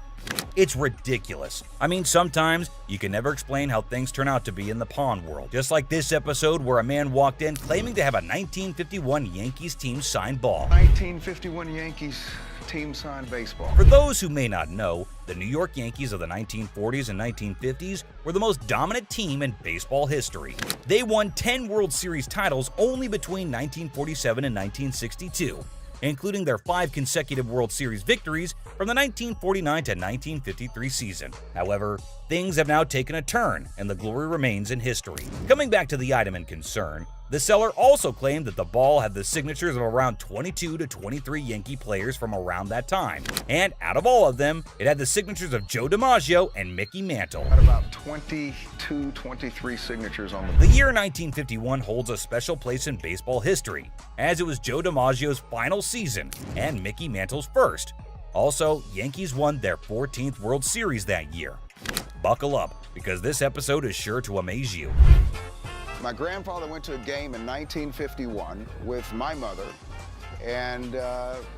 It's ridiculous. I mean, sometimes you can never explain how things turn out to be in the pawn world. Just like this episode where a man walked in claiming to have a 1951 Yankees team signed ball. 1951 Yankees team signed baseball. For those who may not know, the New York Yankees of the 1940s and 1950s were the most dominant team in baseball history. They won 10 World Series titles only between 1947 and 1962. Including their 5 consecutive World Series victories from the 1949 to 1953 season. However, things have now taken a turn, and the glory remains in history. Coming back to the item in concern, the seller also claimed that the ball had the signatures of around 22 to 23 Yankee players from around that time. And out of all of them, it had the signatures of Joe DiMaggio and Mickey Mantle. At about 22, 23 signatures on The year 1951 holds a special place in baseball history, as it was Joe DiMaggio's final season and Mickey Mantle's first. Also, Yankees won their 14th World Series that year. Buckle up, because this episode is sure to amaze you. My grandfather went to a game in 1951 with my mother and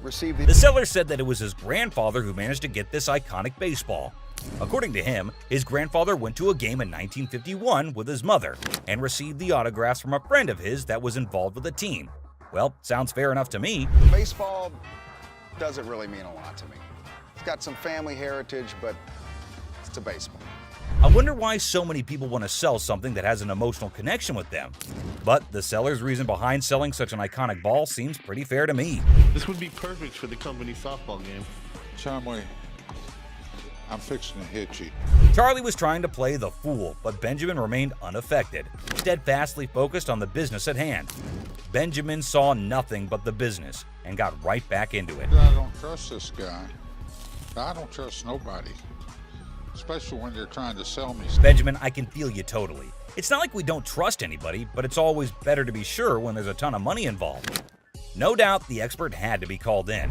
received The seller said that it was his grandfather who managed to get this iconic baseball. According to him, his grandfather went to a game in 1951 with his mother and received the autographs from a friend of his that was involved with the team. Well, sounds fair enough to me. Baseball doesn't really mean a lot to me. It's got some family heritage, but it's a baseball. I wonder why so many people want to sell something that has an emotional connection with them. But the seller's reason behind selling such an iconic ball seems pretty fair to me. This would be perfect for the company softball game. Chumley, I'm fixing to hit you. Charlie was trying to play the fool, but Benjamin remained unaffected, steadfastly focused on the business at hand. Benjamin saw nothing but the business and got right back into it. I don't trust this guy. I don't trust nobody, especially when they're trying to sell me. Benjamin, I can feel you totally. It's not like we don't trust anybody, but it's always better to be sure when there's a ton of money involved. No doubt the expert had to be called in.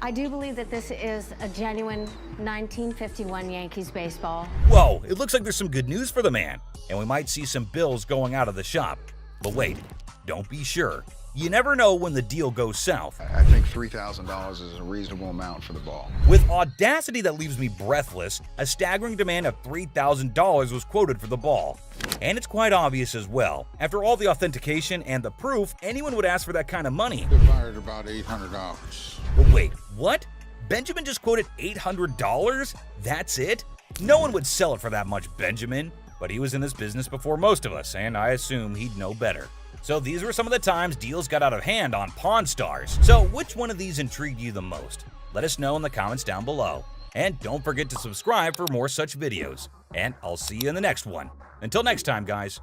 I do believe that this is a genuine 1951 Yankees baseball. Whoa, it looks like there's some good news for the man, and we might see some bills going out of the shop. But wait, don't be sure. You never know when the deal goes south. I think $3,000 is a reasonable amount for the ball. With audacity that leaves me breathless, a staggering demand of $3,000 was quoted for the ball. And it's quite obvious as well. After all the authentication and the proof, anyone would ask for that kind of money. They fired about $800. But wait, what? Benjamin just quoted $800? That's it? No one would sell it for that much, Benjamin. But he was in this business before most of us, and I assume he'd know better. So these were some of the times deals got out of hand on Pawn Stars. So which one of these intrigued you the most? Let us know in the comments down below. And don't forget to subscribe for more such videos. And I'll see you in the next one. Until next time, guys.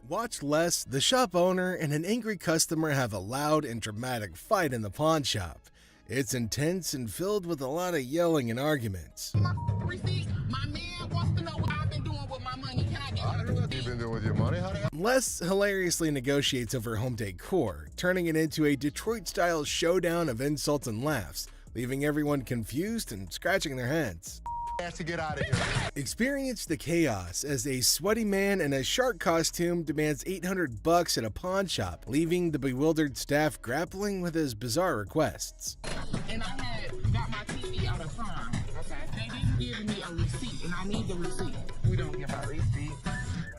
Watch Les, the shop owner, and an angry customer have a loud and dramatic fight in the pawn shop. It's intense and filled with a lot of yelling and arguments. My man wants to know what I've been doing with my money. Can I get my receipt? What you've been doing with your money? Les hilariously negotiates over home decor, turning it into a Detroit-style showdown of insults and laughs, leaving everyone confused and scratching their heads. To get out of here. Experience the chaos as a sweaty man in a shark costume demands $800 at a pawn shop, leaving the bewildered staff grappling with his bizarre requests. And I got my TV out of time. Okay. They didn't give me a receipt, and I need the receipt. We don't give our receipts.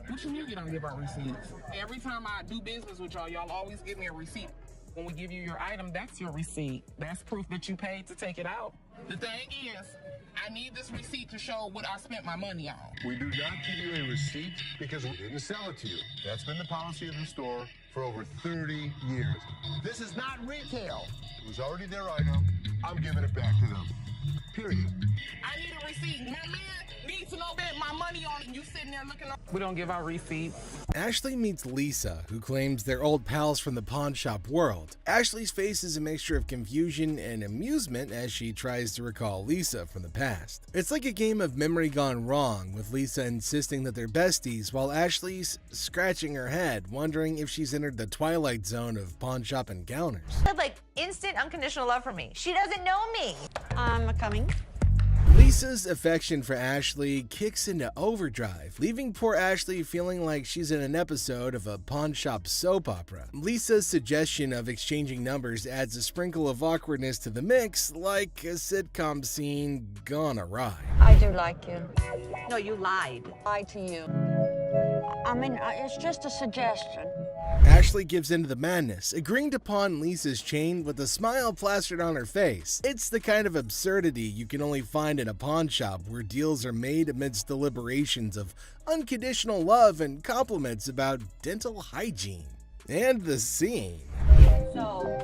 What you mean you don't give our receipts? Every time I do business with y'all always give me a receipt. When we give you your item, that's your receipt. That's proof that you paid to take it out. The thing is, I need this receipt to show what I spent my money on. We do not give you a receipt because we didn't sell it to you. That's been the policy of the store for over 30 years. This is not retail. It was already their item. I'm giving it back to them. Period. I need a receipt. My man need to know that my money on and you sitting there looking up. We don't give out receipts. Ashley meets Lisa, who claims they're old pals from the pawn shop world. Ashley's face is a mixture of confusion and amusement as she tries to recall Lisa from the past. It's like a game of memory gone wrong, with Lisa insisting that they're besties while Ashley's scratching her head, wondering if she's entered the twilight zone of pawn shop encounters. Like instant unconditional love for me. She doesn't know me. I'm coming. Lisa's affection for Ashley kicks into overdrive, leaving poor Ashley feeling like she's in an episode of a pawn shop soap opera. Lisa's suggestion of exchanging numbers adds a sprinkle of awkwardness to the mix, like a sitcom scene gone awry. I do like you. No, you lied. Lied to you. I mean, it's just a suggestion. Ashley gives into the madness, agreeing to pawn Lisa's chain with a smile plastered on her face. It's the kind of absurdity you can only find in a pawn shop, where deals are made amidst deliberations of unconditional love and compliments about dental hygiene. And the scene. So,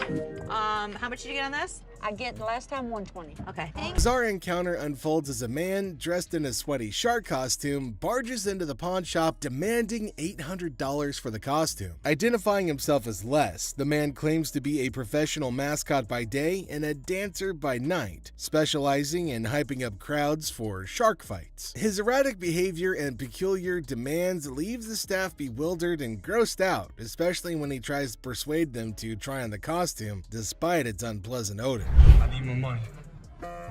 how much did you get on this? I get the last time 120. Okay. Bizarre encounter unfolds as a man dressed in a sweaty shark costume barges into the pawn shop demanding $800 for the costume. Identifying himself as Les, the man claims to be a professional mascot by day and a dancer by night, specializing in hyping up crowds for shark fights. His erratic behavior and peculiar demands leaves the staff bewildered and grossed out, especially when he tries to persuade them to try on the costume despite its unpleasant odor. I need my money.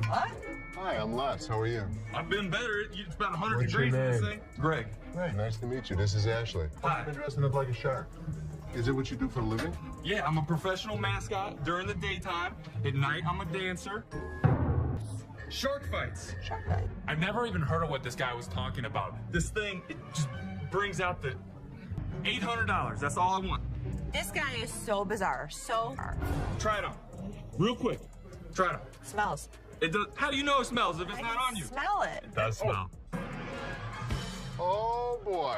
What? Hi, I'm Les. How are you? I've been better. It's about 100 What's your degrees. name? Say. Greg. Hey, nice to meet you. This is Ashley. Hi. You've been dressing up like a shark. Is it what you do for a living? Yeah, I'm a professional mascot during the daytime. At night, I'm a dancer. Shark fights. Shark fight. I've never even heard of what this guy was talking about. This thing, it just brings out the $800. That's all I want. This guy is so bizarre. So. Try it on. Real quick. Try it on. Smells. It does. How do you know it smells if it's not on you? Smell it. It does smell. Oh, boy.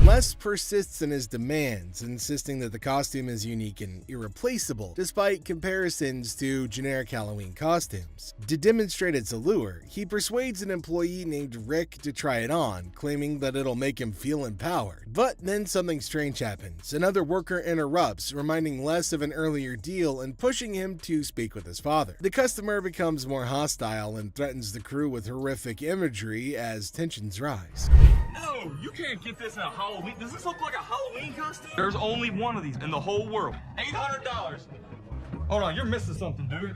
Les persists in his demands, insisting that the costume is unique and irreplaceable, despite comparisons to generic Halloween costumes. To demonstrate its allure, he persuades an employee named Rick to try it on, claiming that it'll make him feel empowered. But then something strange happens. Another worker interrupts, reminding Les of an earlier deal and pushing him to speak with his father. The customer becomes more hostile and threatens the crew with horrific imagery as tensions rise. No, you can't get this in a Halloween. Does this look like a Halloween costume? There's only one of these in the whole world. $800. Hold on, you're missing something, dude.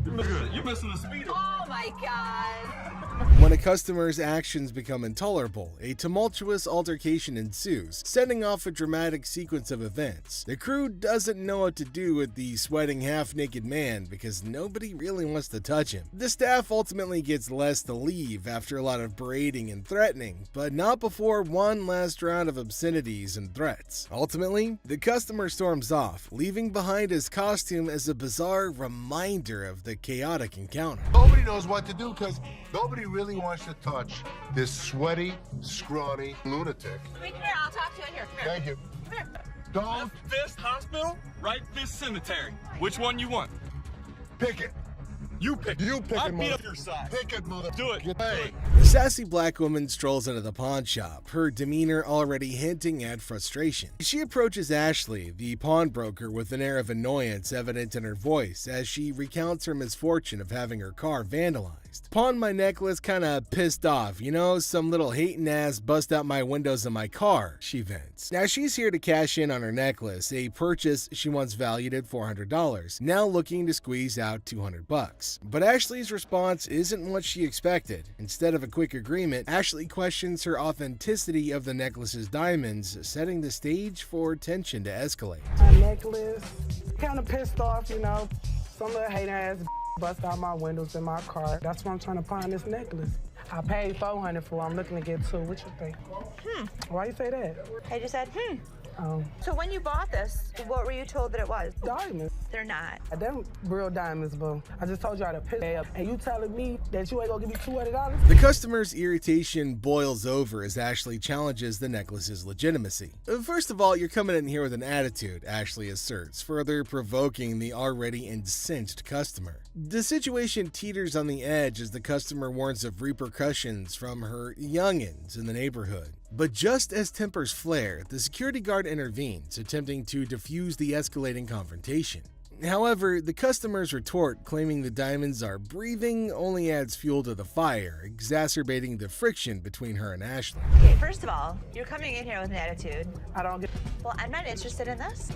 You're missing the speedo. Oh my God. When a customer's actions become intolerable, a tumultuous altercation ensues, setting off a dramatic sequence of events. The crew doesn't know what to do with the sweating half-naked man because nobody really wants to touch him. The staff ultimately gets Les to leave after a lot of berating and threatening, but not before one last round of obscenities and threats. Ultimately, the customer storms off, leaving behind his costume as a bizarre reminder of the chaotic encounter. Nobody knows what to do because nobody really wants to touch this sweaty, scrawny lunatic. Come here, I'll talk to you here. Come here. Thank you. Come here. Don't This hospital, right? This cemetery. Which one you want? pick it. You pick. You pick I it, beat mother. up your side. Pick it, mother. Do it. Hey. The sassy black woman strolls into the pawn shop, her demeanor already hinting at frustration. She approaches Ashley, the pawnbroker, with an air of annoyance evident in her voice as she recounts her misfortune of having her car vandalized. Pawned my necklace kinda pissed off, you know, some little hating ass bust out my windows of my car, she vents. Now she's here to cash in on her necklace, a purchase she once valued at $400, now looking to squeeze out $200. But Ashley's response isn't what she expected. Instead of a quick agreement, Ashley questions her authenticity of the necklace's diamonds, setting the stage for tension to escalate. My necklace, kind of pissed off, you know. Some little hater ass bust out my windows in my car. That's why I'm trying to pawn this necklace. I paid $400 for it. I'm looking to get $200. What you think? Why you say that? I just said, So when you bought this, what were you told that it was? Diamonds. They're not. Them real diamonds, boo. I just told y'all to piss up. And you telling me that you ain't gonna give me $200? The customer's irritation boils over as Ashley challenges the necklace's legitimacy. First of all, you're coming in here with an attitude, Ashley asserts, further provoking the already incensed customer. The situation teeters on the edge as the customer warns of repercussions from her youngins in the neighborhood. But just as tempers flare, the security guard intervenes, attempting to defuse the escalating confrontation. However, the customer's retort claiming the diamonds are breathing only adds fuel to the fire, exacerbating the friction between her and Ashley. Okay, first of all, you're coming in here with an attitude. I don't get. Well, I'm not interested in this.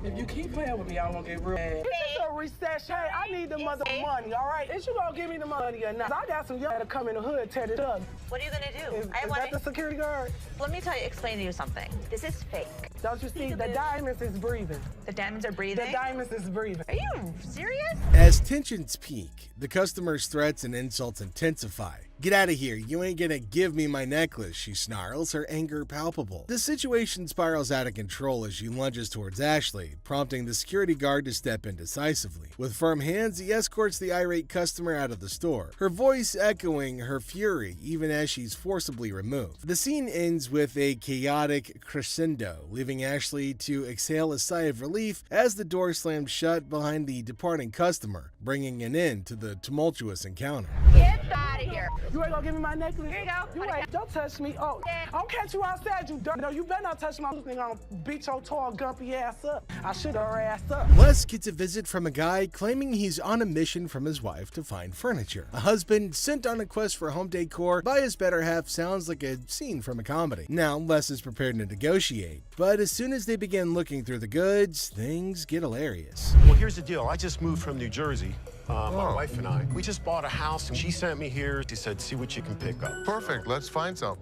If you keep playing with me, I'm gonna get real mad. This is a recession. Hey, I need the mother money, all right? Is you gonna give me the money or not? I got some young that come in the hood, tear it up. What are you gonna do? Is that the security guard? Let me explain to you something. This is fake. Don't you see? The diamonds is breathing. The diamonds are breathing? The diamonds is breathing. Are you serious? As tensions peak, the customer's threats and insults intensify. "Get out of here, you ain't gonna give me my necklace," she snarls, her anger palpable. The situation spirals out of control as she lunges towards Ashley, prompting the security guard to step in decisively. With firm hands, he escorts the irate customer out of the store, her voice echoing her fury even as she's forcibly removed. The scene ends with a chaotic crescendo, leaving Ashley to exhale a sigh of relief as the door slams shut behind the departing customer, bringing an end to the tumultuous encounter. Get out of here. You ain't gonna give me my necklace? Here you go. You ain't. Don't touch me. Oh, I'll catch you outside, you dirt. No, you better not touch my nigga. I'll beat your tall, gumpy ass up. I shoot her ass up. Les gets a visit from a guy claiming he's on a mission from his wife to find furniture. A husband sent on a quest for home decor by his better half sounds like a scene from a comedy. Now, Les is prepared to negotiate, but as soon as they begin looking through the goods, things get hilarious. Well, here's the deal. I just moved from New Jersey. My wife and I. We just bought a house, and she sent me here. She said, see what you can pick up. Perfect. Let's find some.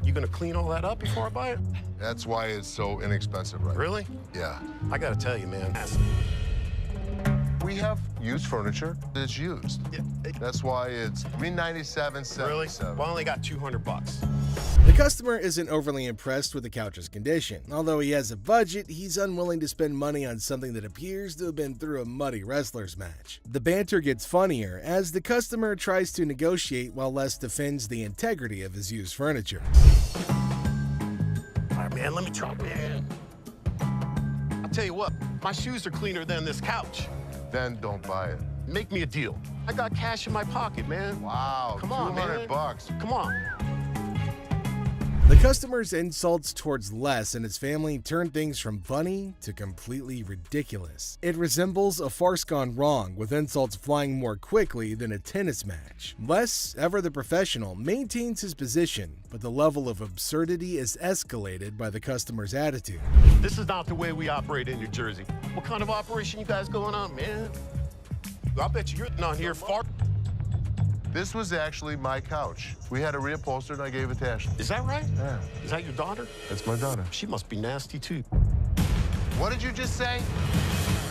You gonna clean all that up before I buy it? That's why it's so inexpensive, right? Really? Yeah. I gotta tell you, man. We have used furniture that's used. That's why it's $397.77. Really? Well, I only got $200. The customer isn't overly impressed with the couch's condition. Although he has a budget, he's unwilling to spend money on something that appears to have been through a muddy wrestler's match. The banter gets funnier as the customer tries to negotiate while Les defends the integrity of his used furniture. All right, man, let me try, man. I'll tell you what, my shoes are cleaner than this couch. Then don't buy it. Make me a deal. I got cash in my pocket, man. Wow, come on, man. $200. Come on. The customer's insults towards Les and his family turn things from funny to completely ridiculous. It resembles a farce gone wrong, with insults flying more quickly than a tennis match. Les, ever the professional, maintains his position, but the level of absurdity is escalated by the customer's attitude. This is not the way we operate in New Jersey. What kind of operation you guys going on, man? I bet you're not here far. This was actually my couch. We had to reupholster and I gave it to Ashley. Is that right? Yeah. Is that your daughter? That's my daughter. She must be nasty, too. What did you just say?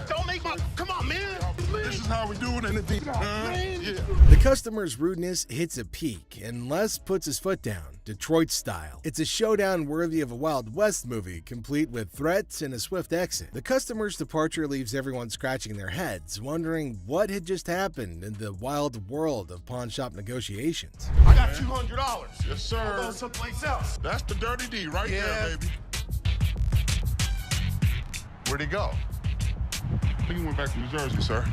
Don't make my... Come on, man. This is how we do it in the deep. Yeah. The customer's rudeness hits a peak, and Les puts his foot down, Detroit style. It's a showdown worthy of a Wild West movie, complete with threats and a swift exit. The customer's departure leaves everyone scratching their heads, wondering what had just happened in the wild world of pawn shop negotiations. I got $200. Yes, sir. I'll go someplace else. That's the dirty D right there, baby. Where'd he go? I think he went back to New Jersey, sir.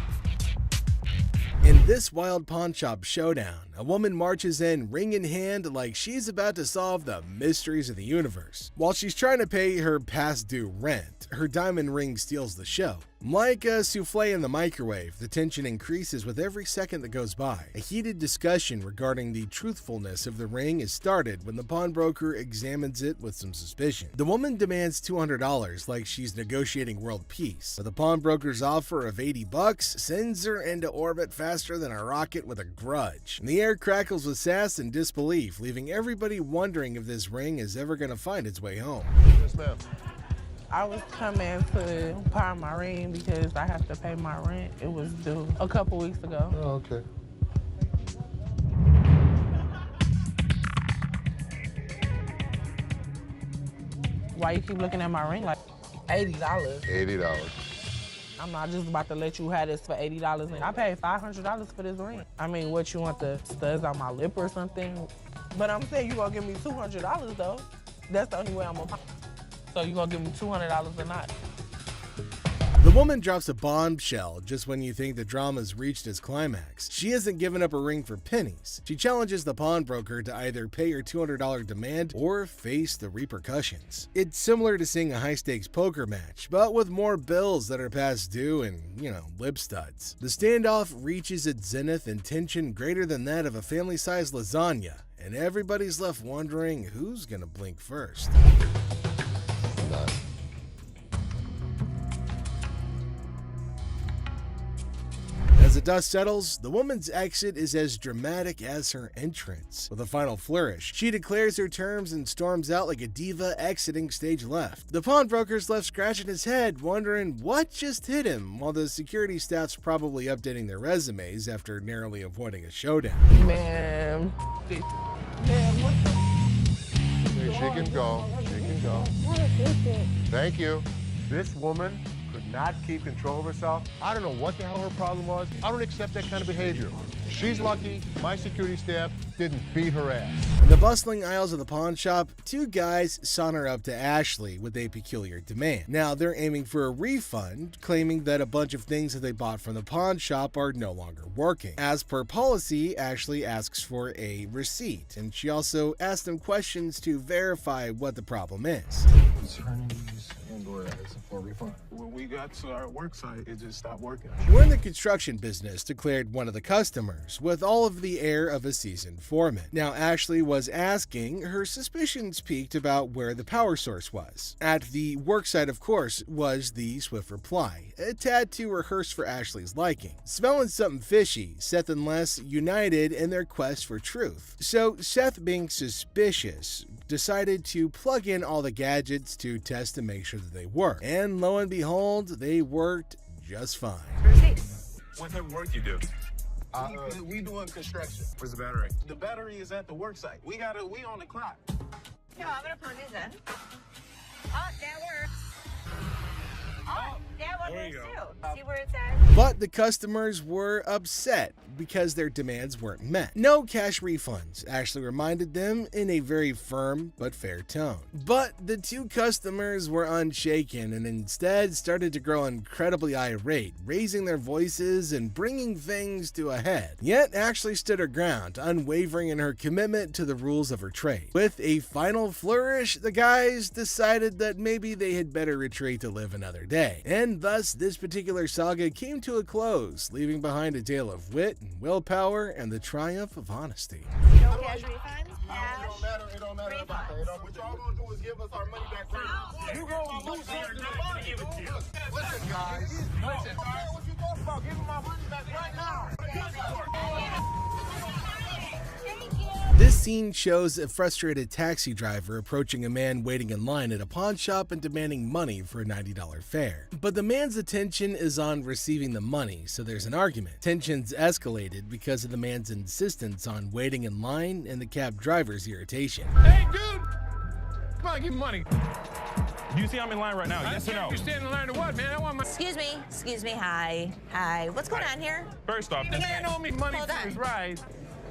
In this wild pawn shop showdown, a woman marches in ring in hand like she's about to solve the mysteries of the universe. While she's trying to pay her past due rent, her diamond ring steals the show. Like a souffle in the microwave, the tension increases with every second that goes by. A heated discussion regarding the truthfulness of the ring is started when the pawnbroker examines it with some suspicion. The woman demands $200 like she's negotiating world peace, but the pawnbroker's offer of $80 sends her into orbit faster than a rocket with a grudge. And the air crackles with sass and disbelief, leaving everybody wondering if this ring is ever going to find its way home. Yes, ma'am. I was coming to pawn my ring because I have to pay my rent. It was due a couple weeks ago. Oh, okay. Why you keep looking at my ring like $80? $80. I'm not just about to let you have this for $80. And I paid $500 for this ring. I mean, what, you want the studs on my lip or something? But I'm saying you gonna give me $200 though. That's the only way I'm gonna. So you gonna give me $200 or not? The woman drops a bombshell just when you think the drama's reached its climax. She hasn't given up a ring for pennies. She challenges the pawnbroker to either pay her $200 demand or face the repercussions. It's similar to seeing a high-stakes poker match, but with more bills that are past due and, lip studs. The standoff reaches its zenith in tension greater than that of a family-sized lasagna, and everybody's left wondering who's gonna blink first. As the dust settles, the woman's exit is as dramatic as her entrance. With a final flourish, she declares her terms and storms out like a diva exiting stage left. The pawnbroker's left scratching his head, wondering what just hit him, while the security staff's probably updating their resumes after narrowly avoiding a showdown. Man, what the? She can go. She can go. Thank you. This woman could not keep control of herself. I don't know what the hell her problem was. I don't accept that kind of behavior. She's lucky my security staff didn't beat her ass. In the bustling aisles of the pawn shop, two guys saunter up to Ashley with a peculiar demand. Now they're aiming for a refund, claiming that a bunch of things that they bought from the pawn shop are no longer working. As per policy, Ashley asks for a receipt, and she also asks them questions to verify what the problem is. Concerning these and/or as for a refund. When we got to our work site, it just stopped working. We're in the construction business, declared one of the customers, with all of the air of a seasoned foreman. Now, Ashley was asking, her suspicions peaked about where the power source was. At the work site, of course, was the swift reply, a tad too rehearsed for Ashley's liking. Smelling something fishy, Seth and Les united in their quest for truth. So, Seth, being suspicious, decided to plug in all the gadgets to test to make sure that they work. And lo and behold, they worked just fine. What type of work you do? We doing construction. Where's the battery? The battery is at the work site. We on the clock. Yeah, I'm gonna plug this in. Oh, that works. Oh, that one works too. See where it's at? But the customers were upset because their demands weren't met. No cash refunds, Ashley reminded them in a very firm but fair tone. But the two customers were unshaken and instead started to grow incredibly irate, raising their voices and bringing things to a head. Yet Ashley stood her ground, unwavering in her commitment to the rules of her trade. With a final flourish, the guys decided that maybe they had better retreat to live another day. And thus, this particular saga came to a close, leaving behind a tale of wit and willpower and the triumph of honesty. No cash refunds? It don't matter about that. What y'all gonna do is give us our money back right. You gonna lose something, give it to you. Listen, guys. Listen. What you talking about? Give me my money back right now. This scene shows a frustrated taxi driver approaching a man waiting in line at a pawn shop and demanding money for a $90 fare. But the man's attention is on receiving the money, so there's an argument. Tensions escalated because of the man's insistence on waiting in line and the cab driver's irritation. Hey, dude! Come on, give me money. Do you see I'm in line right now? Yes or no? You stand in line to what, man? I want my... Excuse me, hi. What's going on here? First off, this man owe me money Hold for on. his ride.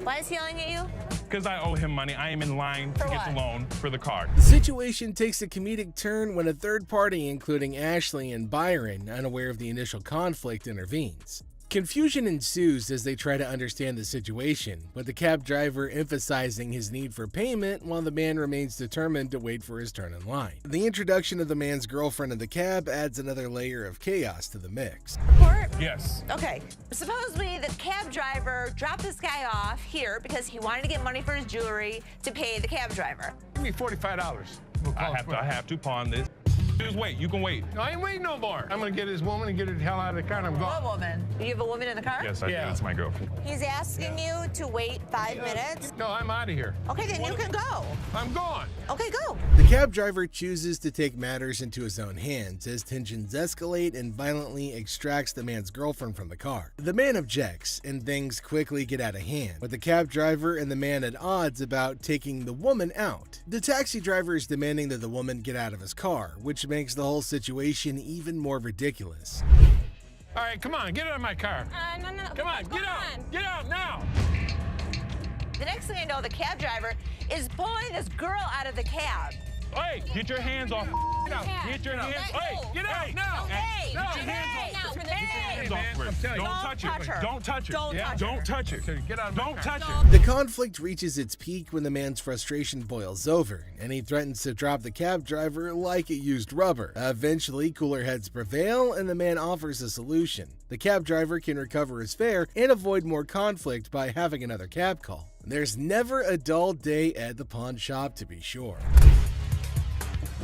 Why is he yelling at you? because I owe him money. I am in line to get the loan for the car. The situation takes a comedic turn when a third party, including Ashley and Byron, unaware of the initial conflict, intervenes. Confusion ensues as they try to understand the situation, with the cab driver emphasizing his need for payment while the man remains determined to wait for his turn in line. The introduction of the man's girlfriend in the cab adds another layer of chaos to the mix. Report? Yes. Okay. Supposedly the cab driver dropped this guy off here because he wanted to get money for his jewelry to pay the cab driver. Give me $45. I have to pawn this. Just wait. You can wait. No, I ain't waiting no more. I'm gonna get this woman and get her the hell out of the car and I'm What gone. woman? You have a woman in the car? Yes, I do. That's my girlfriend. He's asking you to wait 5 minutes. No, I'm out of here. Okay, then you can go. I'm gone. Okay, go. The cab driver chooses to take matters into his own hands as tensions escalate and violently extracts the man's girlfriend from the car. The man objects, and things quickly get out of hand, with the cab driver and the man at odds about taking the woman out. The taxi driver is demanding that the woman get out of his car, which makes the whole situation even more ridiculous. All right, come on, get out of my car. No. Come on, get out. Get out now. The next thing I know, the cab driver is pulling this girl out of the cab. Hey, get your hands off. Get your hands. Hey, Get out now. Hey, Get your hands off. Get your hands off. Don't touch it. her. Don't touch it. Don't touch her. Don't touch it. Get out of my Don't car. touch it. The conflict reaches its peak when the man's frustration boils over, and he threatens to drop the cab driver like it used rubber. Eventually, cooler heads prevail, and the man offers a solution. The cab driver can recover his fare and avoid more conflict by having another cab call. There's never a dull day at the pawn shop, to be sure.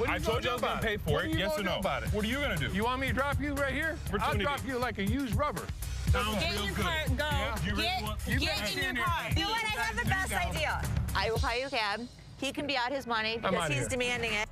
I told you I was going to pay for it. Yes or no? What are you going to do? You want me to drop you right here? I'll drop you like a used rubber. Sounds Get in real your good. car and go. Yeah? You really Get, want- get better in stay your there. car. You know what? I have the best idea. I will call you a cab. He can be out his money because outta he's here. demanding it.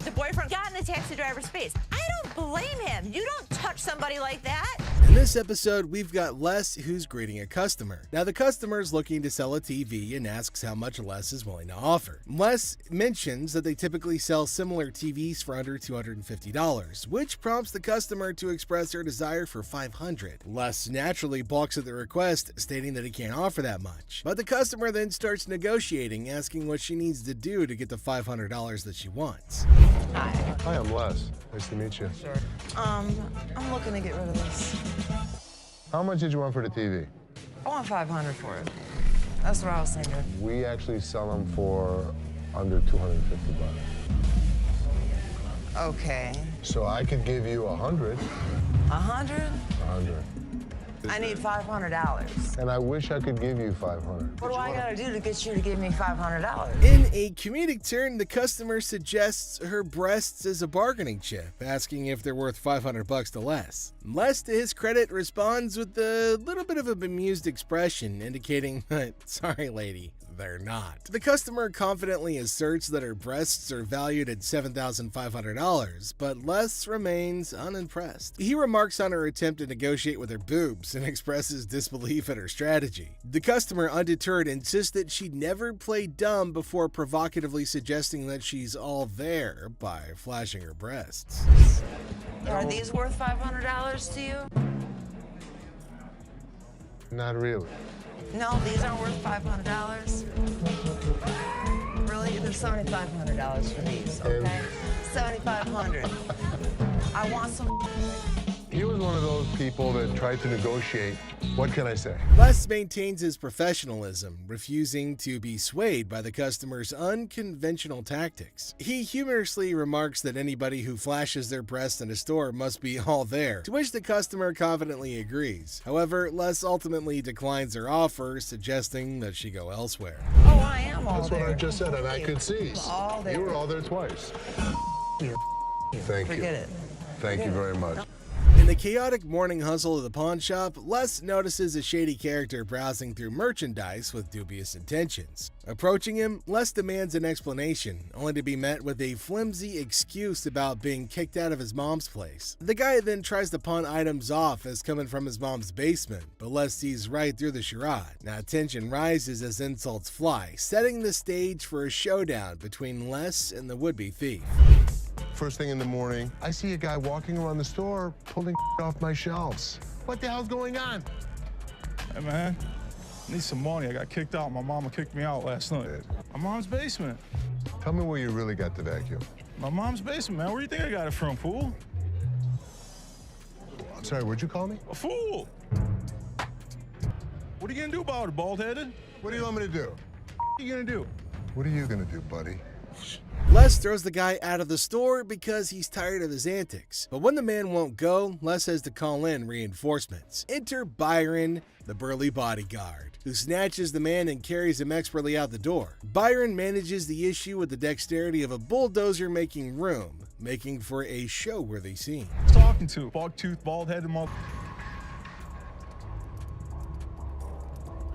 The boyfriend got in the taxi driver's face. I don't blame him. You don't touch somebody like that. In this episode, we've got Les who's greeting a customer. Now, the customer is looking to sell a TV and asks how much Les is willing to offer. Les mentions that they typically sell similar TVs for under $250, which prompts the customer to express her desire for $500. Les naturally balks at the request, stating that he can't offer that much. But the customer then starts negotiating, asking what she needs to do to get the $500 that she wants. Hi, I'm Les. Nice to meet you. Sure. I'm looking to get rid of this. How much did you want for the TV? I want $500 for it. That's what I was thinking. We actually sell them for under 250 bucks. Okay. So I could give you 100. 100? 100. I need $500. And I wish I could give you 500. What do I gotta do to get you to give me $500? In a comedic turn, the customer suggests her breasts as a bargaining chip, asking if they're worth $500 to Les. Les, to his credit, responds with a little bit of a bemused expression, indicating that, sorry lady, they're not. The customer confidently asserts that her breasts are valued at $7,500, but Les remains unimpressed. He remarks on her attempt to negotiate with her boobs and expresses disbelief at her strategy. The customer, undeterred, insists that she never played dumb before provocatively suggesting that she's all there by flashing her breasts. Are these worth $500 to you? Not really. No, these aren't worth $500. Really? There's $7,500 for these, okay? $7,500. I want some. He was one of those people that tried to negotiate. What can I say? Les maintains his professionalism, refusing to be swayed by the customer's unconventional tactics. He humorously remarks that anybody who flashes their breast in a store must be all there, to which the customer confidently agrees. However, Les ultimately declines her offer, suggesting that she go elsewhere. Oh, I am all That's there. what I just said, and I could see. All there. You were all there twice. Thank you. Forget it. Thank you very much. In the chaotic morning hustle of the pawn shop, Les notices a shady character browsing through merchandise with dubious intentions. Approaching him, Les demands an explanation, only to be met with a flimsy excuse about being kicked out of his mom's place. The guy then tries to pawn items off as coming from his mom's basement, but Les sees right through the charade. Now tension rises as insults fly, setting the stage for a showdown between Les and the would-be thief. First thing in the morning, I see a guy walking around the store pulling off my shelves. What the hell's going on? Hey, man. I need some money. I got kicked out. My mama kicked me out last night. My mom's basement. Tell me where you really got the vacuum. My mom's basement, man. Where do you think I got it from, fool? I'm sorry, what'd you call me? A fool! What are you gonna do about it, bald-headed? What do you want me to do? What are you gonna do? What are you gonna do, buddy? Les throws the guy out of the store because he's tired of his antics. But when the man won't go, Les has to call in reinforcements. Enter Byron, the burly bodyguard, who snatches the man and carries him expertly out the door. Byron manages the issue with the dexterity of a bulldozer making room, making for a show-worthy scene. Talking to bald-toothed, bald-headed mother.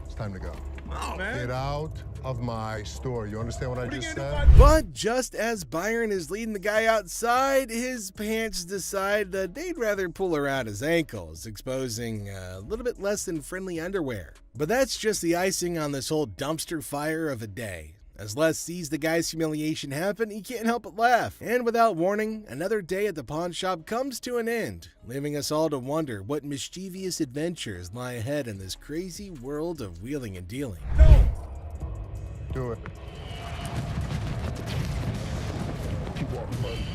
It's time to go. Oh, man. Get out of my store. You understand what I just said? But just as Byron is leading the guy outside, his pants decide that they'd rather pull around his ankles, exposing a little bit less than friendly underwear. But that's just the icing on this whole dumpster fire of a day. As Les sees the guy's humiliation happen, he can't help but laugh. And without warning, another day at the pawn shop comes to an end, leaving us all to wonder what mischievous adventures lie ahead in this crazy world of wheeling and dealing. Do it. Keep walking, buddy.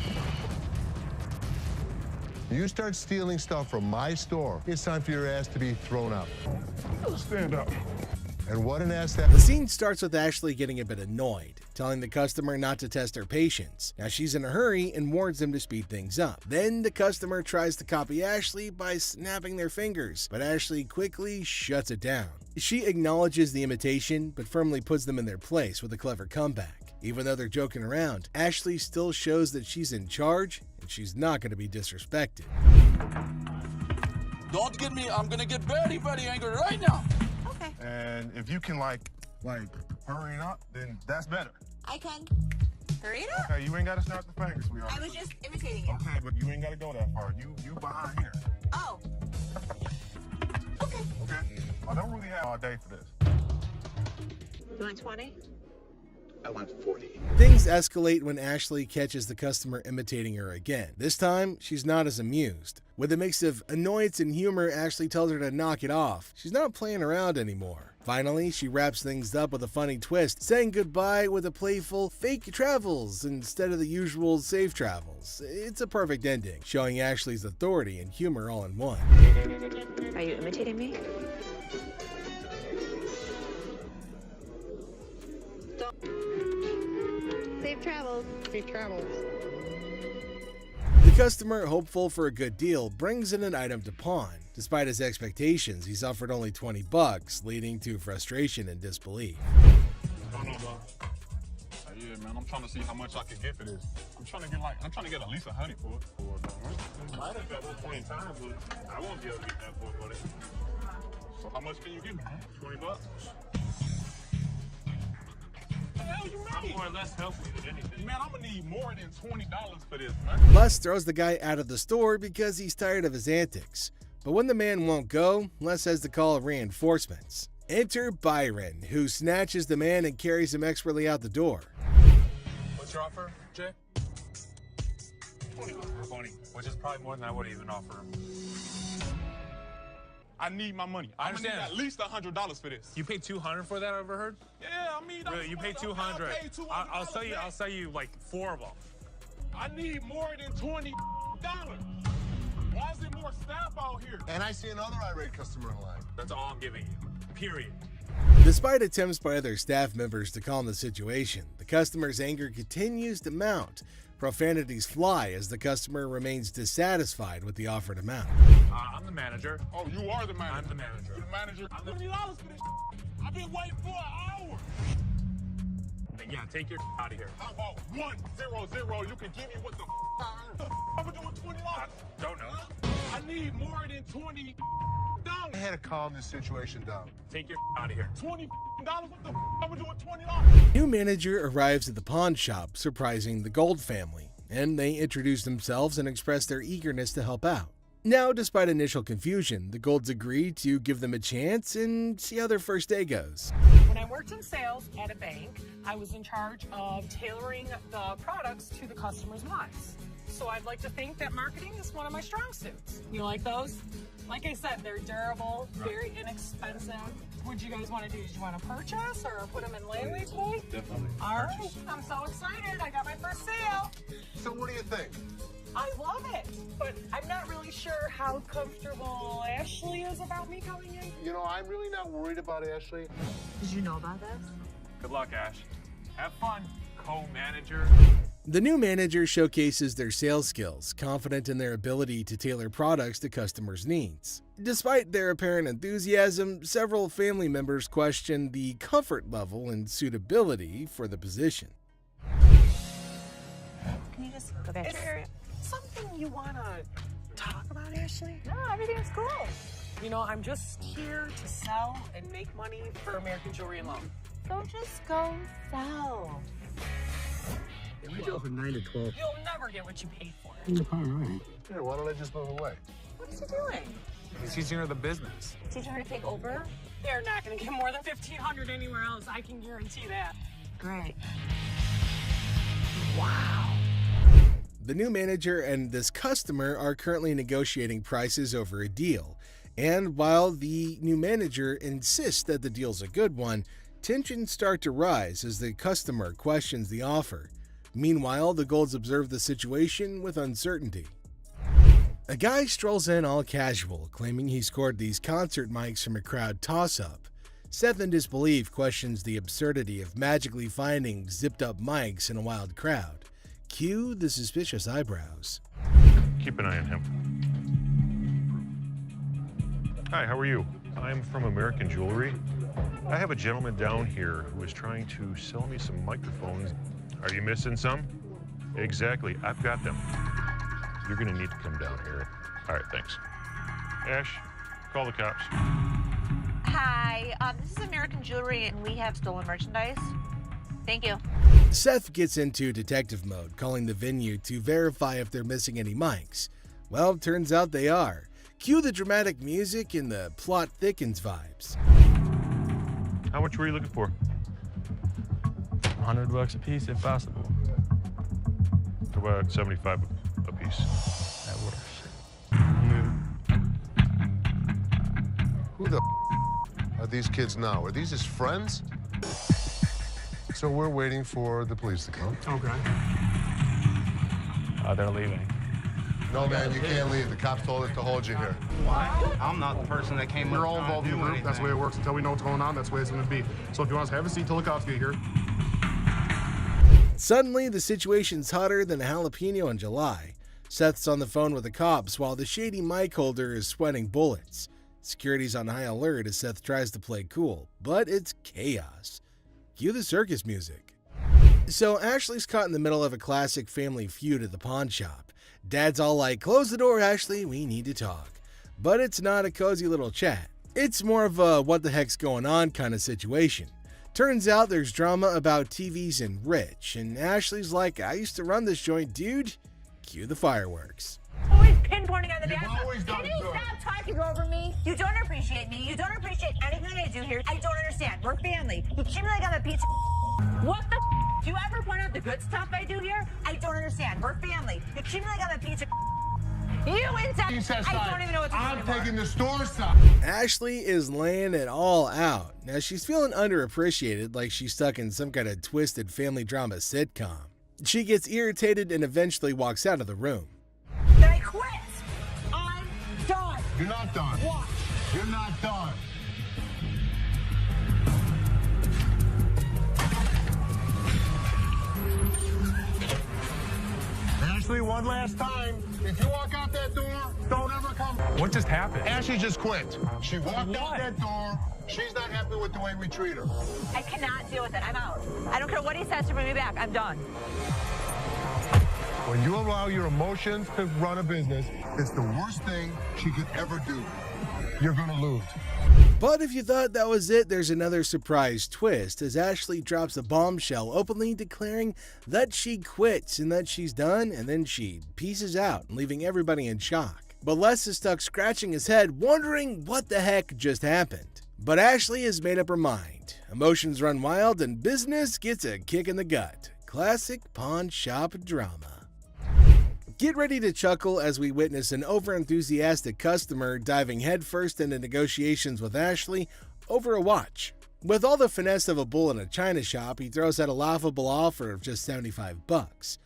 You start stealing stuff from my store, it's time for your ass to be thrown out. Stand up. And what an ass that. The scene starts with Ashley getting a bit annoyed, telling the customer not to test her patience. Now she's in a hurry and warns them to speed things up. Then the customer tries to copy Ashley by snapping their fingers, but Ashley quickly shuts it down. She acknowledges the imitation, but firmly puts them in their place with a clever comeback. Even though they're joking around, Ashley still shows that she's in charge and she's not going to be disrespected. Don't get me. I'm gonna get very, very angry right now. Okay. And if you can like hurry it up, then that's better. I can. Hurry it up. Okay, you ain't gotta snap the fingers, sweetheart. I was just imitating you. Okay, but you ain't gotta go that far. You behind here. Oh. Okay. I don't really have all day for this. You want 20? I want 40. Things escalate when Ashley catches the customer imitating her again. This time, she's not as amused. With a mix of annoyance and humor, Ashley tells her to knock it off. She's not playing around anymore. Finally, she wraps things up with a funny twist, saying goodbye with a playful fake travels instead of the usual safe travels. It's a perfect ending, showing Ashley's authority and humor all in one. Are you imitating me? Safe travels. Safe travels. The customer, hopeful for a good deal, brings in an item to pawn. Despite his expectations, he's offered only $20, leading to frustration and disbelief. Yeah, man, I'm trying to see how much I can get for this. I'm trying to get at least $100 for it. I didn't at one point in time, but I won't be able to get that for it. So how much can you give me? $20? What the hell you mean? I'm more or less helpful than anything. Man, I'm gonna need more than $20 for this, man. Les throws the guy out of the store because he's tired of his antics. But when the man won't go, Les has to call reinforcements. Enter Byron, who snatches the man and carries him expertly out the door. What's your offer, Jay? 20, which is probably more than I would even offer him. I need my money. I understand. Need at least $100 for this. You paid $200 for that, I overheard? Yeah, I mean, really, you paid $200. I'll sell you like 4 of them. I need more than $20. Why is there more staff out here? And I see another irate customer in line. That's all I'm giving you. Period. Despite attempts by other staff members to calm the situation, the customer's anger continues to mount. Profanities fly as the customer remains dissatisfied with the offered amount. I'm the manager. Oh, you are the manager? I'm the manager. You're the manager? $20 for this. I've been waiting for an hour. Then yeah, take your out of here. How about 100? You can give me what the I'm gonna do with $20. Don't know. I need more than $20. I had to calm this situation down. Take your out of here. $20? What the I'm gonna do with $20? New manager arrives at the pawn shop, surprising the Gold family, and they introduce themselves and express their eagerness to help out. Now, despite initial confusion, the Golds agree to give them a chance and see how their first day goes. When I worked in sales at a bank, I was in charge of tailoring the products to the customer's wants. So I'd like to think that marketing is one of my strong suits. You like those? Like I said, they're durable, very inexpensive. What do you guys want to do? Did you want to purchase or put them in layaway today? Definitely. All right, I'm so excited. I got my first sale. So what do you think? I love it, but I'm not really sure how comfortable Ashley is about me coming in. You know, I'm really not worried about Ashley. Did you know about this? Good luck, Ash. Have fun, co-manager. The new manager showcases their sales skills, confident in their ability to tailor products to customers' needs. Despite their apparent enthusiasm, several family members question the comfort level and suitability for the position. Can you just go back to your area? Something you want to talk about, Ashley? No, everything's cool. You know, I'm just here to sell and make money for American Jewelry alone. Don't just go sell. We do it from 9 to 12. You'll never get what you paid for. You're probably right. Yeah, why don't I just move away? What is he doing? He's teaching her the business. Teaching her to take over? They're not going to get more than $1,500 anywhere else. I can guarantee that. Great. Wow. The new manager and this customer are currently negotiating prices over a deal. And while the new manager insists that the deal's a good one, tensions start to rise as the customer questions the offer. Meanwhile, the Golds observe the situation with uncertainty. A guy strolls in all casual, claiming he scored these concert mics from a crowd toss-up. Seth, in disbelief, questions the absurdity of magically finding zipped-up mics in a wild crowd. Cue the suspicious eyebrows. Keep an eye on him. Hi, how are you? I'm from American Jewelry. I have a gentleman down here who is trying to sell me some microphones. Are you missing some? Exactly, I've got them. You're gonna need to come down here. All right, thanks. Ash, call the cops. Hi, this is American Jewelry and we have stolen merchandise. Thank you. Seth gets into detective mode, calling the venue to verify if they're missing any mics. Well, turns out they are. Cue the dramatic music and the plot thickens vibes. How much were you looking for? $100 a piece, if possible. How about 75 a piece? That works. Who the are these kids now? Are these his friends? So we're waiting for the police to come. Okay. They're leaving. No, man, you can't leave. The cops told us to hold you here. Why? I'm not the person that came up. We're all involved in the group. That's the way it works. Until we know what's going on, that's the way it's going to be. So if you want us to have a seat till the cops get here. Suddenly, the situation's hotter than a jalapeno in July. Seth's on the phone with the cops while the shady mic holder is sweating bullets. Security's on high alert as Seth tries to play cool, but it's chaos. Cue the circus music. So Ashley's caught in the middle of a classic family feud at the pawn shop. Dad's all like, "Close the door, Ashley, we need to talk." But it's not a cozy little chat. It's more of a what the heck's going on kind of situation. Turns out there's drama about TVs and Rich, and Ashley's like, "I used to run this joint, dude." Cue the fireworks. Always pinpointing on the You've back. always done Can it you good. stop talking over me? You don't appreciate me. You don't appreciate anything I do here. I don't understand. We're family. You treat me like I'm a piece of What the Do you ever point out the good stuff I do here? I don't understand. We're family. You treat me like I'm a piece of You inside. He says, I don't even know what to do I'm anymore. taking the store side. Ashley is laying it all out. Now she's feeling underappreciated, like she's stuck in some kind of twisted family drama sitcom. She gets irritated and eventually walks out of the room. Then I quit. I'm done. You're not done. Watch. You're not done. Ashley, one last time. If you walk out that door, don't ever come. What just happened? Ashley just quit. She walked out that door. She's not happy with the way we treat her. I cannot deal with it. I'm out. I don't care what he says to bring me back. I'm done. When you allow your emotions to run a business, it's the worst thing she could ever do. You're gonna lose. But if you thought that was it, there's another surprise twist as Ashley drops a bombshell openly declaring that she quits and that she's done, and then she pieces out, leaving everybody in shock. But Les is stuck scratching his head, wondering what the heck just happened. But Ashley has made up her mind. Emotions run wild and business gets a kick in the gut. Classic pawn shop drama. Get ready to chuckle as we witness an overenthusiastic customer diving headfirst into negotiations with Ashley over a watch. With all the finesse of a bull in a china shop, he throws out a laughable offer of just $75.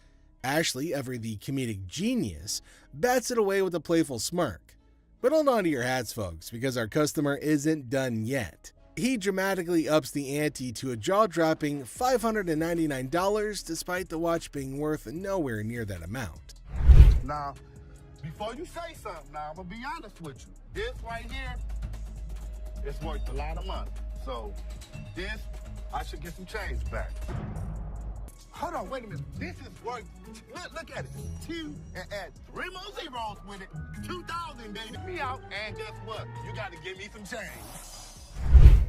Ashley, ever the comedic genius, bats it away with a playful smirk. But hold on to your hats, folks, because our customer isn't done yet. He dramatically ups the ante to a jaw-dropping $599 despite the watch being worth nowhere near that amount. Now, before you say something, now I'm gonna be honest with you. This right here, it's worth a lot of money. So this, I should get some change back. Hold on, wait a minute. This is worth, look at it. 2 and add 3 more zeros with it. 2,000, baby. Me out, and guess what? You gotta give me some change.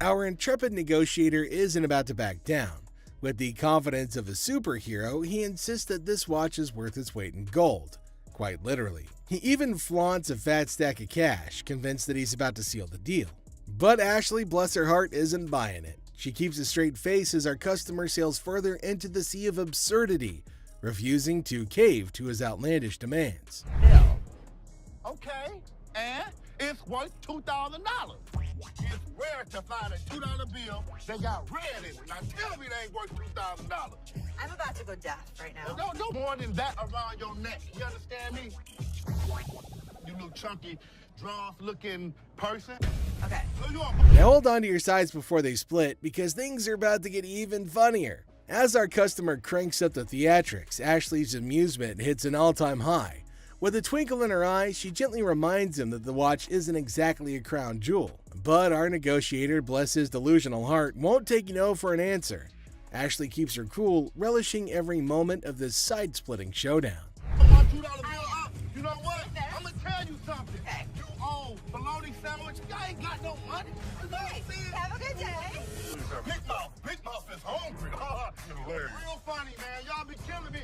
Our intrepid negotiator isn't about to back down. With the confidence of a superhero, he insists that this watch is worth its weight in gold. Quite literally. He even flaunts a fat stack of cash, convinced that he's about to seal the deal. But Ashley, bless her heart, isn't buying it. She keeps a straight face as our customer sails further into the sea of absurdity, refusing to cave to his outlandish demands. Bill. Okay, and it's worth $2,000. It's rare to find a $2 bill that got red in it. Now tell me they ain't worth $2,000. I'm about to go deaf right now. No more than that around your neck. You understand me? You little chunky, draw-looking person. Okay. Now hold on to your sides before they split, because things are about to get even funnier. As our customer cranks up the theatrics, Ashley's amusement hits an all-time high. With a twinkle in her eye, she gently reminds him that the watch isn't exactly a crown jewel. But our negotiator, bless his delusional heart, won't take no for an answer. Ashley keeps her cool, relishing every moment of this side-splitting showdown. Come on, $2 bill up. You know what? I'm gonna tell you something. Okay. You owe bologna sandwich. Y'all ain't got no money. Okay. Have a good day. Big Mouth is hungry. Real funny, man. Y'all be killing me.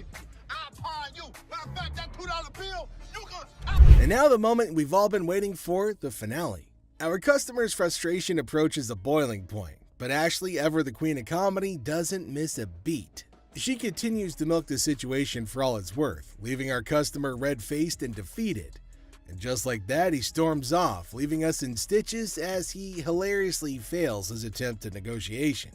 I'll pawn you. Matter of fact, that $2 bill, you gonna... And now the moment we've all been waiting for, the finale. Our customer's frustration approaches a boiling point, but Ashley, ever the queen of comedy, doesn't miss a beat. She continues to milk the situation for all it's worth, leaving our customer red-faced and defeated. And just like that, he storms off, leaving us in stitches as he hilariously fails his attempt at negotiation.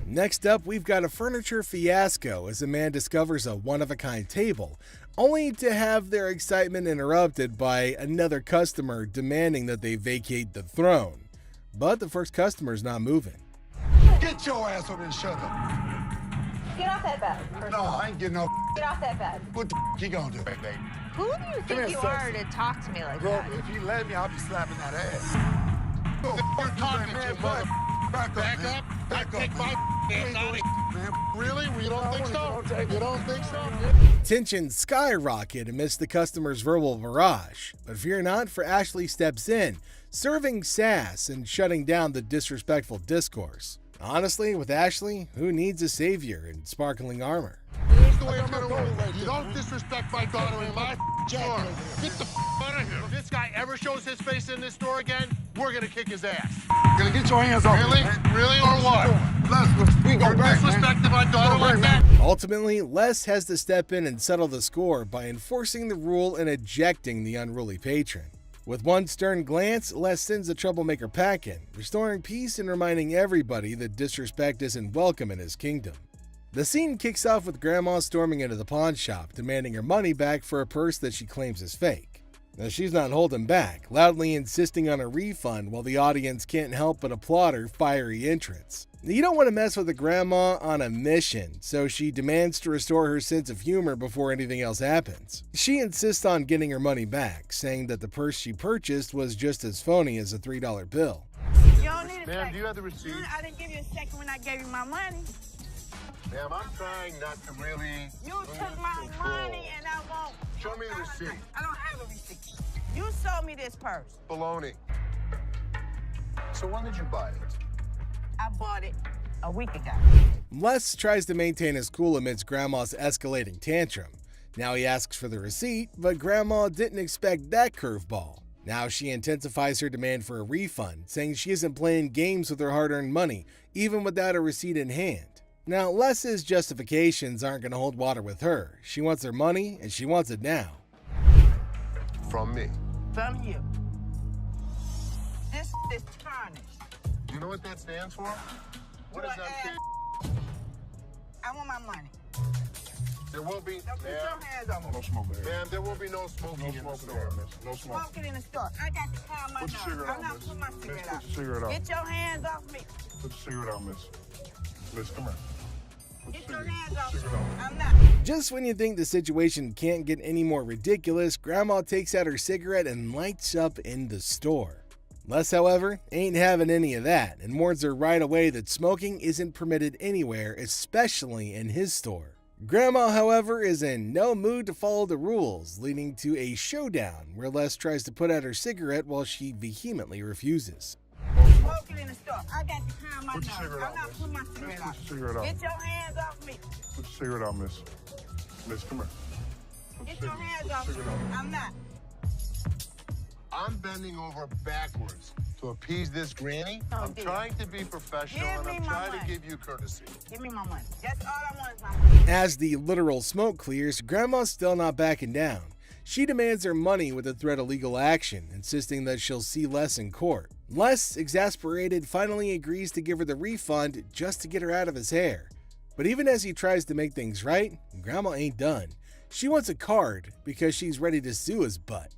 Next up, we've got a furniture fiasco as a man discovers a one-of-a-kind table, only to have their excitement interrupted by another customer demanding that they vacate the throne. But the first customer's not moving. Get your ass over and shut up. Get off that bed. No, I ain't getting no. Get off that bed. What the you gonna do, baby? Who do you think you are to talk to me like Bro, that? if you let me, I'll be slapping that ass. You're talking to, mother. Back up. Take my ass out of here. Man, Really? You don't think so? you don't think so? Tensions skyrocket amidst the customer's verbal barrage, but fear not, for Ashley steps in, serving sass and shutting down the disrespectful discourse. Honestly, with Ashley, who needs a savior in sparkling armor? Here's the way it's gonna work. You don't disrespect my daughter in my store. Get the out of here. If this guy ever shows his face in this store again, we're gonna kick his ass. Gonna get your hands off Really? me, man. Really or what? We go You're back, man. disrespecting my daughter Go like back, that? Ultimately, Les has to step in and settle the score by enforcing the rule and ejecting the unruly patron. With one stern glance, Les sends the troublemaker packing, restoring peace and reminding everybody that disrespect isn't welcome in his kingdom. The scene kicks off with Grandma storming into the pawn shop, demanding her money back for a purse that she claims is fake. Now, she's not holding back, loudly insisting on a refund while the audience can't help but applaud her fiery entrance. You don't want to mess with a grandma on a mission, so she demands to restore her sense of humor before anything else happens. She insists on getting her money back, saying that the purse she purchased was just as phony as a $3 bill. You don't need a Ma'am, second. do you have the receipt? I didn't give you a second when I gave you my money. Ma'am, I'm trying not to really You took my money and I won't. Show me the receipt. I don't have a receipt. You sold me this purse. Baloney. So when did you buy it? I bought it a week ago. Les tries to maintain his cool amidst Grandma's escalating tantrum. Now he asks for the receipt, but Grandma didn't expect that curveball. Now she intensifies her demand for a refund, saying she isn't playing games with her hard-earned money, even without a receipt in hand. Now, Les's justifications aren't going to hold water with her. She wants her money, and she wants it now. From me. From you. This is tarnished. You know what that stands for? What does that stand? I want my money. There will be. Don't put your hands on me. No smoking. Ma'am, there will be no smoking in the store. No smoking. Smoking in the store. I got to calm my Put your cigarette nerves. I'm out, not miss. putting my Miss, cigarette put out. your cigarette out. Get your hands off me. Put your cigarette out, miss. Miss, come here. Get your hands off me. I'm not. Just when you think the situation can't get any more ridiculous, Grandma takes out her cigarette and lights up in the store. Les, however, ain't having any of that and warns her right away that smoking isn't permitted anywhere, especially in his store. Grandma, however, is in no mood to follow the rules, leading to a showdown where Les tries to put out her cigarette while she vehemently refuses. Smoking in the store. I got to calm my Put nerves. your cigarette I'm out, not miss. putting my Miss, cigarette put out. your cigarette out. Get your hands off me. Put your cigarette out, miss. Miss, come here. Get your hands off me. I'm not. I'm bending over backwards to appease this granny. Oh, I'm dear. trying to be professional Give and me I'm my trying money. to give you courtesy. Give me my money. That's all I want is my money. As the literal smoke clears, Grandma's still not backing down. She demands her money with a threat of legal action, insisting that she'll see Les in court. Les, exasperated, finally agrees to give her the refund just to get her out of his hair. But even as he tries to make things right, Grandma ain't done. She wants a card because she's ready to sue his butt.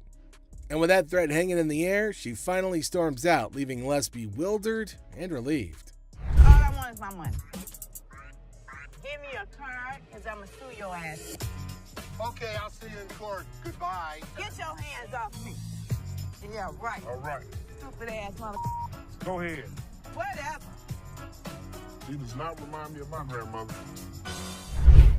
And with that threat hanging in the air, she finally storms out, leaving Les bewildered and relieved. All I want is my money. Give me a card, because I'm going to sue your ass. Okay, I'll see you in court. Goodbye. Get your hands off me. Yeah, right. All right. Stupid ass mother. Go ahead. Whatever. She does not remind me of my grandmother.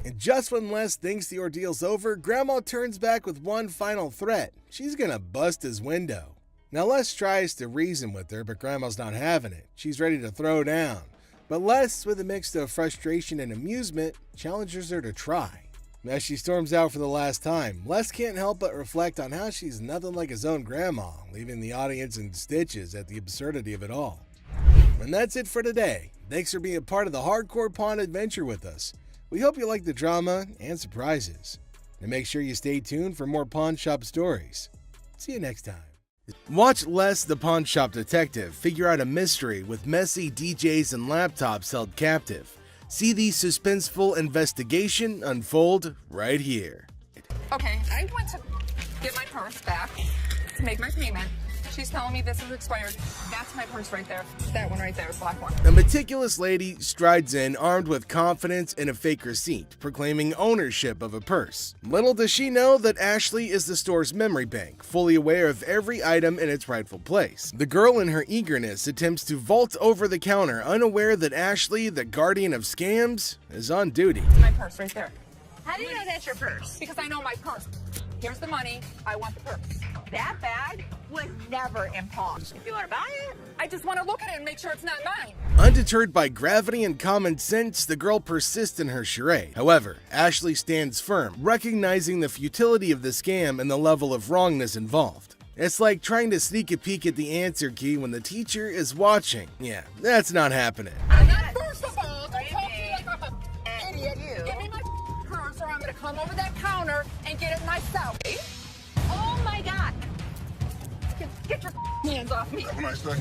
And just when Les thinks the ordeal's over, Grandma turns back with one final threat. She's gonna bust his window. Now Les tries to reason with her, but Grandma's not having it. She's ready to throw down. But Les, with a mix of frustration and amusement, challenges her to try. As she storms out for the last time, Les can't help but reflect on how she's nothing like his own grandma, leaving the audience in stitches at the absurdity of it all. And that's it for today. Thanks for being a part of the Hardcore Pawn adventure with us. We hope you like the drama and surprises. And make sure you stay tuned for more pawn shop stories. See you next time. Watch Les the Pawn Shop Detective figure out a mystery with messy DJs and laptops held captive. See the suspenseful investigation unfold right here. Okay, I went to get my purse back to make my payment. She's telling me this is expired. That's my purse right there. That one right there, the black one. A meticulous lady strides in armed with confidence and a fake receipt, proclaiming ownership of a purse. Little does she know that Ashley is the store's memory bank, fully aware of every item in its rightful place. The girl, in her eagerness, attempts to vault over the counter, unaware that Ashley, the guardian of scams, is on duty. My purse right there. How do you know that's your purse? Because I know my purse. Here's the money. I want the purse. That bag was never in pawn. If you want to buy it, I just want to look at it and make sure it's not mine. Undeterred by gravity and common sense, the girl persists in her charade. However, Ashley stands firm, recognizing the futility of the scam and the level of wrongness involved. It's like trying to sneak a peek at the answer key when the teacher is watching. Yeah, that's not happening. And then first of all, don't talk to me like I'm an idiot. Give me my purse or I'm going to come over that counter and get it myself. oh my God. Get your hands off me. Have a nice day.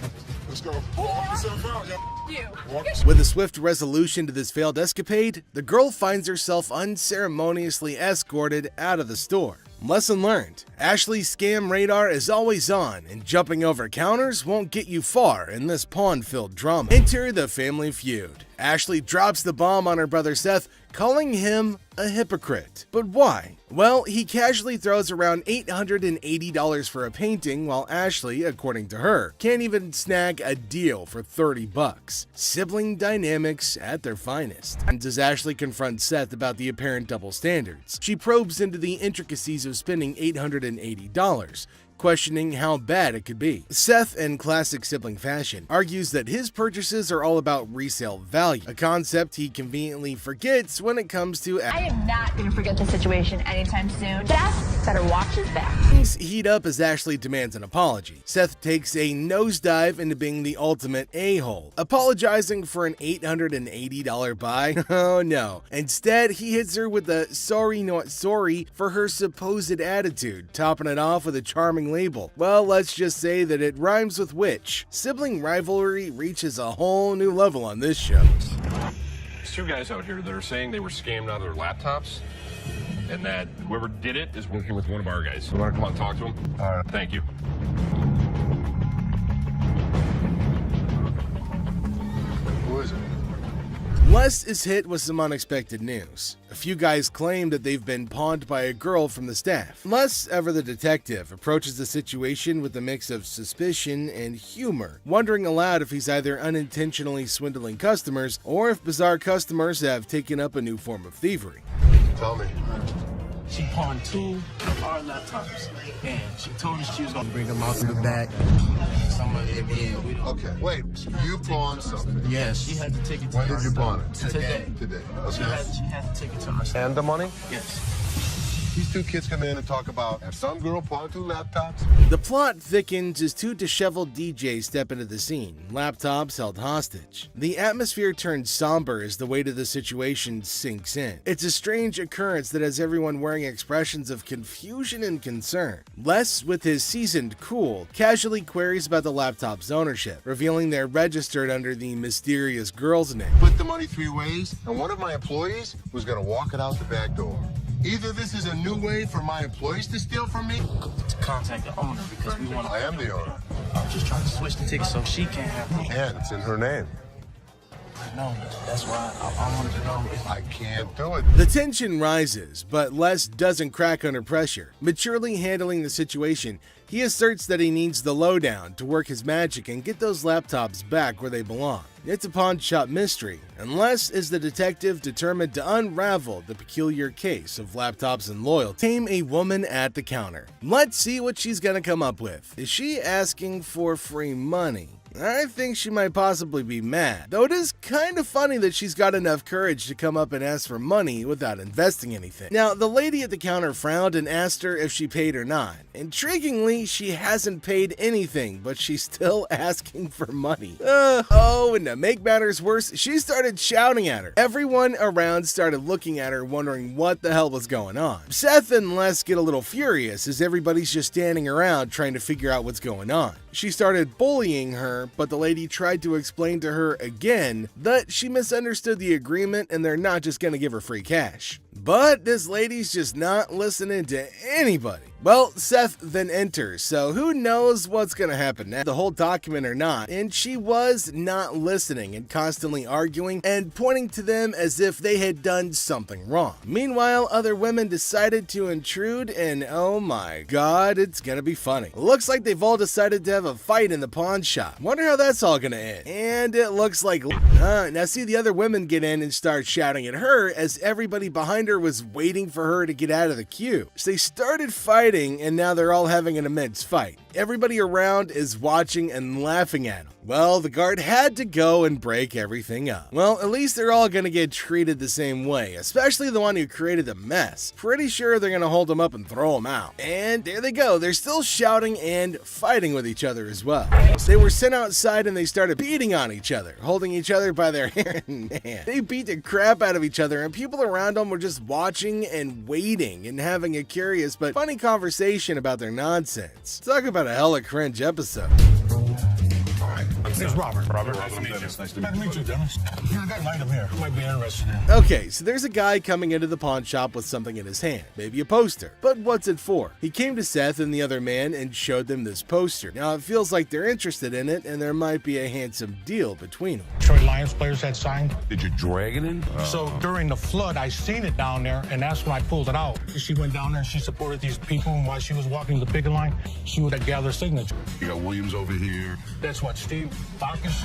Let's go. Walk yourself out, yo. You. With a swift resolution to this failed escapade, the girl finds herself unceremoniously escorted out of the store. Lesson learned. Ashley's scam radar is always on, and jumping over counters won't get you far in this pawn-filled drama. Enter the family feud. Ashley drops the bomb on her brother Seth, calling him a hypocrite. But why? Well, he casually throws around $880 for a painting, while Ashley, according to her, can't even snag a deal for $30. Sibling dynamics at their finest. And does Ashley confront Seth about the apparent double standards? She probes into the intricacies of spending $880, questioning how bad it could be. Seth, in classic sibling fashion, argues that his purchases are all about resale value, a concept he conveniently forgets when it comes to I am not going to forget the situation anytime soon. Seth better watch his back. Things heat up as Ashley demands an apology. Seth takes a nosedive into being the ultimate a-hole, apologizing for an $880 buy. Oh no. Instead, he hits her with a sorry not sorry for her supposed attitude, topping it off with a charming label. Well, let's just say that it rhymes with witch. Sibling rivalry reaches a whole new level on this show. There's two guys out here that are saying they were scammed out of their laptops. and that whoever did it is working with one of our guys. You want to come out and talk to him? All right. Thank you. Who is it? Les is hit with some unexpected news. A few guys claim that they've been pawned by a girl from the staff. Les, ever the detective, approaches the situation with a mix of suspicion and humor, wondering aloud if he's either unintentionally swindling customers or if bizarre customers have taken up a new form of thievery. Tell me. She pawned 2 of our laptops, and she told us she was gonna bring them out to the back. Some of it being, Okay, wait. You pawned something. yes, she had to take it to When did her you son. pawn it? Today. Today. She Okay. had to take it to her son. And the money? Yes. These two kids come in and talk about have some girl pawned 2 laptops. The plot thickens as 2 disheveled DJs step into the scene, laptops held hostage. The atmosphere turns somber as the weight of the situation sinks in. It's a strange occurrence that has everyone wearing expressions of confusion and concern. Les, with his seasoned cool, casually queries about the laptop's ownership, revealing they're registered under the mysterious girl's name. Split the money 3 ways, and one of my employees was gonna walk it out the back door. Either this is a new way for my employees to steal from me. To contact the owner because we want to. I am the owner. I'm just trying to switch the ticket so she can't have them. And it's in her name. No, that's why I wanted to know if I can't do it. The tension rises, but Les doesn't crack under pressure. Maturely handling the situation, he asserts that he needs the lowdown to work his magic and get those laptops back where they belong. It's a pawn shop mystery, and Les is the detective determined to unravel the peculiar case of laptops and loyalty. Tame a woman at the counter. Let's see what she's gonna come up with. Is she asking for free money? I think she might possibly be mad, though it is kind of funny that she's got enough courage to come up and ask for money without investing anything. Now, the lady at the counter frowned and asked her if she paid or not. Intriguingly, she hasn't paid anything, but she's still asking for money. And to make matters worse, she started shouting at her. Everyone around started looking at her, wondering what the hell was going on. Seth and Les get a little furious as everybody's just standing around trying to figure out what's going on. She started bullying her, but the lady tried to explain to her again that she misunderstood the agreement and they're not just gonna give her free cash. But this lady's just not listening to anybody. Well, Seth then enters, so who knows what's gonna happen next, the whole document or not, and she was not listening and constantly arguing and pointing to them as if they had done something wrong. Meanwhile, other women decided to intrude, and oh my god, it's gonna be funny. Looks like they've all decided to have a fight in the pawn shop. Wonder how that's all gonna end. And it looks like now see the other women get in and start shouting at her as everybody behind her was waiting for her to get out of the queue. So they started fighting, and now they're all having an immense fight. Everybody around is watching and laughing at them. Well, the guard had to go and break everything up. Well, at least they're all gonna get treated the same way, especially the one who created the mess. Pretty sure they're gonna hold him up and throw him out. And there they go, they're still shouting and fighting with each other as well. They were sent outside and they started beating on each other, holding each other by their hair. Man, they beat the crap out of each other, and people around them were just watching and waiting and having a curious but funny conversation about their nonsense. Talk about a hella cringe episode. It's Robert. Robert, nice to meet you. Nice to meet you, Dennis. Yeah, I got an item here. Might be interested in. Okay, so there's a guy coming into the pawn shop with something in his hand, maybe a poster. But what's it for? He came to Seth and the other man and showed them this poster. Now it feels like they're interested in it and there might be a handsome deal between them. Detroit Lions players had signed. Did you drag it in? So during the flood, I seen it down there, and that's when I pulled it out. She went down there and she supported these people, and while she was walking the picket line, she would gather signatures. You got Williams over here. That's what, Steve Farkas?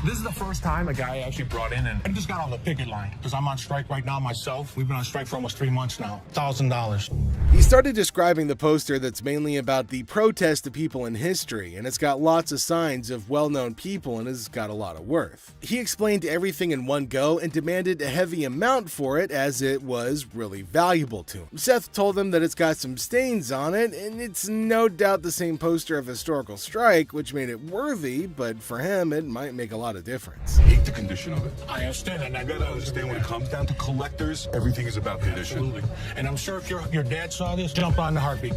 This is the first time a guy actually brought in, and I just got on the picket line because I'm on strike right now myself. We've been on strike for almost 3 months now. $1,000. He started describing the poster that's mainly about the protest of people in history, and it's got lots of signs of well-known people and has got a lot of worth. He explained everything in one go and demanded a heavy amount for it as it was really valuable to him. Seth told him that it's got some stains on it, and it's no doubt the same poster of historical strike, which made it worthy, but for him it might make a lot of difference. Hate the condition of it. I understand, and I You gotta understand when it comes down to collectors, everything is about condition. Absolutely. And I'm sure if your dad saw this, jump on the heartbeat.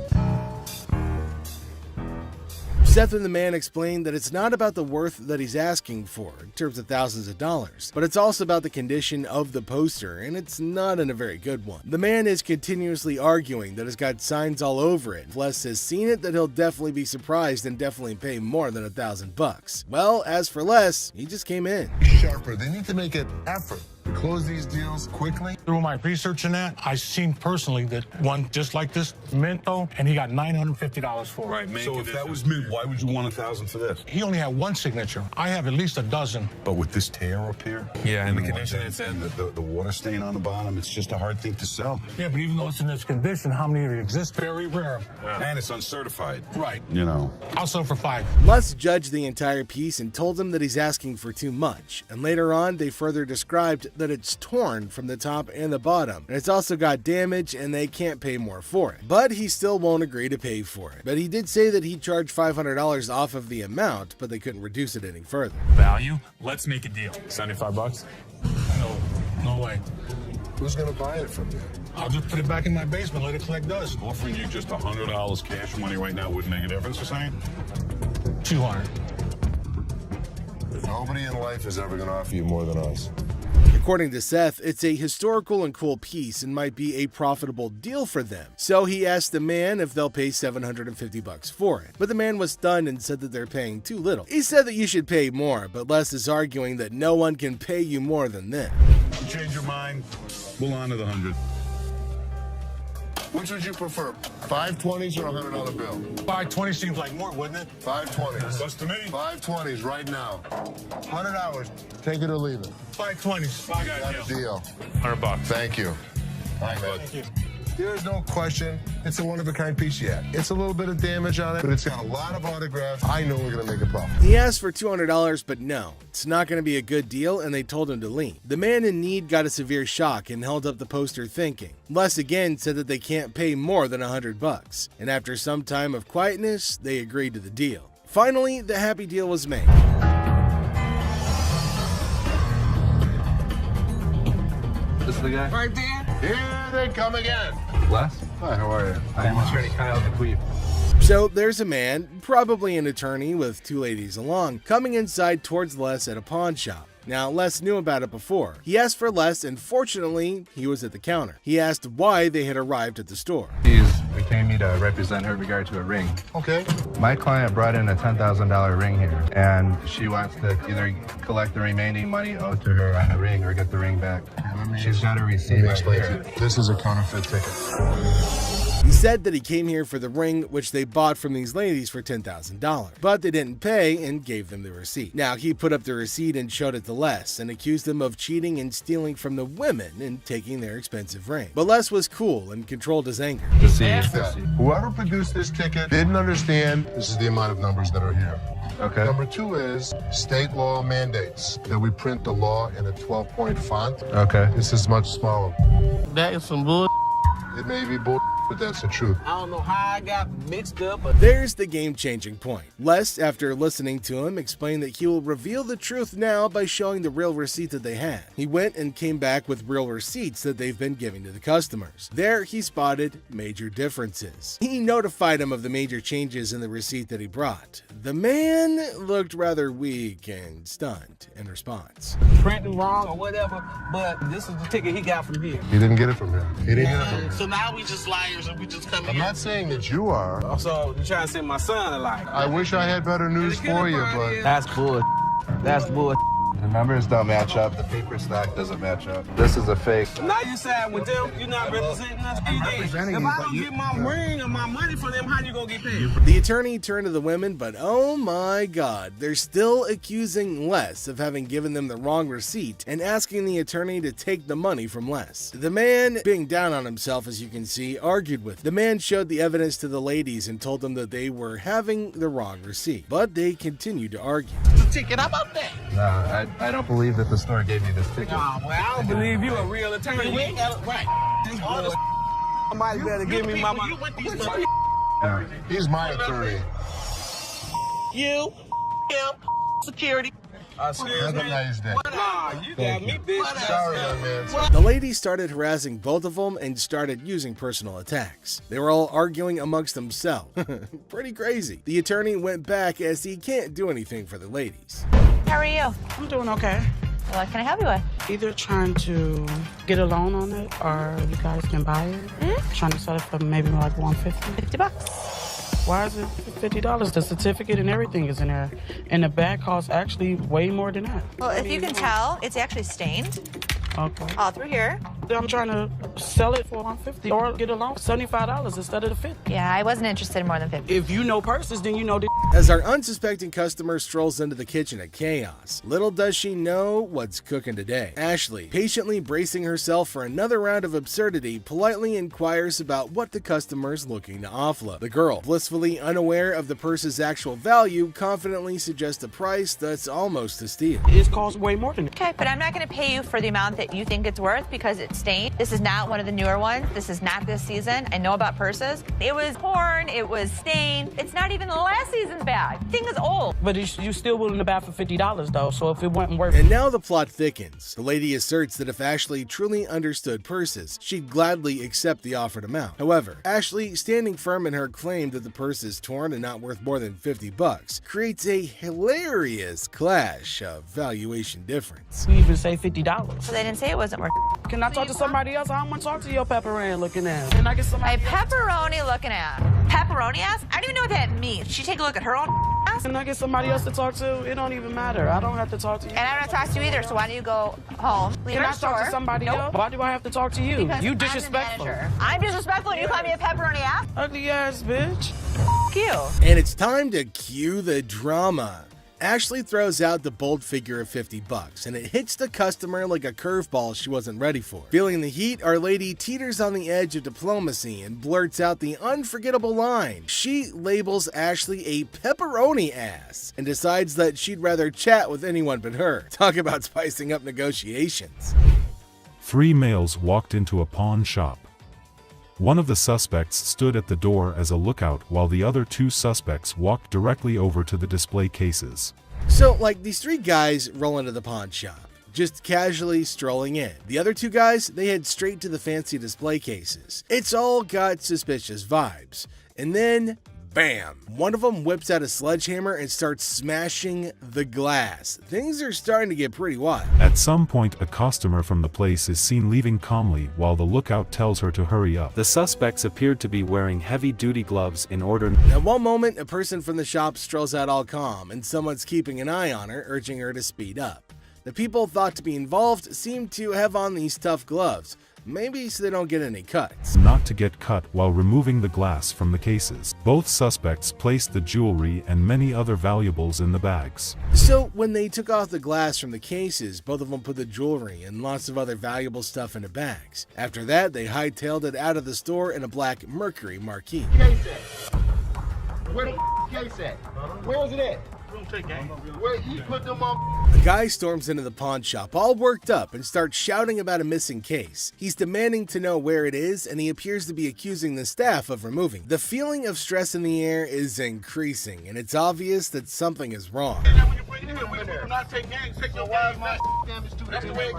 Seth and the man explained that it's not about the worth that he's asking for in terms of thousands of dollars, but it's also about the condition of the poster, and it's not in a very good one. The man is continuously arguing that it's got signs all over it. If Les has seen it, that he'll definitely be surprised and definitely pay more than $1,000. Well, as for Les, he just came in. Sharper. They need to make an effort to close these deals quickly. Through my research in that, I seen personally that one just like this Minto, and he got $950 for it. Right, man. So if that was mint, why would you want $1,000 for this? He only had one signature. I have at least a dozen. But with this tear up here, Yeah, and the and condition it's in, the water stain on the bottom, it's just a hard thing to sell. Yeah, but even though it's in this condition, how many of it exist? Very rare. And it's uncertified. Right. You know. I'll sell for $5. Les judged the entire piece and told him that he's asking for too much, and later on they further described that it's torn from the top and the bottom, and it's also got damage and they can't pay more for it. But he still won't agree to pay for it. But he did say that he charged $500 off of the amount, but they couldn't reduce it any further. Value? Let's make a deal. $75? No way. Who's gonna buy it from you? I'll just put it back in my basement, let it collect dust. Offering you just $100 cash money right now wouldn't make a difference, you're saying? 200. Nobody in life is ever gonna offer you more than us. According to Seth, it's a historical and cool piece and might be a profitable deal for them. So he asked the man if they'll pay $750 for it. But the man was stunned and said that they're paying too little. He said that you should pay more, but Les is arguing that no one can pay you more than this. You change your mind, we'll honor the 100. Which would you prefer, 520s or a $100 bill? 520 seems like more, wouldn't it? 520s. What's to me? 520s right now. 100 hours. Take it or leave it. 520s. Got a deal. $100. Thank you. All right, man. Thank you. There's no question. It's a one-of-a-kind piece yet. It's a little bit of damage on it, but it's got a lot of autographs. I know we're going to make a profit. He asked for $200, but no, it's not going to be a good deal, and they told him to leave. The man in need got a severe shock and held up the poster thinking. Les again said that they can't pay more than $100, and after some time of quietness, they agreed to the deal. Finally, the happy deal was made. This is the guy? Right there. Here they come again. Les? Hi, how are you? I'm attorney Kyle DeQueef. So there's a man, probably an attorney with two ladies along, coming inside towards Les at a pawn shop. Now, Les knew about it before. He asked for Les, and fortunately, he was at the counter. He asked why they had arrived at the store. She's retained me to represent her in regard to a ring. Okay. My client brought in a $10,000 ring here, and she wants to either collect the remaining money owed to her on the ring or get the ring back. She's got a receipt right here. This is a counterfeit ticket. He said that he came here for the ring, which they bought from these ladies for $10,000, but they didn't pay and gave them the receipt. Now, he put up the receipt and showed it to Les and accused them of cheating and stealing from the women and taking their expensive ring. But Les was cool and controlled his anger. Whoever produced this ticket didn't understand this is the amount of numbers that are here. Okay. Number two is state law mandates that we print the law in a 12-point font. Okay. This is much smaller. That is some bull. It may be bull, but that's the truth. I don't know how I got mixed up, but There's the game-changing point. Les, after listening to him, explained that he will reveal the truth now by showing the real receipt that they had. He went and came back with real receipts that they've been giving to the customers. There, he spotted major differences. He notified him of the major changes in the receipt that he brought. The man looked rather weak and stunned in response. printing wrong or whatever, but this is the ticket he got from here. He didn't get it from him. He didn't get it from him. So now we just liars and we just come I'm in. not saying that you are. So you trying to send my son a liar? I wish I had better news for you, but That's bull. That's bull. The numbers don't match up. The paper stock doesn't match up. This is a fake. Now you side with them. You're not representing us. If I don't get my ring or my money from them, how you gonna get paid? The attorney turned to the women, but oh my god, they're still accusing Les of having given them the wrong receipt and asking the attorney to take the money from Les. The man, being down on himself as you can see, argued with them. The man showed the evidence to the ladies and told them that they were having the wrong receipt, but they continued to argue. The ticket, how about that? No, I don't believe that the store gave you this ticket. Nah, well, I don't believe you a real attorney. We ain't got it right. All this somebody better give me my money. he's my attorney. You, him, security. Have a nice day. Nah, you got me, bitch. Sorry, young man. The lady started harassing both of them and started using personal attacks. They were all arguing amongst themselves. Pretty crazy. The attorney went back as he can't do anything for the ladies. How are you? I'm doing okay. What can I help you with? Either trying to get a loan on it or you guys can buy it. Trying to sell it for maybe like $150. $50. Why is it $50? The certificate and everything is in there. And the bag costs actually way more than that. Well, if you can tell, it's actually stained Okay. all through here. I'm trying to sell it for $150 or get a loan for $75 instead of the $50. Yeah, I wasn't interested in more than 50. If you know purses, then you know the. As our unsuspecting customer strolls into the kitchen at Chaos, little does she know what's cooking today. Ashley, patiently bracing herself for another round of absurdity, politely inquires about what the customer's looking to offload. The girl, blissfully unaware of the purse's actual value, confidently suggests a price that's almost a steal. It costs way more than that. Okay, but I'm not going to pay you for the amount that you think it's worth because it's stained. This is not one of the newer ones. This is not this season. I know about purses. It was torn. It was stained. It's not even the last season's bag. The thing is old. But you still willing to buy for $50 though, so if it wasn't worth it. And now the plot thickens. The lady asserts that if Ashley truly understood purses, she'd gladly accept the offered amount. However, Ashley, standing firm in her claim that the purse is torn and not worth more than $50, creates a hilarious clash of valuation difference. We even say $50. So they didn't say it wasn't worth it. Can I talk to somebody else? I don't want to talk to your pepperoni looking ass. Can I get somebody My pepperoni looking at. Pepperoni ass? I don't even know what that means. She take a look at her own ass? Can I get somebody else to talk to? It don't even matter. I don't have to talk to you. And I don't talk to you either, so why don't you go home? Leave Can our I talk to store. somebody Nope. else? Why do I have to talk to you? Because You I'm the disrespectful. manager. I'm disrespectful and you call me a pepperoni ass? Ugly ass bitch. F you. And it's time to cue the drama. Ashley throws out the bold figure of $50, and it hits the customer like a curveball she wasn't ready for. Feeling the heat, our lady teeters on the edge of diplomacy and blurts out the unforgettable line. She labels Ashley a pepperoni ass and decides that she'd rather chat with anyone but her. Talk about spicing up negotiations. 3 males walked into a pawn shop. One of the suspects stood at the door as a lookout while the other 2 suspects walked directly over to the display cases. So, like, these 3 guys roll into the pawn shop, just casually strolling in. The other 2 guys, they head straight to the fancy display cases. It's all got suspicious vibes. And then, bam! One of them whips out a sledgehammer and starts smashing the glass. Things are starting to get pretty wild. At some point, a customer from the place is seen leaving calmly while the lookout tells her to hurry up. The suspects appeared to be wearing heavy-duty gloves in order. At one moment, a person from the shop strolls out all calm, and someone's keeping an eye on her, urging her to speed up. The people thought to be involved seem to have on these tough gloves, maybe so they don't get any cuts. Not to get cut while removing the glass from the cases. Both suspects placed the jewelry and many other valuables in the bags. So when they took off the glass from the cases, both of them put the jewelry and lots of other valuable stuff into bags. After that, they hightailed it out of the store in a black Mercury Marquis. Case at? Where the case at? Where is it at? Where he put them on? The guy storms into the pawn shop all worked up and starts shouting about a missing case. He's demanding to know where it is, and he appears to be accusing the staff of removing. The feeling of stress in the air is increasing, and it's obvious that something is wrong. We do not take games. Take your wise my damage to the way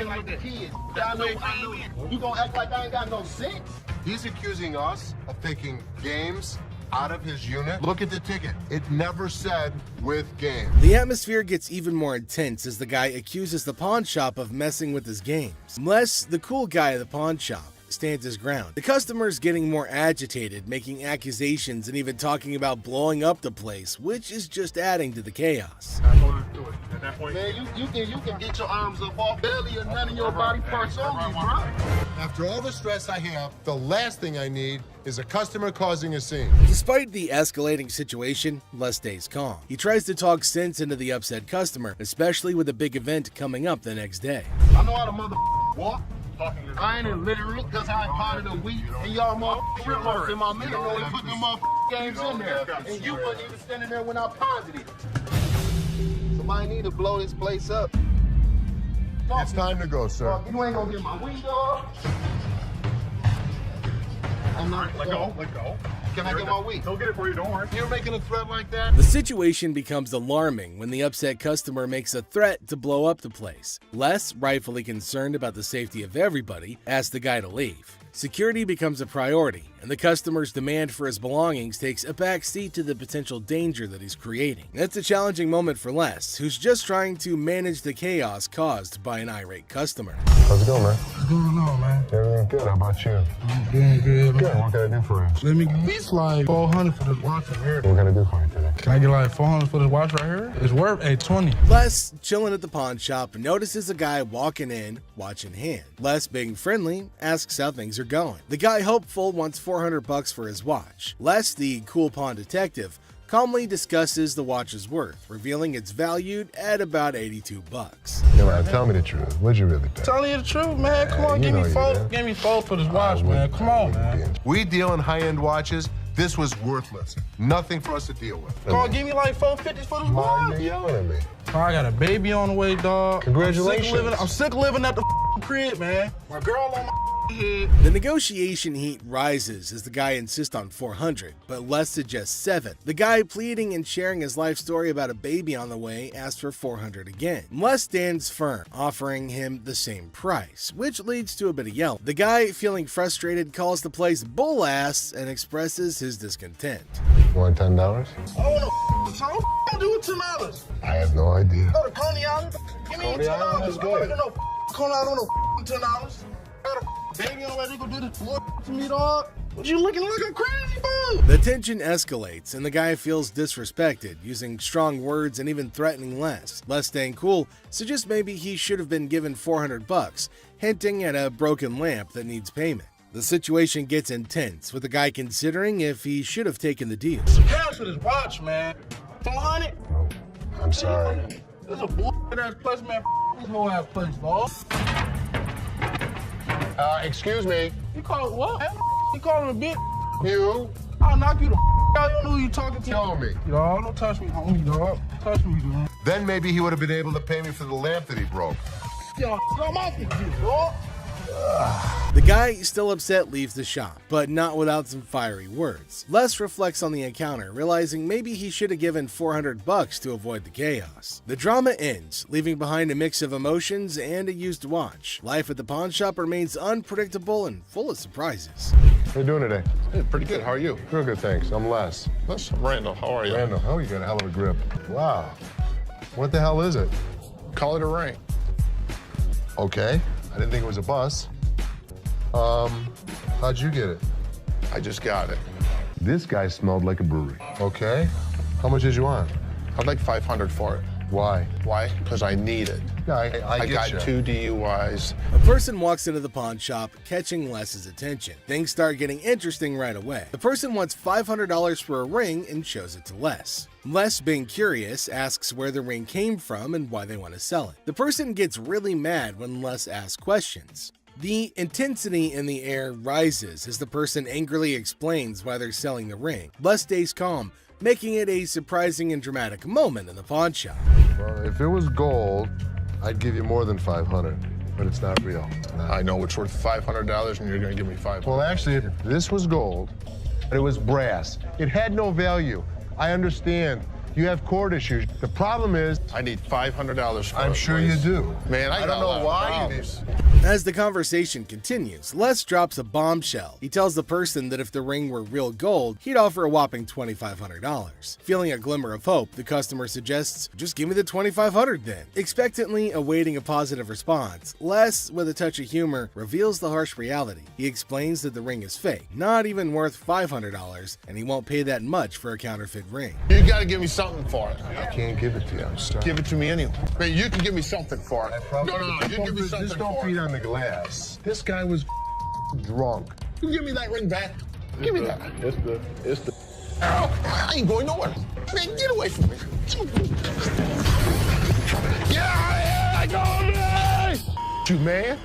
like the kids. I know. You gonna act like I ain't got no sense? He's accusing us of taking games out of his unit. Look at the ticket. It never said with game. The atmosphere gets even more intense as the guy accuses the pawn shop of messing with his games. Unless the cool guy at the pawn shop stands his ground. The customer's getting more agitated, making accusations and even talking about blowing up the place, which is just adding to the chaos. At that point, man, you can get your arms up off belly and none of your body parts on you, bro. After all the stress I have, the last thing I need is a customer causing a scene. Despite the escalating situation, Les stays calm. He tries to talk sense into the upset customer, especially with a big event coming up the next day. I know how to walk. I ain't in literally because I potted a week and y'all motherfuckers in my middle and put them games in there. And you wasn't even standing there when I paused it. Somebody need to blow this place up. It's time to go, sir. You ain't gonna get my window. I'm not. Let go. Can I get my week? He'll get it for you, don't worry. You're making a threat like that? The situation becomes alarming when the upset customer makes a threat to blow up the place. Les, rightfully concerned about the safety of everybody, asks the guy to leave. Security becomes a priority, and the customer's demand for his belongings takes a back seat to the potential danger that he's creating. It's a challenging moment for Les, who's just trying to manage the chaos caused by an irate customer. How's it going, man? What's going on, man? Everything good. How about you? I'm doing good. Good. What can I do for you? Let me at least like 400 for this watch right here. What can I do for you today? Can I get like 400 for this watch right here? It's worth $820. Les, chilling at the pawn shop, notices a guy walking in, watch in hand. Les, being friendly, asks how things are going. The guy, hopeful, wants $400 for his watch. Les, the cool pawn detective, calmly discusses the watch's worth, revealing it's valued at about $82. Come on, tell me the truth. What'd you really pay? Telling you the truth, man. Come on, give me four. Give me four for this watch, man. Come on, man. We deal in high-end watches. This was worthless. Nothing for us to deal with. Come on, give me like $450 for this watch. You're yelling at me. I got a baby on the way, dog. Congratulations. I'm sick of living at the crib, man. My girl on my head. The negotiation heat rises as the guy insists on $400, but Les suggests $7. The guy, pleading and sharing his life story about a baby on the way, asks for $400 again. Les stands firm, offering him the same price, which leads to a bit of yelling. The guy, feeling frustrated, calls the place bull ass and expresses his discontent. You want $10? I want to do it $10. I have no idea. Go to Coney Island. Give me Coney Island $10. is good. Coney Island on $10. Got a baby on ready to go do this to me, dog. What you looking like a crazy fool? The tension escalates and the guy feels disrespected, using strong words and even threatening Les. Les, staying cool, suggests maybe he should have been given $400, hinting at a broken lamp that needs payment. The situation gets intense, with the guy considering if he should have taken the deal. Cash for this watch, man. 400? I'm sorry. This is a bullshit ass place, man. This whole ass place, dog. Excuse me. You call it what? You calling a bitch? You? I'll knock you the out. You don't know who you talking to. Tell me. Dog, don't touch me, homie, dog. Touch me, dude. Then maybe he would have been able to pay me for the lamp that he broke. Yo, I'm off with you, dog. The guy, still upset, leaves the shop, but not without some fiery words. Les reflects on the encounter, realizing maybe he should have given $400 to avoid the chaos. The drama ends, leaving behind a mix of emotions and a used watch. Life at the pawn shop remains unpredictable and full of surprises. How you doing today? Hey, pretty good. How are you? Real good, thanks. I'm Les. That's Randall. How are you? Randall, oh, you got a hell of a grip. Wow. What the hell is it? Call it a ring. Okay. I didn't think it was a bus. How'd you get it? I just got it. This guy smelled like a brewery. Okay. How much did you want? I'd like $500 for it. Why? Why? Because I need it. Yeah, I got get 2 DUIs. A person walks into the pawn shop, catching Les's attention. Things start getting interesting right away. The person wants $500 for a ring and shows it to Les. Les, being curious, asks where the ring came from and why they want to sell it. The person gets really mad when Les asks questions. The intensity in the air rises as the person angrily explains why they're selling the ring. Les stays calm, making it a surprising and dramatic moment in the pawn shop. Well, if it was gold, I'd give you more than $500, but it's not real. I know it's worth $500 and you're gonna give me $500. Well, actually, if this was gold, but it was brass, it had no value. I understand. You have court issues. The problem is, I need $500 for it. I'm sure you do. Man, I don't know why you do. As the conversation continues, Les drops a bombshell. He tells the person that if the ring were real gold, he'd offer a whopping $2,500. Feeling a glimmer of hope, the customer suggests, just give me the $2,500 then. Expectantly awaiting a positive response, Les, with a touch of humor, reveals the harsh reality. He explains that the ring is fake, not even worth $500, and he won't pay that much for a counterfeit ring. You gotta give me something for it. I can't give it to you. I'm sorry. Give it to me anyway. Man, you can give me something for it. No, you give me something Just don't for beat it. on the glass. This guy was drunk. You give me that ring back. Give me that. It's the. Ow, I ain't going nowhere. Man, get away from me. Get out of here! I go, You man?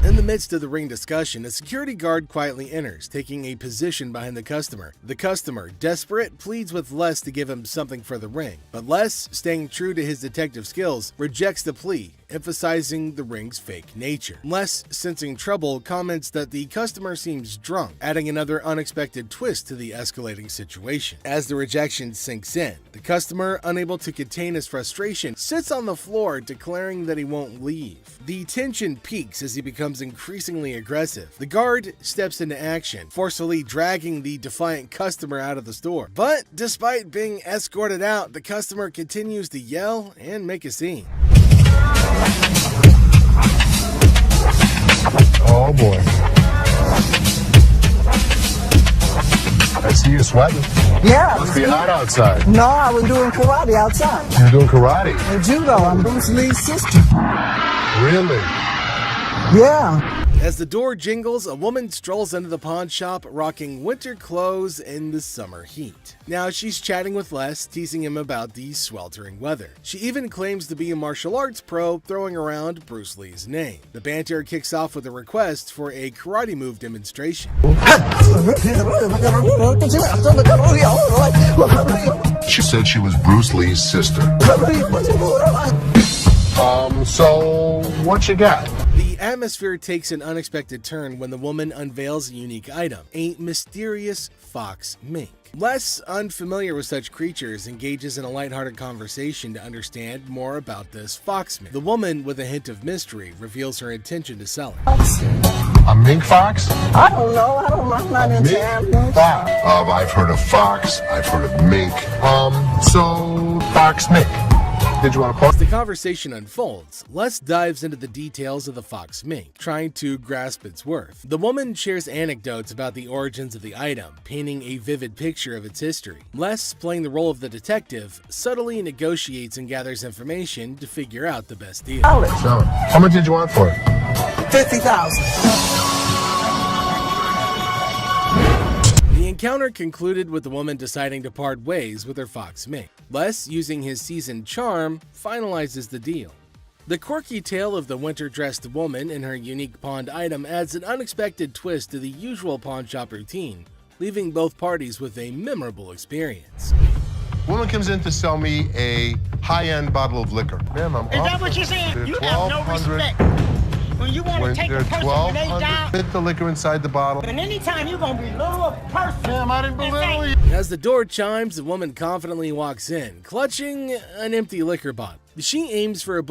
In the midst of the ring discussion, a security guard quietly enters, taking a position behind the customer. The customer, desperate, pleads with Les to give him something for the ring, but Les, staying true to his detective skills, rejects the plea emphasizing the ring's fake nature. Les, sensing trouble, comments that the customer seems drunk, adding another unexpected twist to the escalating situation. As the rejection sinks in, the customer, unable to contain his frustration, sits on the floor, declaring that he won't leave. The tension peaks as he becomes increasingly aggressive. The guard steps into action, forcefully dragging the defiant customer out of the store. But despite being escorted out, the customer continues to yell and make a scene. Oh boy. I see you sweating. Yeah. Must be hot outside. No, I was doing karate outside. You're doing karate? And judo. I'm Bruce Lee's sister. Really? Yeah. As the door jingles, a woman strolls into the pawn shop rocking winter clothes in the summer heat. Now she's chatting with Les, teasing him about the sweltering weather. She even claims to be a martial arts pro, throwing around Bruce Lee's name. The banter kicks off with a request for a karate move demonstration. She said she was Bruce Lee's sister. So what you got? The atmosphere takes an unexpected turn when the woman unveils a unique item, a mysterious fox mink. Les, unfamiliar with such creatures, engages in a lighthearted conversation to understand more about this fox mink. The woman, with a hint of mystery, reveals her intention to sell it. A mink fox? I don't know. I'm not into animals. I've heard of fox. I've heard of mink. So fox mink. Did you want to pause? As the conversation unfolds, Les dives into the details of the fox mink, trying to grasp its worth. The woman shares anecdotes about the origins of the item, painting a vivid picture of its history. Les, playing the role of the detective, subtly negotiates and gathers information to figure out the best deal. So, how much did you want for it? $50,000. The encounter concluded with the woman deciding to part ways with her fox mink. Les, using his seasoned charm, finalizes the deal. The quirky tale of the winter-dressed woman and her unique pawned item adds an unexpected twist to the usual pawn shop routine, leaving both parties with a memorable experience. Woman comes in to sell me a high-end bottle of liquor. Ma'am, I'm Is that what you're saying? You have no respect. When you want to take a person when they down, fit the liquor inside the bottle. and anytime you're going to belittle a person. Ma'am, I didn't belittle you. As the door chimes, the woman confidently walks in, clutching an empty liquor bottle. She aims for a bowl